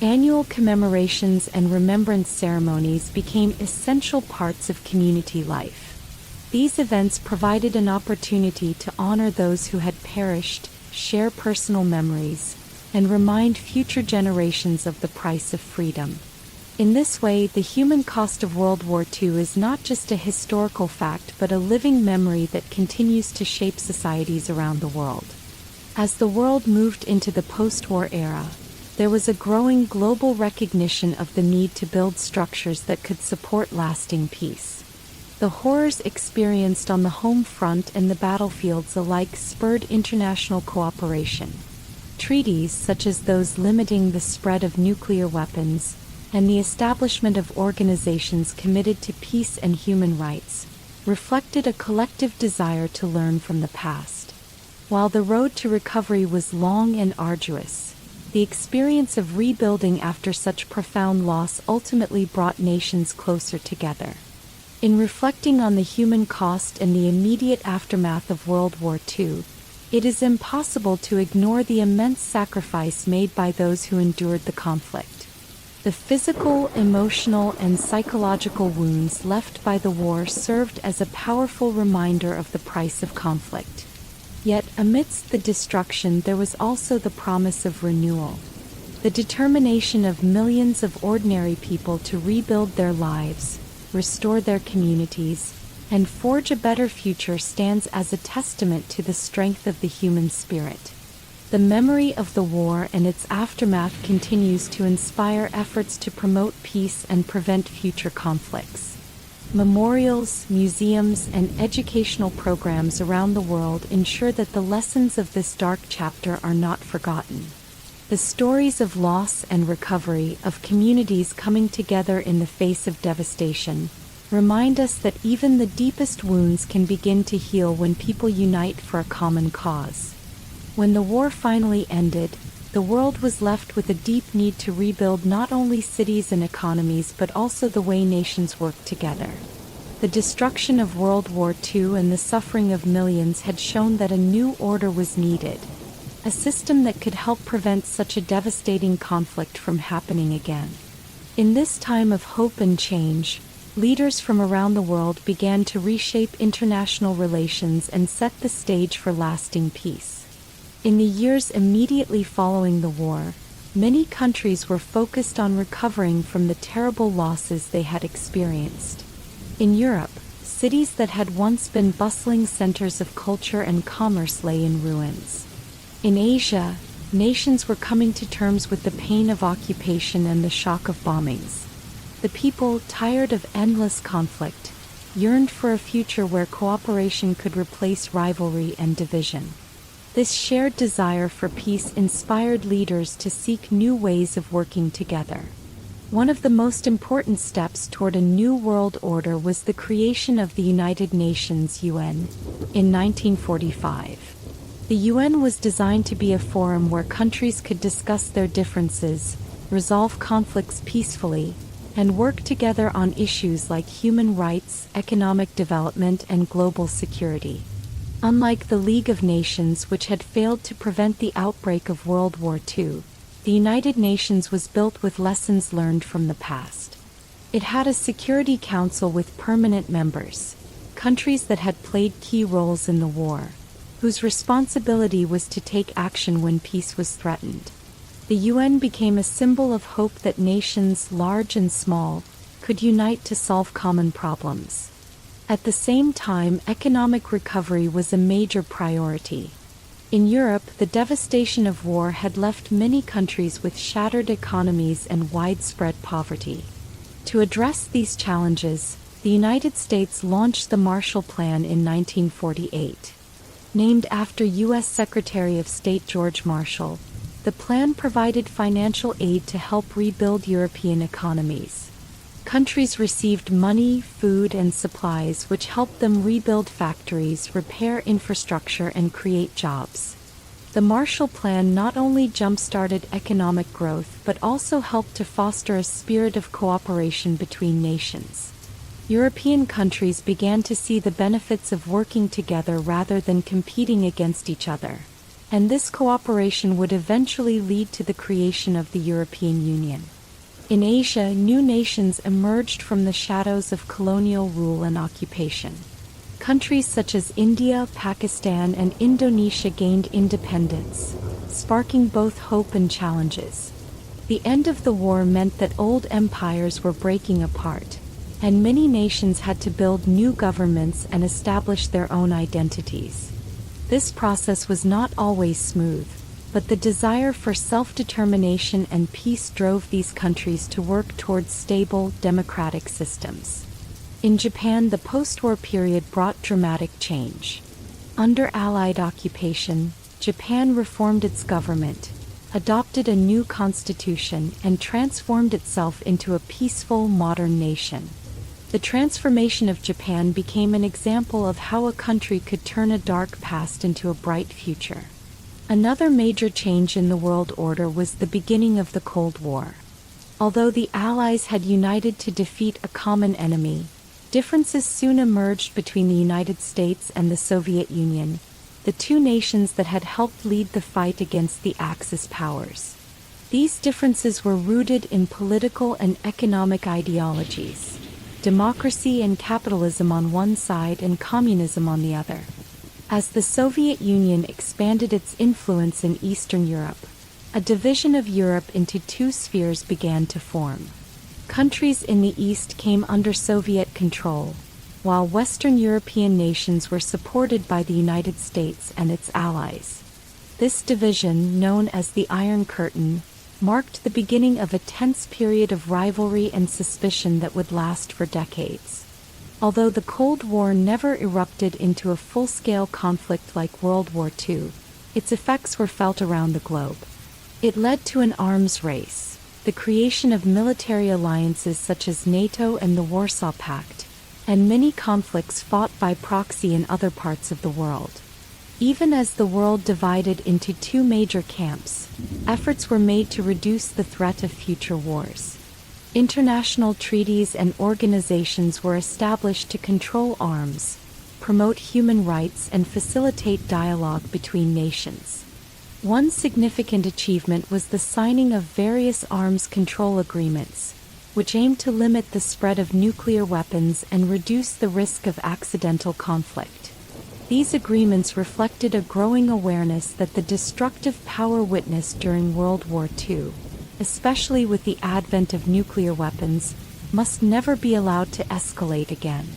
Annual commemorations and remembrance ceremonies became essential parts of community life. These events provided an opportunity to honor those who had perished, share personal memories, and remind future generations of the price of freedom. In this way, the human cost of World War II is not just a historical fact but a living memory that continues to shape societies around the world. As the world moved into the post-war era, there was a growing global recognition of the need to build structures that could support lasting peace. The horrors experienced on the home front and the battlefields alike spurred international cooperation. Treaties such as those limiting the spread of nuclear weapons, and the establishment of organizations committed to peace and human rights, reflected a collective desire to learn from the past. While the road to recovery was long and arduous, the experience of rebuilding after such profound loss ultimately brought nations closer together. In reflecting on the human cost and the immediate aftermath of World War II, it is impossible to ignore the immense sacrifice made by those who endured the conflict. The physical, emotional, and psychological wounds left by the war served as a powerful reminder of the price of conflict. Yet, amidst the destruction, there was also the promise of renewal. The determination of millions of ordinary people to rebuild their lives, restore their communities, and forge a better future stands as a testament to the strength of the human spirit. The memory of the war and its aftermath continues to inspire efforts to promote peace and prevent future conflicts. Memorials, museums, and educational programs around the world ensure that the lessons of this dark chapter are not forgotten. The stories of loss and recovery, of communities coming together in the face of devastation, remind us that even the deepest wounds can begin to heal when people unite for a common cause. When the war finally ended, the world was left with a deep need to rebuild not only cities and economies but also the way nations work together. The destruction of World War II and the suffering of millions had shown that a new order was needed, a system that could help prevent such a devastating conflict from happening again. In this time of hope and change, leaders from around the world began to reshape international relations and set the stage for lasting peace. In the years immediately following the war, many countries were focused on recovering from the terrible losses they had experienced. In Europe, cities that had once been bustling centers of culture and commerce lay in ruins. In Asia, nations were coming to terms with the pain of occupation and the shock of bombings. The people, tired of endless conflict, yearned for a future where cooperation could replace rivalry and division. This shared desire for peace inspired leaders to seek new ways of working together. One of the most important steps toward a new world order was the creation of the United Nations (UN) in 1945. The UN was designed to be a forum where countries could discuss their differences, resolve conflicts peacefully, and work together on issues like human rights, economic development, and global security. Unlike the League of Nations, which had failed to prevent the outbreak of World War II, the United Nations was built with lessons learned from the past. It had a Security Council with permanent members, countries that had played key roles in the war, whose responsibility was to take action when peace was threatened. The UN became a symbol of hope that nations, large and small, could unite to solve common problems. At the same time, economic recovery was a major priority. In Europe, the devastation of war had left many countries with shattered economies and widespread poverty. To address these challenges, the United States launched the Marshall Plan in 1948. Named after U.S. Secretary of State George Marshall, the plan provided financial aid to help rebuild European economies. Countries received money, food, and supplies which helped them rebuild factories, repair infrastructure, and create jobs. The Marshall Plan not only jump-started economic growth but also helped to foster a spirit of cooperation between nations. European countries began to see the benefits of working together rather than competing against each other, and this cooperation would eventually lead to the creation of the European Union. In Asia, new nations emerged from the shadows of colonial rule and occupation. Countries such as India, Pakistan, and Indonesia gained independence, sparking both hope and challenges. The end of the war meant that old empires were breaking apart, and many nations had to build new governments and establish their own identities. This process was not always smooth, but the desire for self-determination and peace drove these countries to work towards stable, democratic systems. In Japan, the post-war period brought dramatic change. Under Allied occupation, Japan reformed its government, adopted a new constitution, and transformed itself into a peaceful, modern nation. The transformation of Japan became an example of how a country could turn a dark past into a bright future. Another major change in the world order was the beginning of the Cold War. Although the Allies had united to defeat a common enemy, Differences soon emerged between the United States and the Soviet Union, the two nations that had helped lead the fight against the Axis powers. These differences were rooted in political and economic ideologies, democracy and capitalism on one side and communism on the other. As the Soviet Union expanded its influence in Eastern Europe, a division of Europe into two spheres began to form. Countries in the East came under Soviet control, while Western European nations were supported by the United States and its allies. This division, known as the Iron Curtain, marked the beginning of a tense period of rivalry and suspicion that would last for decades. Although the Cold War never erupted into a full-scale conflict like World War II, its effects were felt around the globe. It led to an arms race, the creation of military alliances such as NATO and the Warsaw Pact, and many conflicts fought by proxy in other parts of the world. Even as the world divided into two major camps, efforts were made to reduce the threat of future wars. International treaties and organizations were established to control arms, promote human rights, and facilitate dialogue between nations. One significant achievement was the signing of various arms control agreements, which aimed to limit the spread of nuclear weapons and reduce the risk of accidental conflict. These agreements reflected a growing awareness that the destructive power witnessed during World War II, especially with the advent of nuclear weapons, must never be allowed to escalate again.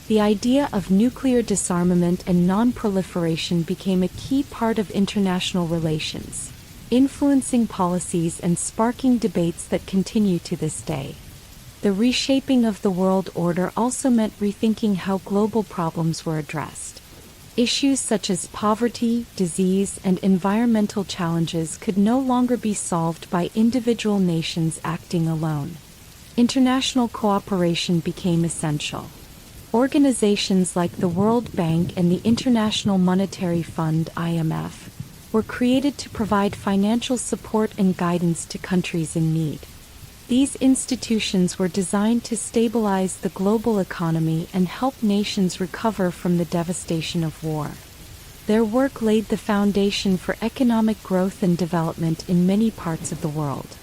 The idea of nuclear disarmament and non-proliferation became a key part of international relations, influencing policies and sparking debates that continue to this day. The reshaping of the world order also meant rethinking how global problems were addressed. Issues such as poverty, disease, and environmental challenges could no longer be solved by individual nations acting alone. International cooperation became essential. Organizations like the World Bank and the International Monetary Fund (IMF) were created to provide financial support and guidance to countries in need. These institutions were designed to stabilize the global economy and help nations recover from the devastation of war. Their work laid the foundation for economic growth and development in many parts of the world.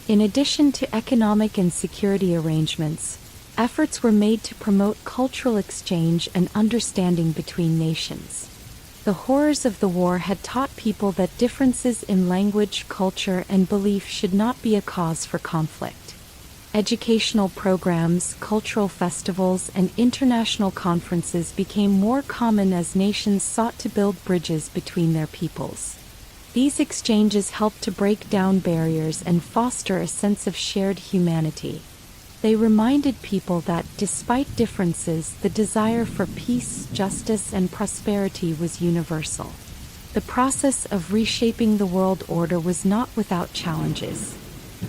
In addition to economic and security arrangements, efforts were made to promote cultural exchange and understanding between nations. The horrors of the war had taught people that differences in language, culture, and belief should not be a cause for conflict. Educational programs, cultural festivals, and international conferences became more common as nations sought to build bridges between their peoples. These exchanges helped to break down barriers and foster a sense of shared humanity. They reminded people that, despite differences, the desire for peace, justice, and prosperity was universal. The process of reshaping the world order was not without challenges.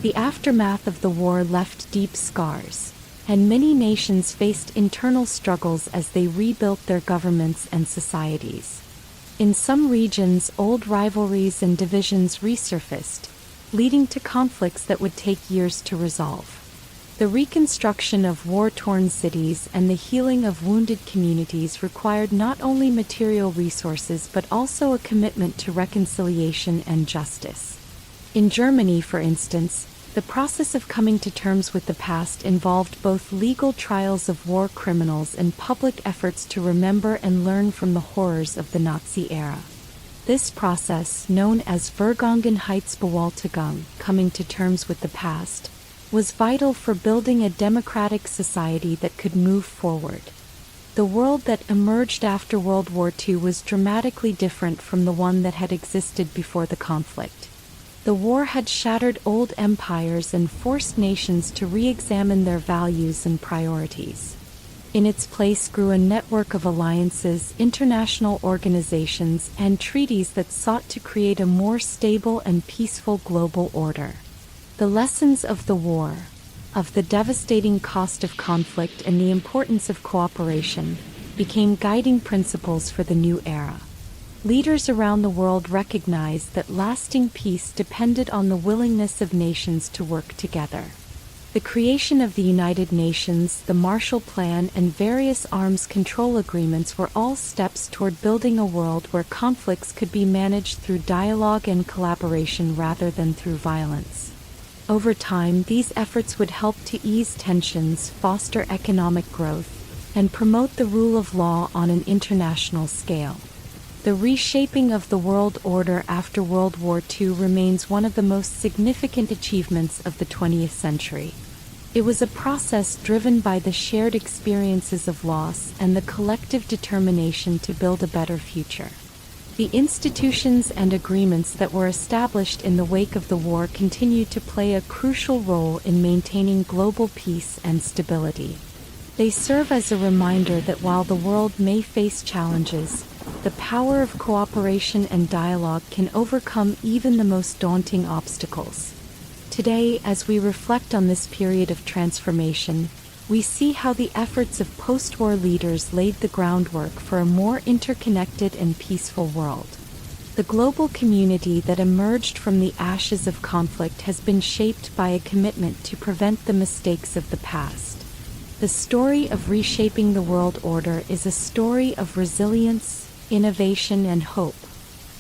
The aftermath of the war left deep scars, and many nations faced internal struggles as they rebuilt their governments and societies. In some regions, old rivalries and divisions resurfaced, leading to conflicts that would take years to resolve. The reconstruction of war-torn cities and the healing of wounded communities required not only material resources but also a commitment to reconciliation and justice. In Germany, for instance, the process of coming to terms with the past involved both legal trials of war criminals and public efforts to remember and learn from the horrors of the Nazi era. This process, known as Vergangenheitsbewältigung, coming to terms with the past, was vital for building a democratic society that could move forward. The world that emerged after World War II was dramatically different from the one that had existed before the conflict. The war had shattered old empires and forced nations to re-examine their values and priorities. In its place grew a network of alliances, international organizations, and treaties that sought to create a more stable and peaceful global order. The lessons of the war, of the devastating cost of conflict and the importance of cooperation, became guiding principles for the new era. Leaders around the world recognized that lasting peace depended on the willingness of nations to work together. The creation of the United Nations, the Marshall Plan, and various arms control agreements were all steps toward building a world where conflicts could be managed through dialogue and collaboration rather than through violence. Over time, these efforts would help to ease tensions, foster economic growth, and promote the rule of law on an international scale. The reshaping of the world order after World War II remains one of the most significant achievements of the 20th century. It was a process driven by the shared experiences of loss and the collective determination to build a better future. The institutions and agreements that were established in the wake of the war continue to play a crucial role in maintaining global peace and stability. They serve as a reminder that while the world may face challenges, the power of cooperation and dialogue can overcome even the most daunting obstacles. Today, as we reflect on this period of transformation, we see how the efforts of post-war leaders laid the groundwork for a more interconnected and peaceful world. The global community that emerged from the ashes of conflict has been shaped by a commitment to prevent the mistakes of the past. The story of reshaping the world order is a story of resilience, innovation, and hope.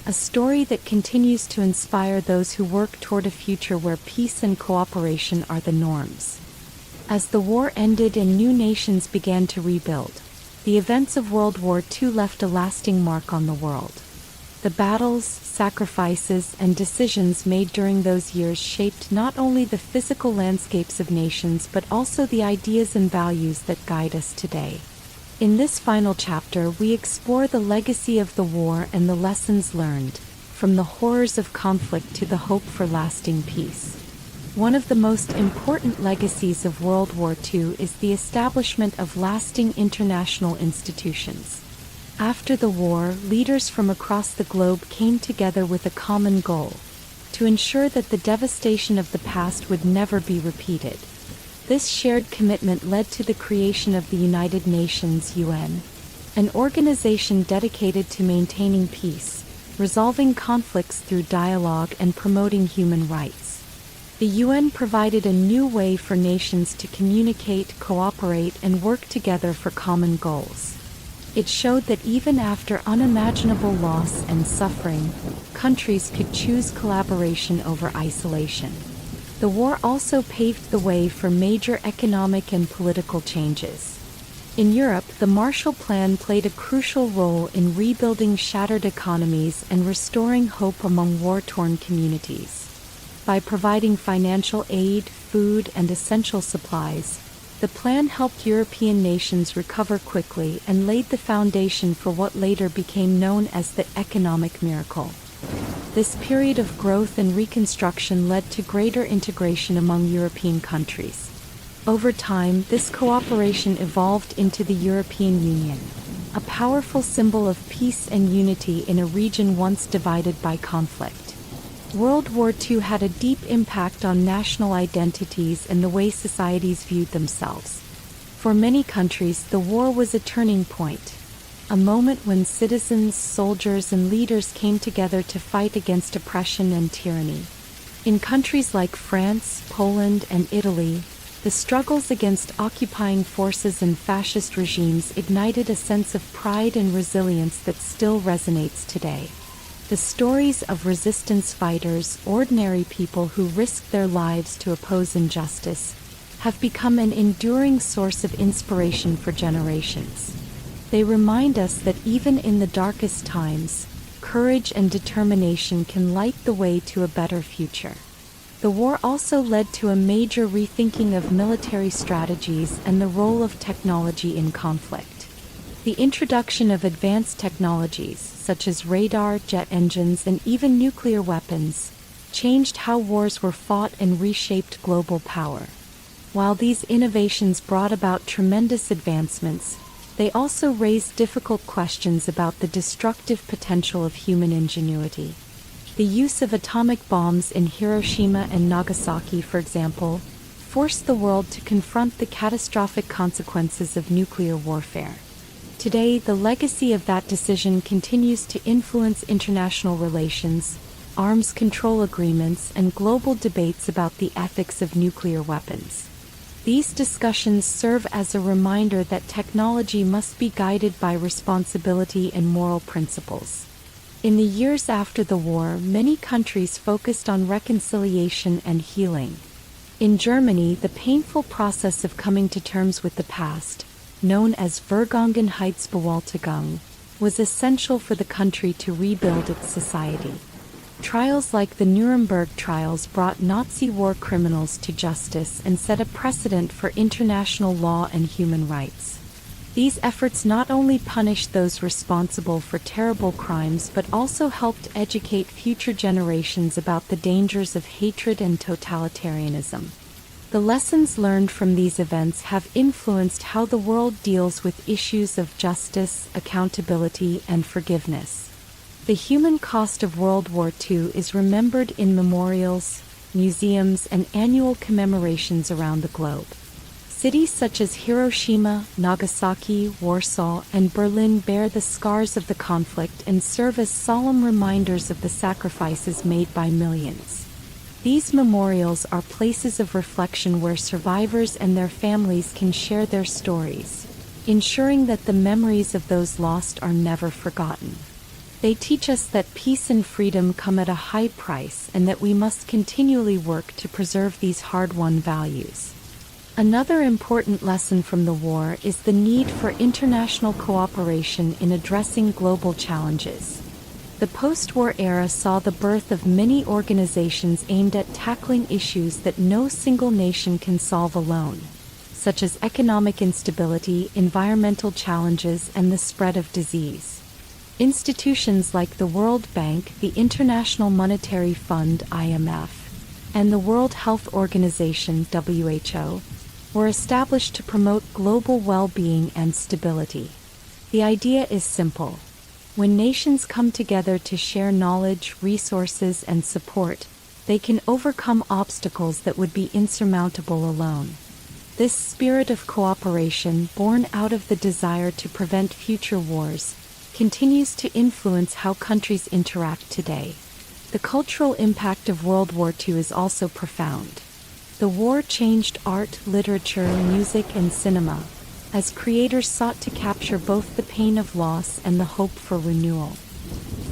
A story that continues to inspire those who work toward a future where peace and cooperation are the norms. As the war ended and new nations began to rebuild, the events of World War II left a lasting mark on the world. The battles, sacrifices, and decisions made during those years shaped not only the physical landscapes of nations but also the ideas and values that guide us today. In this final chapter, we explore the legacy of the war and the lessons learned, from the horrors of conflict to the hope for lasting peace. One of the most important legacies of World War II is the establishment of lasting international institutions. After the war, leaders from across the globe came together with a common goal: to ensure that the devastation of the past would never be repeated. This shared commitment led to the creation of the United Nations (UN), an organization dedicated to maintaining peace, resolving conflicts through dialogue, and promoting human rights. The UN provided a new way for nations to communicate, cooperate, and work together for common goals. It showed that even after unimaginable loss and suffering, countries could choose collaboration over isolation. The war also paved the way for major economic and political changes. In Europe, the Marshall Plan played a crucial role in rebuilding shattered economies and restoring hope among war-torn communities. By providing financial aid, food, and essential supplies, the plan helped European nations recover quickly and laid the foundation for what later became known as the economic miracle. This period of growth and reconstruction led to greater integration among European countries. Over time, this cooperation evolved into the European Union, a powerful symbol of peace and unity in a region once divided by conflict. World War II had a deep impact on national identities and the way societies viewed themselves. For many countries, the war was a turning point, a moment when citizens, soldiers, and leaders came together to fight against oppression and tyranny. In countries like France, Poland, and Italy, the struggles against occupying forces and fascist regimes ignited a sense of pride and resilience that still resonates today. The stories of resistance fighters, ordinary people who risked their lives to oppose injustice, have become an enduring source of inspiration for generations. They remind us that even in the darkest times, courage and determination can light the way to a better future. The war also led to a major rethinking of military strategies and the role of technology in conflict. The introduction of advanced technologies, such as radar, jet engines, and even nuclear weapons, changed how wars were fought and reshaped global power. While these innovations brought about tremendous advancements, they also raised difficult questions about the destructive potential of human ingenuity. The use of atomic bombs in Hiroshima and Nagasaki, for example, forced the world to confront the catastrophic consequences of nuclear warfare. Today, the legacy of that decision continues to influence international relations, arms control agreements, and global debates about the ethics of nuclear weapons. These discussions serve as a reminder that technology must be guided by responsibility and moral principles. In the years after the war, many countries focused on reconciliation and healing. In Germany, the painful process of coming to terms with the past, known as Vergangenheitsbewältigung, was essential for the country to rebuild its society. Trials like the Nuremberg trials brought Nazi war criminals to justice and set a precedent for international law and human rights. These efforts not only punished those responsible for terrible crimes but also helped educate future generations about the dangers of hatred and totalitarianism. The lessons learned from these events have influenced how the world deals with issues of justice, accountability, and forgiveness. The human cost of World War II is remembered in memorials, museums, and annual commemorations around the globe. Cities such as Hiroshima, Nagasaki, Warsaw, and Berlin bear the scars of the conflict and serve as solemn reminders of the sacrifices made by millions. These memorials are places of reflection where survivors and their families can share their stories, ensuring that the memories of those lost are never forgotten. They teach us that peace and freedom come at a high price and that we must continually work to preserve these hard-won values. Another important lesson from the war is the need for international cooperation in addressing global challenges. The post-war era saw the birth of many organizations aimed at tackling issues that no single nation can solve alone, such as economic instability, environmental challenges, and the spread of disease. Institutions like the World Bank, the International Monetary Fund (IMF), and the World Health Organization (WHO) were established to promote global well-being and stability. The idea is simple. When nations come together to share knowledge, resources, and support, they can overcome obstacles that would be insurmountable alone. This spirit of cooperation, born out of the desire to prevent future wars, continues to influence how countries interact today. The cultural impact of World War II is also profound. The war changed art, literature, music, and cinema, as creators sought to capture both the pain of loss and the hope for renewal.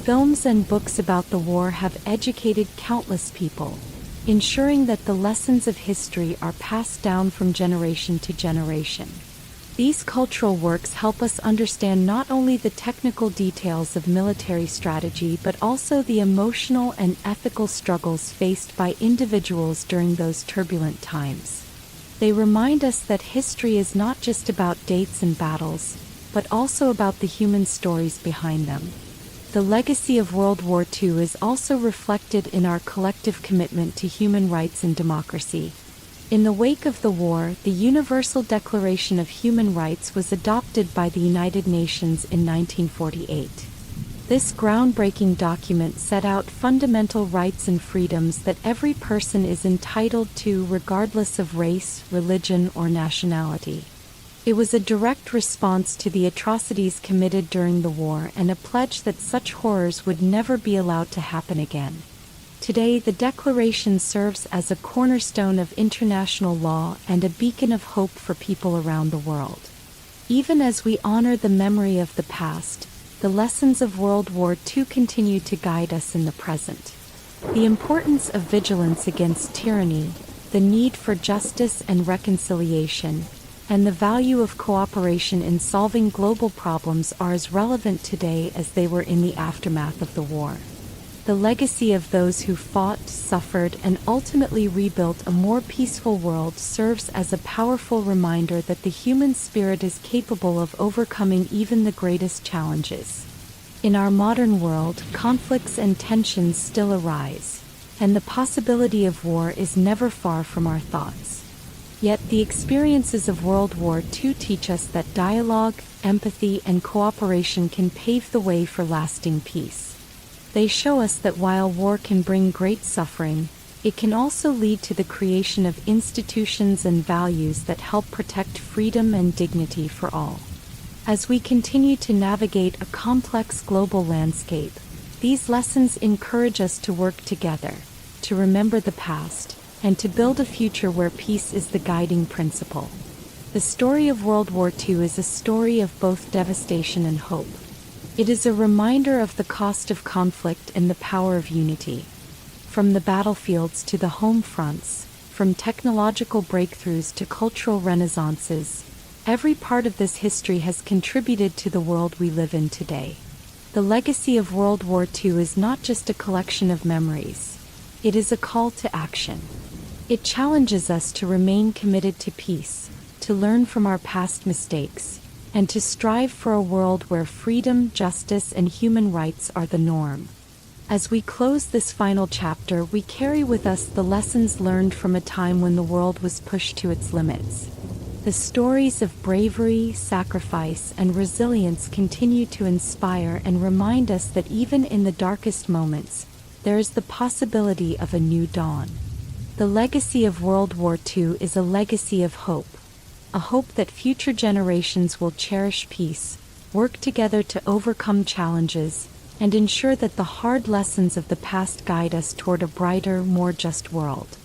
Films and books about the war have educated countless people, ensuring that the lessons of history are passed down from generation to generation. These cultural works help us understand not only the technical details of military strategy but also the emotional and ethical struggles faced by individuals during those turbulent times. They remind us that history is not just about dates and battles, but also about the human stories behind them. The legacy of World War II is also reflected in our collective commitment to human rights and democracy. In the wake of the war, the Universal Declaration of Human Rights was adopted by the United Nations in 1948. This groundbreaking document set out fundamental rights and freedoms that every person is entitled to regardless of race, religion, or nationality. It was a direct response to the atrocities committed during the war and a pledge that such horrors would never be allowed to happen again. Today, the Declaration serves as a cornerstone of international law and a beacon of hope for people around the world. Even as we honor the memory of the past, the lessons of World War II continue to guide us in the present. The importance of vigilance against tyranny, the need for justice and reconciliation, and the value of cooperation in solving global problems are as relevant today as they were in the aftermath of the war. The legacy of those who fought, suffered, and ultimately rebuilt a more peaceful world serves as a powerful reminder that the human spirit is capable of overcoming even the greatest challenges. In our modern world, conflicts and tensions still arise, and the possibility of war is never far from our thoughts. Yet the experiences of World War II teach us that dialogue, empathy, and cooperation can pave the way for lasting peace. They show us that while war can bring great suffering, it can also lead to the creation of institutions and values that help protect freedom and dignity for all. As we continue to navigate a complex global landscape, these lessons encourage us to work together, to remember the past, and to build a future where peace is the guiding principle. The story of World War II is a story of both devastation and hope. It is a reminder of the cost of conflict and the power of unity. From the battlefields to the home fronts, from technological breakthroughs to cultural renaissances, every part of this history has contributed to the world we live in today. The legacy of World War II is not just a collection of memories. It is a call to action. It challenges us to remain committed to peace, to learn from our past mistakes, and to strive for a world where freedom, justice, and human rights are the norm. As we close this final chapter, we carry with us the lessons learned from a time when the world was pushed to its limits. The stories of bravery, sacrifice, and resilience continue to inspire and remind us that even in the darkest moments, there is the possibility of a new dawn. The legacy of World War II is a legacy of hope. A hope that future generations will cherish peace, work together to overcome challenges, and ensure that the hard lessons of the past guide us toward a brighter, more just world.